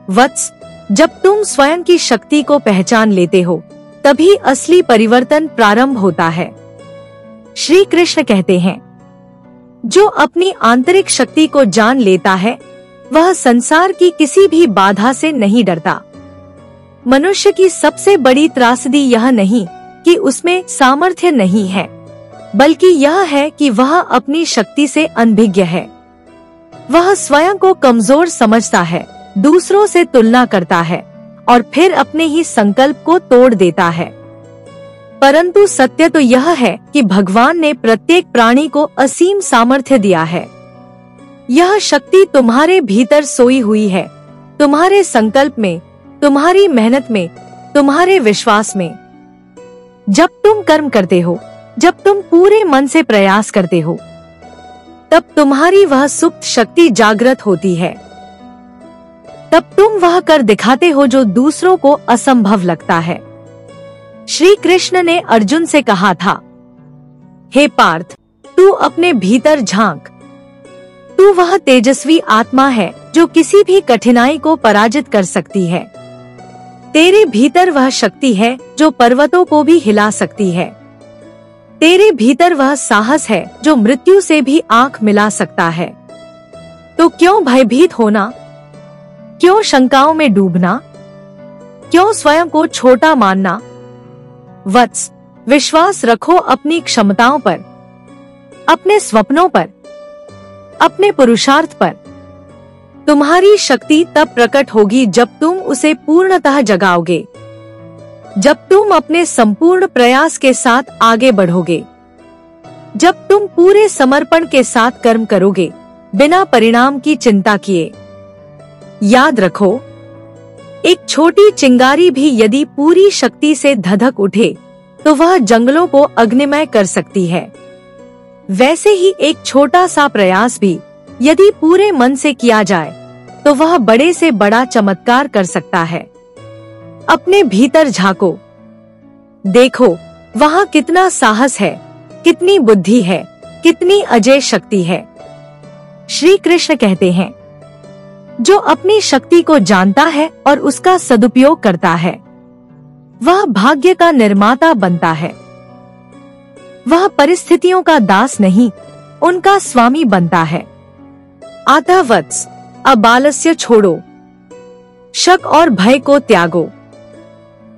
वत्स, जब तुम स्वयं की शक्ति को पहचान लेते हो, तभी असली परिवर्तन प्रारंभ होता है। श्री कृष्ण कहते हैं, जो अपनी आंतरिक शक्ति को जान लेता है, वह संसार की किसी भी बाधा से नहीं डरता। मनुष्य की सबसे बड़ी त्रासदी यह नहीं कि उसमें सामर्थ्य नहीं है, बल्कि यह है कि वह अपनी शक्ति से अनभिज्ञ है। वह स्वयं को कमजोर समझता है, दूसरों से तुलना करता है और फिर अपने ही संकल्प को तोड़ देता है। परंतु सत्य तो यह है कि भगवान ने प्रत्येक प्राणी को असीम सामर्थ्य दिया है। यह शक्ति तुम्हारे भीतर सोई हुई है, तुम्हारे संकल्प में, तुम्हारी मेहनत में, तुम्हारे विश्वास में। जब तुम कर्म करते हो, जब तुम पूरे मन से प्रयास करते हो, तब तुम्हारी वह सुप्त शक्ति जागृत होती है। तब तुम वह कर दिखाते हो जो दूसरों को असंभव लगता है। श्री कृष्ण ने अर्जुन से कहा था, हे पार्थ, तू अपने भीतर झांक। तू वह तेजस्वी आत्मा है जो किसी भी कठिनाई को पराजित कर सकती है। तेरे भीतर वह शक्ति है जो पर्वतों को भी हिला सकती है। तेरे भीतर वह साहस है जो मृत्यु से भी आंख मिला सकता है। तो क्यों भयभीत होना, क्यों शंकाओं में डूबना, क्यों स्वयं को छोटा मानना। वत्स, विश्वास रखो अपनी क्षमताओं पर, अपने स्वप्नों पर, अपने पुरुषार्थ पर। तुम्हारी शक्ति तब प्रकट होगी जब तुम उसे पूर्णतः जगाओगे, जब तुम अपने संपूर्ण प्रयास के साथ आगे बढ़ोगे, जब तुम पूरे समर्पण के साथ कर्म करोगे, बिना परिणाम की चिंता किए। याद रखो, एक छोटी चिंगारी भी यदि पूरी शक्ति से धधक उठे तो वह जंगलों को अग्निमय कर सकती है। वैसे ही एक छोटा सा प्रयास भी यदि पूरे मन से किया जाए तो वह बड़े से बड़ा चमत्कार कर सकता है। अपने भीतर झांको, देखो वहाँ कितना साहस है, कितनी बुद्धि है, कितनी अजेय शक्ति है। श्री कृष्ण कहते हैं, जो अपनी शक्ति को जानता है और उसका सदुपयोग करता है, वह भाग्य का निर्माता बनता है। वह परिस्थितियों का दास नहीं, उनका स्वामी बनता है। अतः वत्स, अब आलस्य छोड़ो, शक और भय को त्यागो,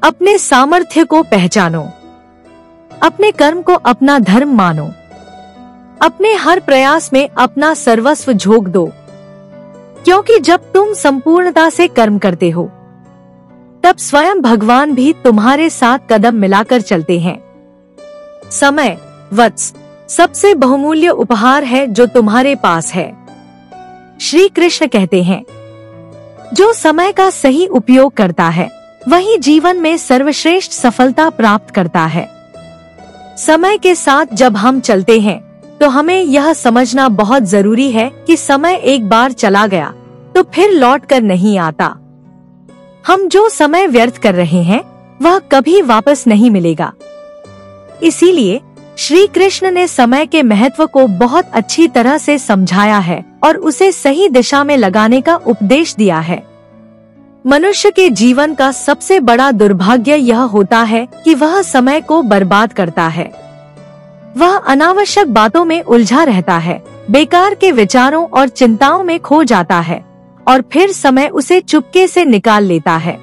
अपने सामर्थ्य को पहचानो, अपने कर्म को अपना धर्म मानो, अपने हर प्रयास में अपना सर्वस्व झोंक दो। क्योंकि जब तुम संपूर्णता से कर्म करते हो, तब स्वयं भगवान भी तुम्हारे साथ कदम मिलाकर चलते हैं। समय, वत्स, सबसे बहुमूल्य उपहार है जो तुम्हारे पास है। श्री कृष्ण कहते हैं, जो समय का सही उपयोग करता है, वही जीवन में सर्वश्रेष्ठ सफलता प्राप्त करता है। समय के साथ जब हम चलते हैं, तो हमें यह समझना बहुत जरूरी है कि समय एक बार चला गया तो फिर लौट कर नहीं आता। हम जो समय व्यर्थ कर रहे हैं, वह कभी वापस नहीं मिलेगा। इसीलिए श्री कृष्ण ने समय के महत्व को बहुत अच्छी तरह से समझाया है और उसे सही दिशा में लगाने का उपदेश दिया है। मनुष्य के जीवन का सबसे बड़ा दुर्भाग्य यह होता है कि वह समय को बर्बाद करता है। वह अनावश्यक बातों में उलझा रहता है, बेकार के विचारों और चिंताओं में खो जाता है और फिर समय उसे चुपके से निकाल लेता है।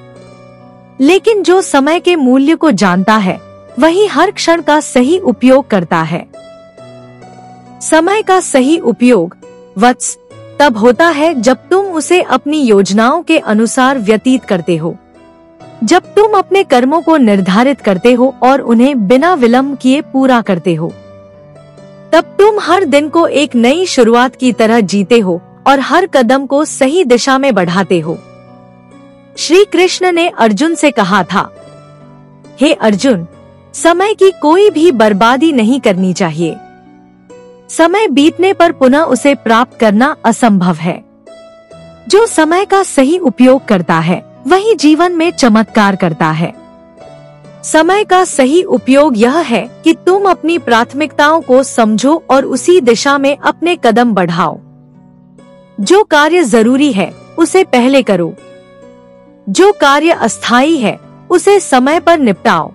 लेकिन जो समय के मूल्य को जानता है, वही हर क्षण का सही उपयोग करता है। समय का सही उपयोग वत्स तब होता है जब तुम उसे अपनी योजनाओं के अनुसार व्यतीत करते हो, जब तुम अपने कर्मों को निर्धारित करते हो और उन्हें बिना विलंब किए पूरा करते हो। तब तुम हर दिन को एक नई शुरुआत की तरह जीते हो और हर कदम को सही दिशा में बढ़ाते हो। श्री कृष्ण ने अर्जुन से कहा था, हे अर्जुन, समय की कोई भी बर्बादी नहीं करनी चाहिए। समय बीतने पर पुनः उसे प्राप्त करना असंभव है। जो समय का सही उपयोग करता है वही जीवन में चमत्कार करता है। समय का सही उपयोग यह है कि तुम अपनी प्राथमिकताओं को समझो और उसी दिशा में अपने कदम बढ़ाओ। जो कार्य जरूरी है उसे पहले करो। जो कार्य अस्थायी है उसे समय पर निपटाओ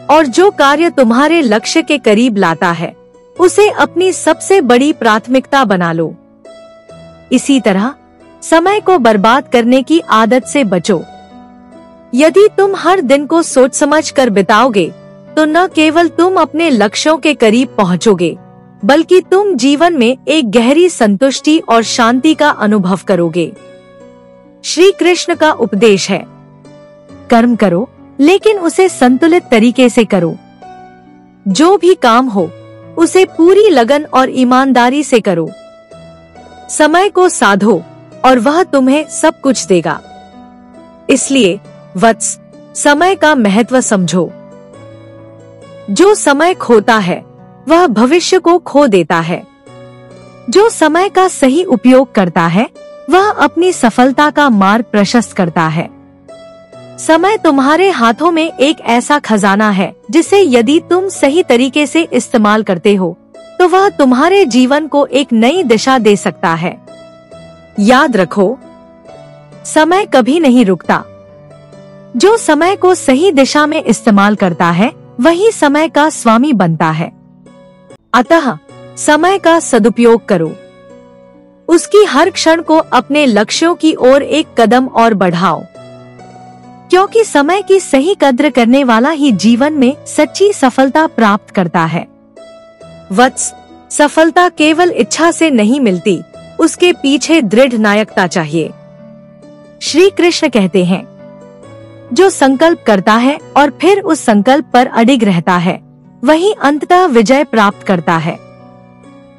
और जो कार्य तुम्हारे लक्ष्य के करीब लाता है उसे अपनी सबसे बड़ी प्राथमिकता बना लो। इसी तरह समय को बर्बाद करने की आदत से बचो। यदि तुम हर दिन को सोच समझ कर बिताओगे तो न केवल तुम अपने लक्ष्यों के करीब पहुंचोगे बल्कि तुम जीवन में एक गहरी संतुष्टि और शांति का अनुभव करोगे। श्री कृष्ण का उपदेश है, कर्म करो लेकिन उसे संतुलित तरीके से करो। जो भी काम हो उसे पूरी लगन और ईमानदारी से करो। समय को साधो और वह तुम्हें सब कुछ देगा। इसलिए वत्स, समय का महत्व समझो। जो समय खोता है वह भविष्य को खो देता है। जो समय का सही उपयोग करता है वह अपनी सफलता का मार्ग प्रशस्त करता है। समय तुम्हारे हाथों में एक ऐसा खजाना है जिसे यदि तुम सही तरीके से इस्तेमाल करते हो तो वह तुम्हारे जीवन को एक नई दिशा दे सकता है। याद रखो, समय कभी नहीं रुकता। जो समय को सही दिशा में इस्तेमाल करता है वही समय का स्वामी बनता है। अतः समय का सदुपयोग करो। उसकी हर क्षण को अपने लक्ष्यों की ओर एक कदम और बढ़ाओ, क्योंकि समय की सही कद्र करने वाला ही जीवन में सच्ची सफलता प्राप्त करता है। वत्स, सफलता केवल इच्छा से नहीं मिलती, उसके पीछे दृढ़ नायकता चाहिए। श्री कृष्ण कहते हैं, जो संकल्प करता है और फिर उस संकल्प पर अडिग रहता है वही अंततः विजय प्राप्त करता है।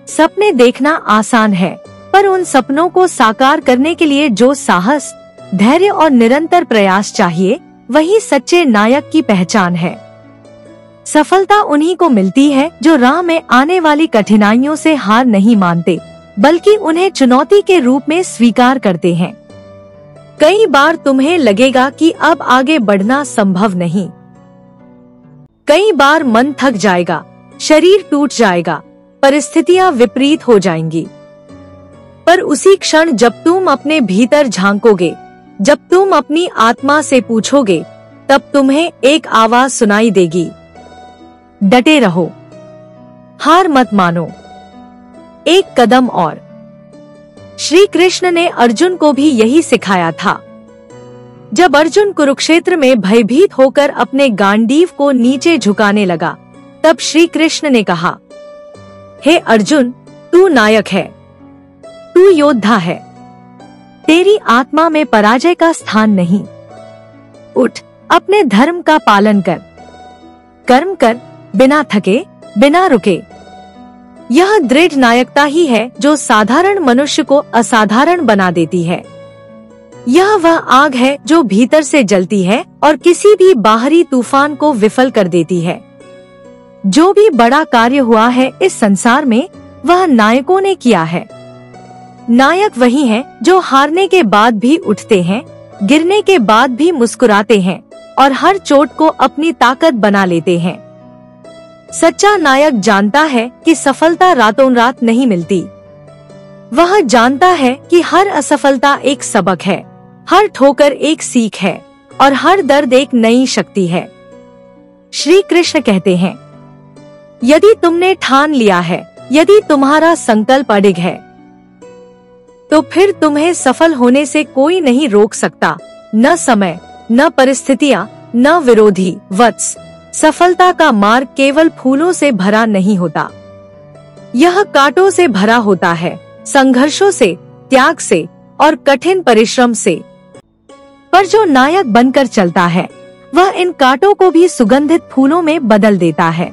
सपने देखना आसान है, पर उन सपनों को साकार करने के लिए जो साहस, धैर्य और निरंतर प्रयास चाहिए वही सच्चे नायक की पहचान है। सफलता उन्हीं को मिलती है जो राह में आने वाली कठिनाइयों से हार नहीं मानते बल्कि उन्हें चुनौती के रूप में स्वीकार करते हैं। कई बार तुम्हें लगेगा कि अब आगे बढ़ना संभव नहीं। कई बार मन थक जाएगा, शरीर टूट जाएगा, परिस्थितियां विपरीत हो जाएंगी। पर उसी क्षण जब तुम अपने भीतर झांकोगे, जब तुम अपनी आत्मा से पूछोगे, तब तुम्हें एक आवाज सुनाई देगी, डटे रहो, हार मत मानो, एक कदम और। श्री कृष्ण ने अर्जुन को भी यही सिखाया था। जब अर्जुन कुरुक्षेत्र में भयभीत होकर अपने गांडीव को नीचे झुकाने लगा, तब श्री कृष्ण ने कहा, हे अर्जुन, तू नायक है, तू योद्धा है, तेरी आत्मा में पराजय का स्थान नहीं। उठ, अपने धर्म का पालन कर, कर्म कर, बिना थके, बिना रुके। यह दृढ़ नायकता ही है जो साधारण मनुष्य को असाधारण बना देती है। यह वह आग है जो भीतर से जलती है और किसी भी बाहरी तूफान को विफल कर देती है। जो भी बड़ा कार्य हुआ है इस संसार में वह नायकों ने किया है। नायक वही हैं जो हारने के बाद भी उठते हैं, गिरने के बाद भी मुस्कुराते हैं और हर चोट को अपनी ताकत बना लेते हैं। सच्चा नायक जानता है कि सफलता रातों रात नहीं मिलती। वह जानता है कि हर असफलता एक सबक है, हर ठोकर एक सीख है और हर दर्द एक नई शक्ति है। श्री कृष्ण कहते हैं, यदि तुमने ठान लिया है, यदि तुम्हारा संकल्प अडिग है, तो फिर तुम्हें सफल होने से कोई नहीं रोक सकता, न समय, न परिस्थितियां, न विरोधी। वत्स, सफलता का मार्ग केवल फूलों से भरा नहीं होता। यह कांटों से भरा होता है, संघर्षों से, त्याग से और कठिन परिश्रम से। पर जो नायक बनकर चलता है वह इन कांटों को भी सुगंधित फूलों में बदल देता है।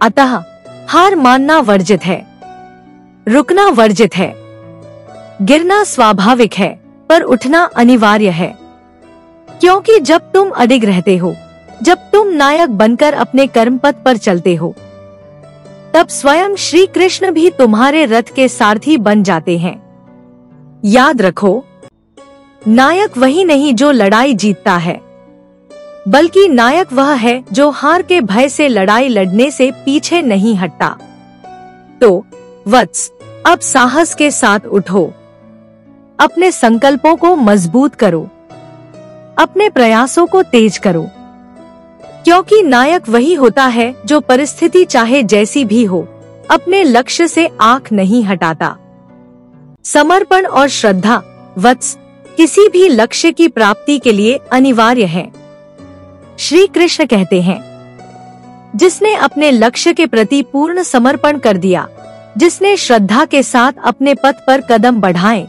अतः हार मानना वर्जित है, रुकना वर्जित है, गिरना स्वाभाविक है, पर उठना अनिवार्य है। क्योंकि जब तुम अडिग रहते हो, जब तुम नायक बनकर अपने कर्म पथ पर चलते हो, तब स्वयं श्री कृष्ण भी तुम्हारे रथ के सारथी बन जाते हैं। याद रखो, नायक वही नहीं जो लड़ाई जीतता है, बल्कि नायक वह है जो हार के भय से लड़ाई लड़ने से पीछे नहीं हटता। तो वत्स, अब साहस के साथ उठो, अपने संकल्पों को मजबूत करो, अपने प्रयासों को तेज करो, क्योंकि नायक वही होता है जो परिस्थिति चाहे जैसी भी हो, अपने लक्ष्य से आंख नहीं हटाता। समर्पण और श्रद्धा वत्स किसी भी लक्ष्य की प्राप्ति के लिए अनिवार्य है। श्री कृष्ण कहते हैं, जिसने अपने लक्ष्य के प्रति पूर्ण समर्पण कर दिया, जिसने श्रद्धा के साथ अपने पथ पर कदम बढ़ाए,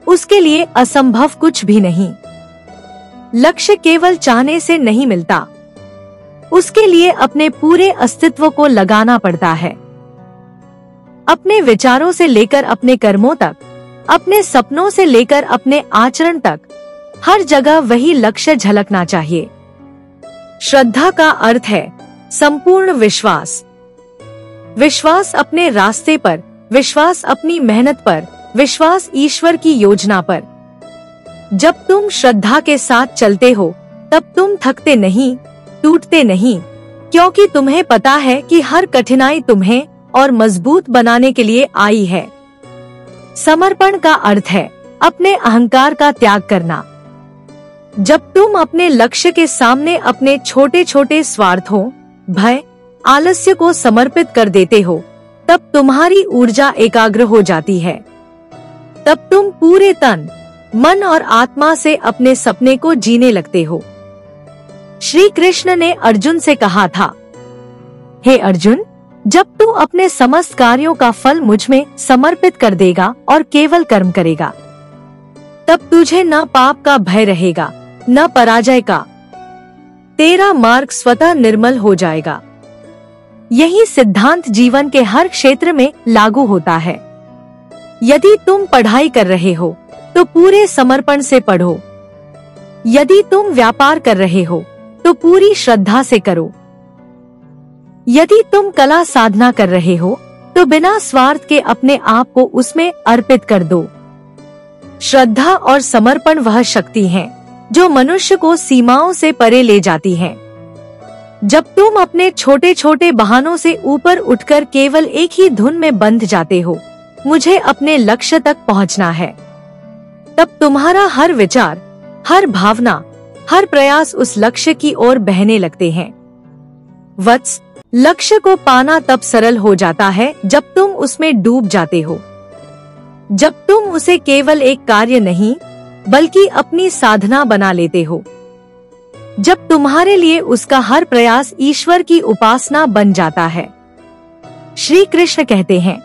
उसके लिए असंभव कुछ भी नहीं। लक्ष्य केवल चाहने से नहीं मिलता, उसके लिए अपने पूरे अस्तित्व को लगाना पड़ता है। अपने विचारों से लेकर अपने कर्मों तक, अपने सपनों से लेकर अपने आचरण तक, हर जगह वही लक्ष्य झलकना चाहिए। श्रद्धा का अर्थ है संपूर्ण विश्वास। विश्वास अपने रास्ते पर, विश्वास अपनी मेहनत पर, विश्वास ईश्वर की योजना पर। जब तुम श्रद्धा के साथ चलते हो, तब तुम थकते नहीं, टूटते नहीं, क्योंकि तुम्हें पता है कि हर कठिनाई तुम्हें और मजबूत बनाने के लिए आई है। समर्पण का अर्थ है अपने अहंकार का त्याग करना। जब तुम अपने लक्ष्य के सामने अपने छोटे छोटे स्वार्थों, भय, आलस्य को समर्पित कर देते हो, तब तुम्हारी ऊर्जा एकाग्र हो जाती है। तब तुम पूरे तन, मन और आत्मा से अपने सपने को जीने लगते हो। श्री कृष्ण ने अर्जुन से कहा था, हे अर्जुन, जब तू अपने समस्त कार्यों का फल मुझ में समर्पित कर देगा और केवल कर्म करेगा, तब तुझे न पाप का भय रहेगा, न पराजय का। तेरा मार्ग स्वतः निर्मल हो जाएगा। यही सिद्धांत जीवन के हर क्षेत्र में लागू होता है। यदि तुम पढ़ाई कर रहे हो तो पूरे समर्पण से पढ़ो। यदि तुम व्यापार कर रहे हो तो पूरी श्रद्धा से करो। यदि तुम कला साधना कर रहे हो तो बिना स्वार्थ के अपने आप को उसमें अर्पित कर दो। श्रद्धा और समर्पण वह शक्ति है जो मनुष्य को सीमाओं से परे ले जाती है। जब तुम अपने छोटे छोटे बहानों से ऊपर उठकर केवल एक ही धुन में बंध जाते हो, मुझे अपने लक्ष्य तक पहुंचना है, तब तुम्हारा हर विचार, हर भावना, हर प्रयास उस लक्ष्य की ओर बहने लगते हैं। वत्स, लक्ष्य को पाना तब सरल हो जाता है जब तुम उसमें डूब जाते हो, जब तुम उसे केवल एक कार्य नहीं बल्कि अपनी साधना बना लेते हो, जब तुम्हारे लिए उसका हर प्रयास ईश्वर की उपासना बन जाता है। श्री कृष्ण कहते हैं,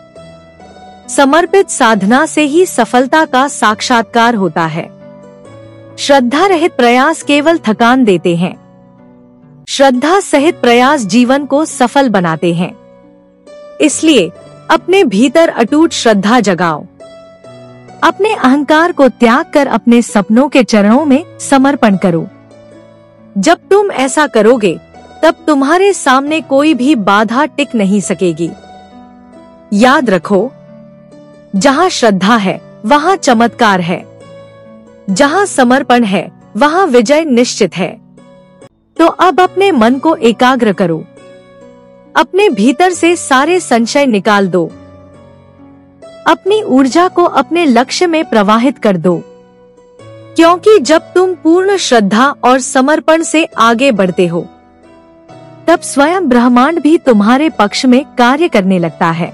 समर्पित साधना से ही सफलता का साक्षात्कार होता है। श्रद्धा रहित प्रयास केवल थकान देते हैं। श्रद्धा सहित प्रयास जीवन को सफल बनाते हैं। इसलिए अपने भीतर अटूट श्रद्धा जगाओ। अपने अहंकार को त्याग कर अपने सपनों के चरणों में समर्पण करो। जब तुम ऐसा करोगे, तब तुम्हारे सामने कोई भी बाधा टिक नहीं सकेगी। याद रखो, जहाँ श्रद्धा है वहाँ चमत्कार है, जहाँ समर्पण है वहाँ विजय निश्चित है। तो अब अपने मन को एकाग्र करो, अपने भीतर से सारे संशय निकाल दो, अपनी ऊर्जा को अपने लक्ष्य में प्रवाहित कर दो, क्योंकि जब तुम पूर्ण श्रद्धा और समर्पण से आगे बढ़ते हो, तब स्वयं ब्रह्मांड भी तुम्हारे पक्ष में कार्य करने लगता है।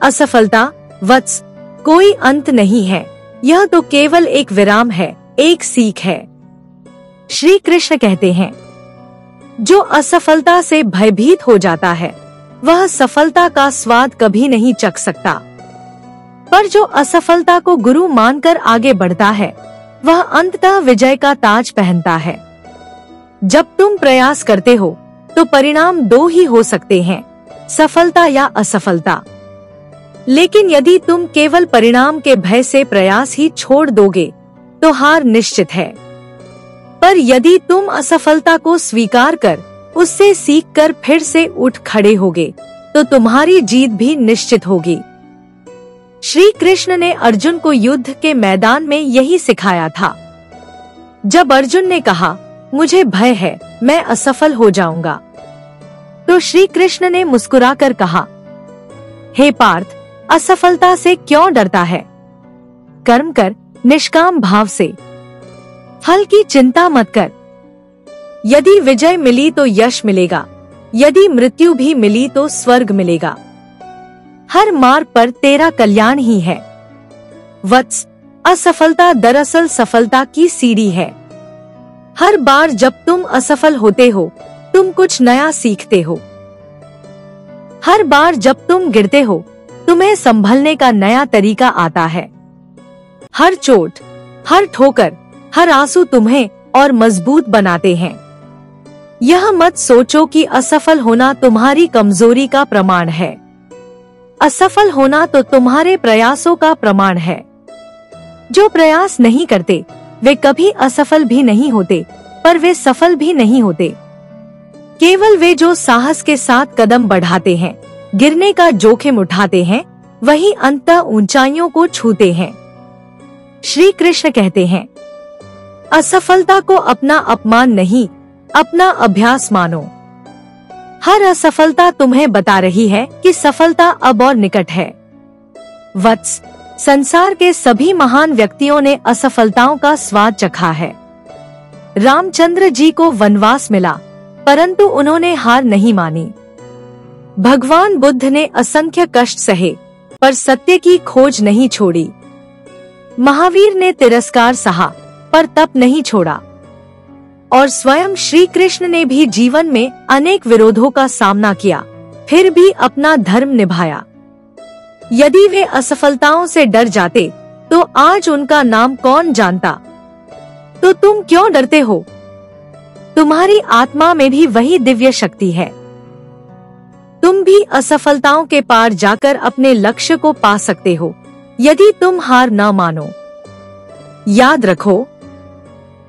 असफलता वत्स कोई अंत नहीं है, यह तो केवल एक विराम है, एक सीख है। श्री कृष्ण कहते हैं, जो असफलता से भयभीत हो जाता है वह सफलता का स्वाद कभी नहीं चख सकता। पर जो असफलता को गुरु मानकर आगे बढ़ता है, वह अंततः विजय का ताज पहनता है। जब तुम प्रयास करते हो तो परिणाम दो ही हो सकते हैं, सफलता या असफलता। लेकिन यदि तुम केवल परिणाम के भय से प्रयास ही छोड़ दोगे तो हार निश्चित है। पर यदि तुम असफलता को स्वीकार कर उससे सीखकर फिर से उठ खड़े होगे तो तुम्हारी जीत भी निश्चित होगी। श्री कृष्ण ने अर्जुन को युद्ध के मैदान में यही सिखाया था। जब अर्जुन ने कहा, मुझे भय है, मैं असफल हो जाऊंगा, तो श्री कृष्ण ने मुस्कुराकर कहा, हे पार्थ, असफलता से क्यों डरता है? कर्म कर निष्काम भाव से, फल की चिंता मत कर। यदि विजय मिली तो यश मिलेगा, यदि मृत्यु भी मिली तो स्वर्ग मिलेगा। हर मार्ग पर तेरा कल्याण ही है। वत्स, असफलता दरअसल सफलता की सीढ़ी है। हर बार जब तुम असफल होते हो, तुम कुछ नया सीखते हो। हर बार जब तुम गिरते हो, तुम्हें संभलने का नया तरीका आता है। हर चोट, हर ठोकर, हर आंसू तुम्हें और मजबूत बनाते हैं। यह मत सोचो कि असफल होना तुम्हारी कमजोरी का प्रमाण है। असफल होना तो तुम्हारे प्रयासों का प्रमाण है। जो प्रयास नहीं करते वे कभी असफल भी नहीं होते, पर वे सफल भी नहीं होते। केवल वे जो साहस के साथ कदम बढ़ाते हैं, गिरने का जोखिम उठाते हैं, वही अंततः ऊंचाइयों को छूते हैं। श्री कृष्ण कहते हैं, असफलता को अपना अपमान नहीं, अपना अभ्यास मानो। हर असफलता तुम्हें बता रही है कि सफलता अब और निकट है। वत्स, संसार के सभी महान व्यक्तियों ने असफलताओं का स्वाद चखा है। रामचंद्र जी को वनवास मिला, परंतु उन्होंने हार नहीं मानी। भगवान बुद्ध ने असंख्य कष्ट सहे, पर सत्य की खोज नहीं छोड़ी। महावीर ने तिरस्कार सहा, पर तप नहीं छोड़ा। और स्वयं श्री कृष्ण ने भी जीवन में अनेक विरोधों का सामना किया, फिर भी अपना धर्म निभाया। यदि वे असफलताओं से डर जाते तो आज उनका नाम कौन जानता? तो तुम क्यों डरते हो? तुम्हारी आत्मा में भी वही दिव्य शक्ति है। तुम भी असफलताओं के पार जाकर अपने लक्ष्य को पा सकते हो, यदि तुम हार न मानो। याद रखो,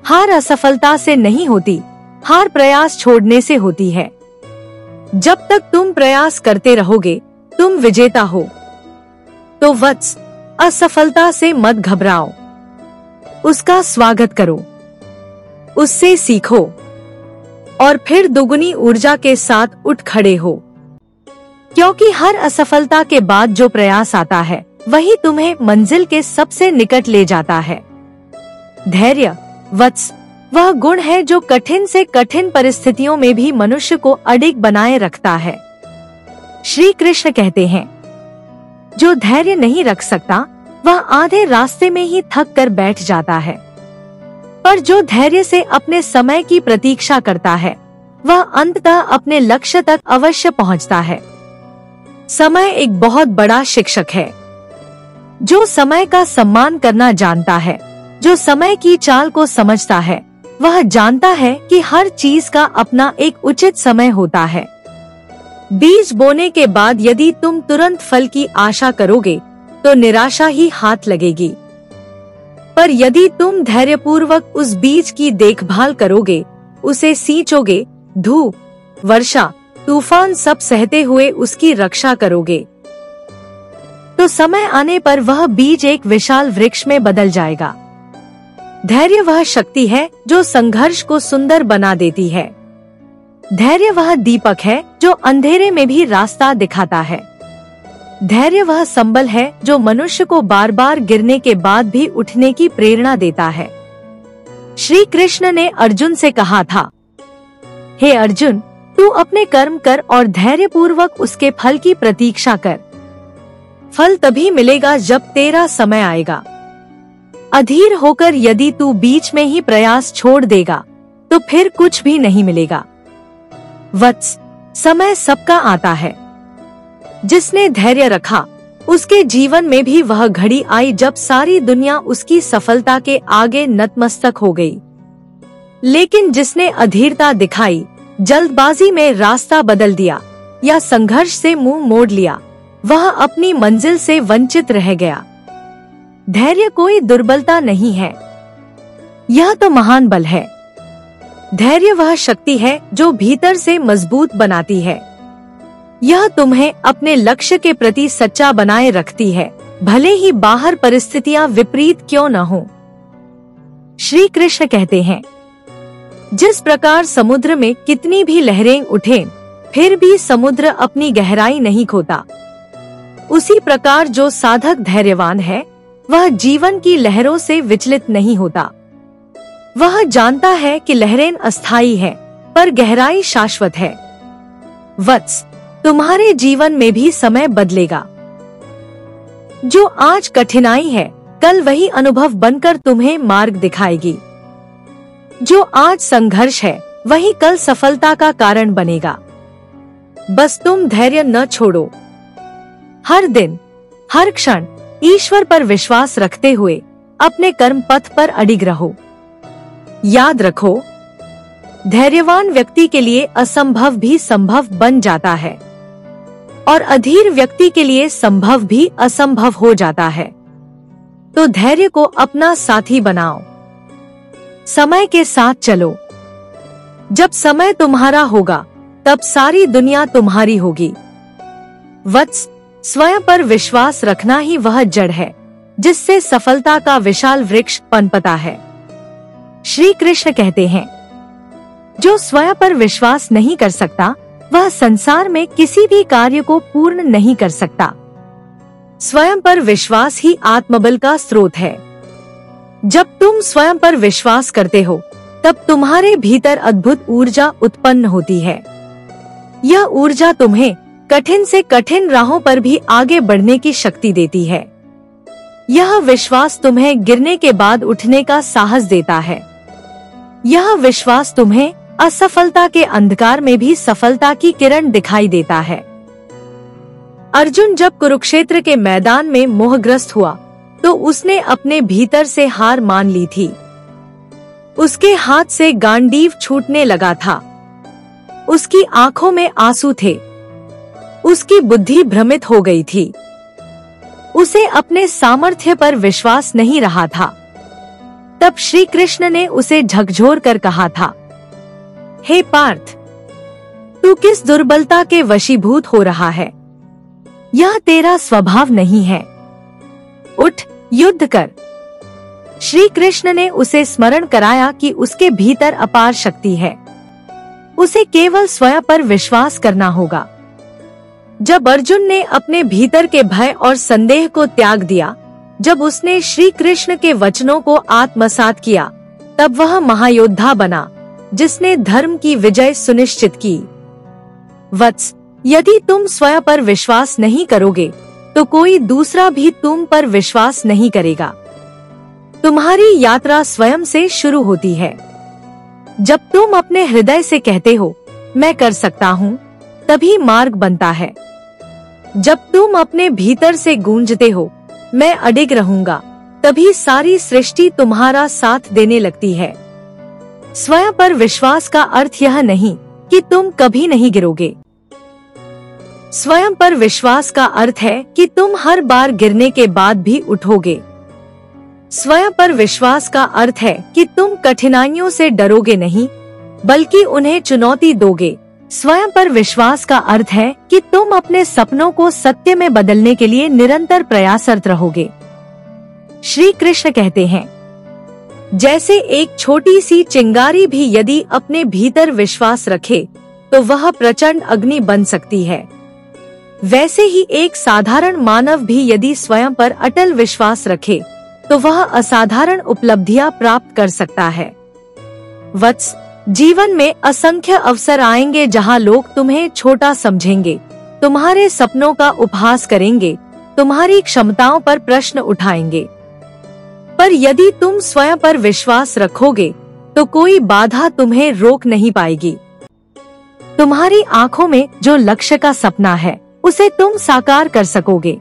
हार असफलता से नहीं होती, हार प्रयास छोड़ने से होती है। जब तक तुम प्रयास करते रहोगे, तुम विजेता हो। तो वत्स, असफलता से मत घबराओ, उसका स्वागत करो, उससे सीखो और फिर दुगनी ऊर्जा के साथ उठ खड़े हो। क्योंकि हर असफलता के बाद जो प्रयास आता है, वही तुम्हें मंजिल के सबसे निकट ले जाता है। धैर्य, वत्स, वह गुण है जो कठिन से कठिन परिस्थितियों में भी मनुष्य को अडिग बनाए रखता है। श्री कृष्ण कहते हैं, जो धैर्य नहीं रख सकता वह आधे रास्ते में ही थक कर बैठ जाता है, पर जो धैर्य से अपने समय की प्रतीक्षा करता है, वह अंततः अपने लक्ष्य तक अवश्य पहुंचता है। समय एक बहुत बड़ा शिक्षक है। जो समय का सम्मान करना जानता है, जो समय की चाल को समझता है, वह जानता है कि हर चीज का अपना एक उचित समय होता है। बीज बोने के बाद यदि तुम तुरंत फल की आशा करोगे तो निराशा ही हाथ लगेगी। पर यदि तुम धैर्यपूर्वक उस बीज की देखभाल करोगे, उसे सींचोगे, धूप, वर्षा, तूफान सब सहते हुए उसकी रक्षा करोगे, तो समय आने पर वह बीज एक विशाल वृक्ष में बदल जाएगा। धैर्य वह शक्ति है जो संघर्ष को सुंदर बना देती है। धैर्य वह दीपक है जो अंधेरे में भी रास्ता दिखाता है। धैर्य वह संबल है जो मनुष्य को बार बार गिरने के बाद भी उठने की प्रेरणा देता है। श्री कृष्ण ने अर्जुन से कहा था, हे अर्जुन, तू अपने कर्म कर और धैर्य पूर्वक उसके फल की प्रतीक्षा कर। फल तभी मिलेगा जब तेरा समय आएगा। अधीर होकर यदि तू बीच में ही प्रयास छोड़ देगा तो फिर कुछ भी नहीं मिलेगा। वत्स, समय सबका आता है, जिसने धैर्य रखा, उसके जीवन में भी वह घड़ी आई जब सारी दुनिया उसकी सफलता के आगे नतमस्तक हो गई। लेकिन जिसने अधीरता दिखाई, जल्दबाजी में रास्ता बदल दिया या संघर्ष से मुंह मोड़ लिया, वह अपनी मंजिल से वंचित रह गया। धैर्य कोई दुर्बलता नहीं है, यह तो महान बल है। धैर्य वह शक्ति है जो भीतर से मजबूत बनाती है। यह तुम्हें अपने लक्ष्य के प्रति सच्चा बनाए रखती है, भले ही बाहर परिस्थितियां विपरीत क्यों न हो। श्री कृष्ण कहते हैं, जिस प्रकार समुद्र में कितनी भी लहरें उठें, फिर भी समुद्र अपनी गहराई नहीं खोता, उसी प्रकार जो साधक धैर्यवान है, वह जीवन की लहरों से विचलित नहीं होता। वह जानता है कि लहरें अस्थायी है, पर गहराई शाश्वत है। वत्स, तुम्हारे जीवन में भी समय बदलेगा। जो आज कठिनाई है, कल वही अनुभव बनकर तुम्हें मार्ग दिखाएगी। जो आज संघर्ष है, वही कल सफलता का कारण बनेगा। बस तुम धैर्य न छोड़ो। हर दिन, हर क्षण ईश्वर पर विश्वास रखते हुए अपने कर्म पथ पर अडिग रहो। याद रखो, धैर्यवान व्यक्ति के लिए असंभव भी संभव बन जाता है और अधीर व्यक्ति के लिए संभव भी असंभव हो जाता है। तो धैर्य को अपना साथी बनाओ। समय के साथ चलो। जब समय तुम्हारा होगा, तब सारी दुनिया तुम्हारी होगी। वत्स, स्वयं पर विश्वास रखना ही वह जड़ है जिससे सफलता का विशाल वृक्ष पनपता है। श्री कृष्ण कहते हैं, जो स्वयं पर विश्वास नहीं कर सकता, वह संसार में किसी भी कार्य को पूर्ण नहीं कर सकता। स्वयं पर विश्वास ही आत्मबल का स्रोत है। जब तुम स्वयं पर विश्वास करते हो, तब तुम्हारे भीतर अद्भुत ऊर्जा उत्पन्न होती है। यह ऊर्जा तुम्हें कठिन से कठिन राहों पर भी आगे बढ़ने की शक्ति देती है। यह विश्वास तुम्हें गिरने के बाद उठने का साहस देता है। यह विश्वास तुम्हें असफलता के अंधकार में भी सफलता की किरण दिखाई देता है। अर्जुन जब कुरुक्षेत्र के मैदान में मोहग्रस्त हुआ, तो उसने अपने भीतर से हार मान ली थी। उसके हाथ से गांडीव छूटने लगा था। उसकी आंखों में आंसू थे। उसकी बुद्धि भ्रमित हो गई थी। उसे अपने सामर्थ्य पर विश्वास नहीं रहा था। तब श्री कृष्ण ने उसे झकझोर कर कहा था, हे पार्थ, तू किस दुर्बलता के वशीभूत हो रहा है? यह तेरा स्वभाव नहीं है। उठ, युद्ध कर। श्री कृष्ण ने उसे स्मरण कराया कि उसके भीतर अपार शक्ति है। उसे केवल स्वयं पर विश्वास करना होगा। जब अर्जुन ने अपने भीतर के भय और संदेह को त्याग दिया, जब उसने श्री कृष्ण के वचनों को आत्मसात किया, तब वह महायोद्धा बना जिसने धर्म की विजय सुनिश्चित की। वत्स, यदि तुम स्वयं पर विश्वास नहीं करोगे, तो कोई दूसरा भी तुम पर विश्वास नहीं करेगा। तुम्हारी यात्रा स्वयं से शुरू होती है। जब तुम अपने हृदय से कहते हो, मैं कर सकता हूँ, तभी मार्ग बनता है। जब तुम अपने भीतर से गूंजते हो, मैं अडिग रहूंगा, तभी सारी सृष्टि तुम्हारा साथ देने लगती है। स्वयं पर विश्वास का अर्थ यह नहीं कि तुम कभी नहीं गिरोगे। स्वयं पर विश्वास का अर्थ है कि तुम हर बार गिरने के बाद भी उठोगे। स्वयं पर विश्वास का अर्थ है कि तुम कठिनाइयों से डरोगे नहीं, बल्कि उन्हें चुनौती दोगे। स्वयं पर विश्वास का अर्थ है कि तुम अपने सपनों को सत्य में बदलने के लिए निरंतर प्रयासरत रहोगे। श्री कृष्ण कहते हैं, जैसे एक छोटी सी चिंगारी भी यदि अपने भीतर विश्वास रखे, तो वह प्रचंड अग्नि बन सकती है। वैसे ही एक साधारण मानव भी यदि स्वयं पर अटल विश्वास रखे, तो वह असाधारण उपलब्धियां प्राप्त कर सकता है। वत्स, जीवन में असंख्य अवसर आएंगे जहां लोग तुम्हें छोटा समझेंगे, तुम्हारे सपनों का उपहास करेंगे, तुम्हारी क्षमताओं पर प्रश्न उठाएंगे। पर यदि तुम स्वयं पर विश्वास रखोगे, तो कोई बाधा तुम्हें रोक नहीं पाएगी। तुम्हारी आंखों में जो लक्ष्य का सपना है, उसे तुम साकार कर सकोगे।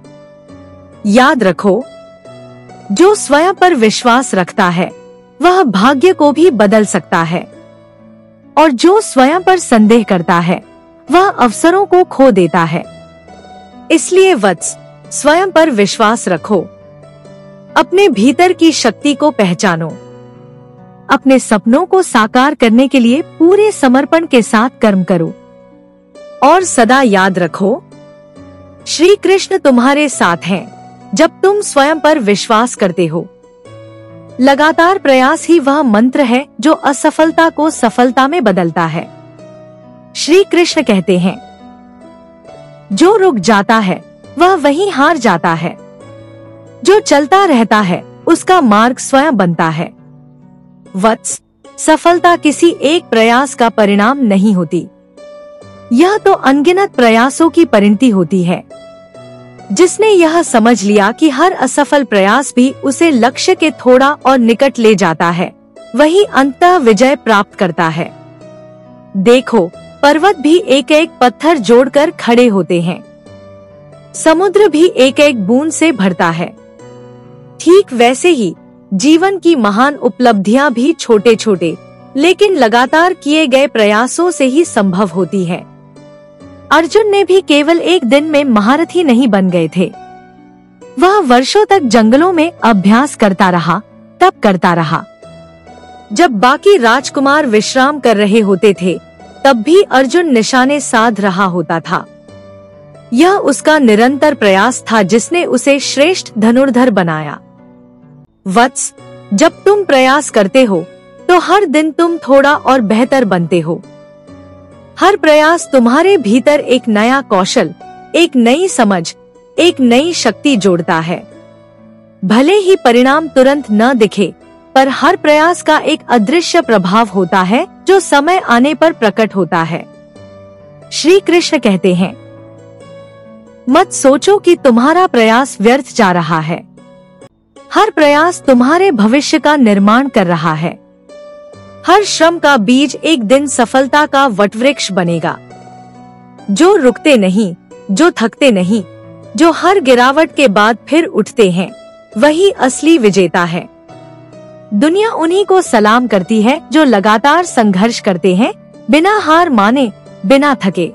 याद रखो, जो स्वयं पर विश्वास रखता है वह भाग्य को भी बदल सकता है, और जो स्वयं पर संदेह करता है वह अवसरों को खो देता है। इसलिए वत्स, स्वयं पर विश्वास रखो, अपने भीतर की शक्ति को पहचानो, अपने सपनों को साकार करने के लिए पूरे समर्पण के साथ कर्म करो, और सदा याद रखो, श्री कृष्ण तुम्हारे साथ हैं जब तुम स्वयं पर विश्वास करते हो। लगातार प्रयास ही वह मंत्र है जो असफलता को सफलता में बदलता है। श्री कृष्ण कहते हैं, जो रुक जाता है वह वहीं हार जाता है, जो चलता रहता है उसका मार्ग स्वयं बनता है। वत्स, सफलता किसी एक प्रयास का परिणाम नहीं होती, यह तो अनगिनत प्रयासों की परिणति होती है। जिसने यह समझ लिया कि हर असफल प्रयास भी उसे लक्ष्य के थोड़ा और निकट ले जाता है, वही अंततः विजय प्राप्त करता है। देखो, पर्वत भी एक एक पत्थर जोड़कर खड़े होते हैं, समुद्र भी एक एक बूंद से भरता है। ठीक वैसे ही जीवन की महान उपलब्धियां भी छोटे छोटे लेकिन लगातार किए गए प्रयासों से ही संभव होती है। अर्जुन ने भी केवल एक दिन में महारथी नहीं बन गए थे, वह वर्षों तक जंगलों में अभ्यास करता रहा, तप करता रहा। जब बाकी राजकुमार विश्राम कर रहे होते थे, तब भी अर्जुन निशाने साध रहा होता था। यह उसका निरंतर प्रयास था जिसने उसे श्रेष्ठ धनुर्धर बनाया। वत्स, जब तुम प्रयास करते हो तो हर दिन तुम थोड़ा और बेहतर बनते हो। हर प्रयास तुम्हारे भीतर एक नया कौशल, एक नई समझ, एक नई शक्ति जोड़ता है। भले ही परिणाम तुरंत न दिखे, पर हर प्रयास का एक अदृश्य प्रभाव होता है जो समय आने पर प्रकट होता है। श्री कृष्ण कहते हैं, मत सोचो कि तुम्हारा प्रयास व्यर्थ जा रहा है। हर प्रयास तुम्हारे भविष्य का निर्माण कर रहा है। हर श्रम का बीज एक दिन सफलता का वटवृक्ष बनेगा। जो रुकते नहीं, जो थकते नहीं, जो हर गिरावट के बाद फिर उठते हैं, वही असली विजेता है। दुनिया उन्हीं को सलाम करती है जो लगातार संघर्ष करते हैं, बिना हार माने, बिना थके।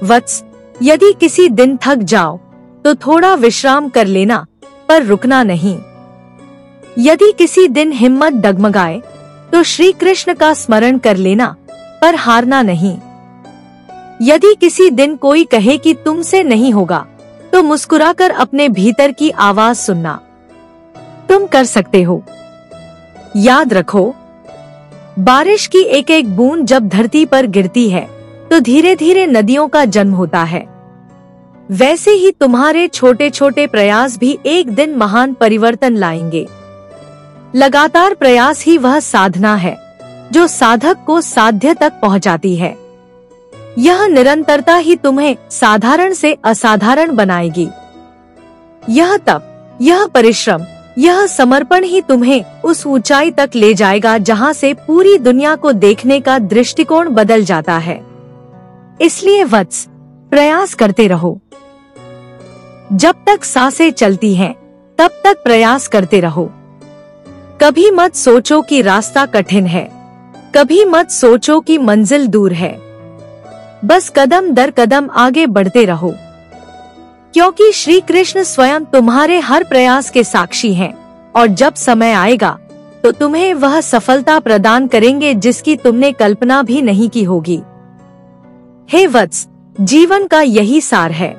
वत्स, यदि किसी दिन थक जाओ तो थोड़ा विश्राम कर लेना, पर रुकना नहीं। यदि किसी दिन हिम्मत डगमगाए तो श्री कृष्ण का स्मरण कर लेना, पर हारना नहीं। यदि किसी दिन कोई कहे कि तुमसे नहीं होगा, तो मुस्कुराकर अपने भीतर की आवाज सुनना। तुम कर सकते हो। याद रखो, बारिश की एक एक बूंद जब धरती पर गिरती है तो धीरे धीरे नदियों का जन्म होता है। वैसे ही तुम्हारे छोटे छोटे प्रयास भी एक दिन महान परिवर्तन लाएंगे। लगातार प्रयास ही वह साधना है जो साधक को साध्य तक पहुंचाती है। यह निरंतरता ही तुम्हें साधारण से असाधारण बनाएगी। यह तप, यह परिश्रम, यह समर्पण ही तुम्हें उस ऊंचाई तक ले जाएगा जहां से पूरी दुनिया को देखने का दृष्टिकोण बदल जाता है। इसलिए वत्स, प्रयास करते रहो। जब तक सांसें चलती हैं, तब तक प्रयास करते रहो। कभी मत सोचो कि रास्ता कठिन है, कभी मत सोचो कि मंजिल दूर है। बस कदम दर कदम आगे बढ़ते रहो, क्योंकि श्री कृष्ण स्वयं तुम्हारे हर प्रयास के साक्षी हैं, और जब समय आएगा तो तुम्हें वह सफलता प्रदान करेंगे जिसकी तुमने कल्पना भी नहीं की होगी। हे वत्स, जीवन का यही सार है।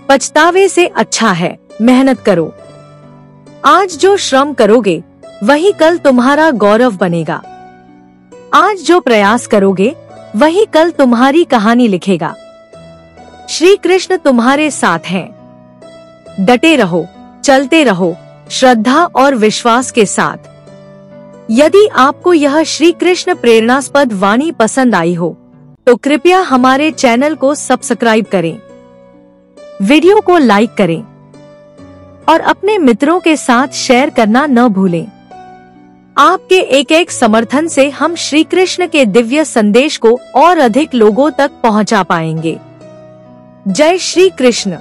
पछतावे से अच्छा है मेहनत करो। आज जो श्रम करोगे वही कल तुम्हारा गौरव बनेगा। आज जो प्रयास करोगे वही कल तुम्हारी कहानी लिखेगा। श्री कृष्ण तुम्हारे साथ हैं। डटे रहो, चलते रहो, श्रद्धा और विश्वास के साथ। यदि आपको यह श्री कृष्ण प्रेरणास्पद वाणी पसंद आई हो तो कृपया हमारे चैनल को सब्सक्राइब करें, वीडियो को लाइक करें और अपने मित्रों के साथ शेयर करना न भूलें। आपके एक एक समर्थन से हम श्री कृष्ण के दिव्य संदेश को और अधिक लोगों तक पहुंचा पाएंगे। जय श्री कृष्ण।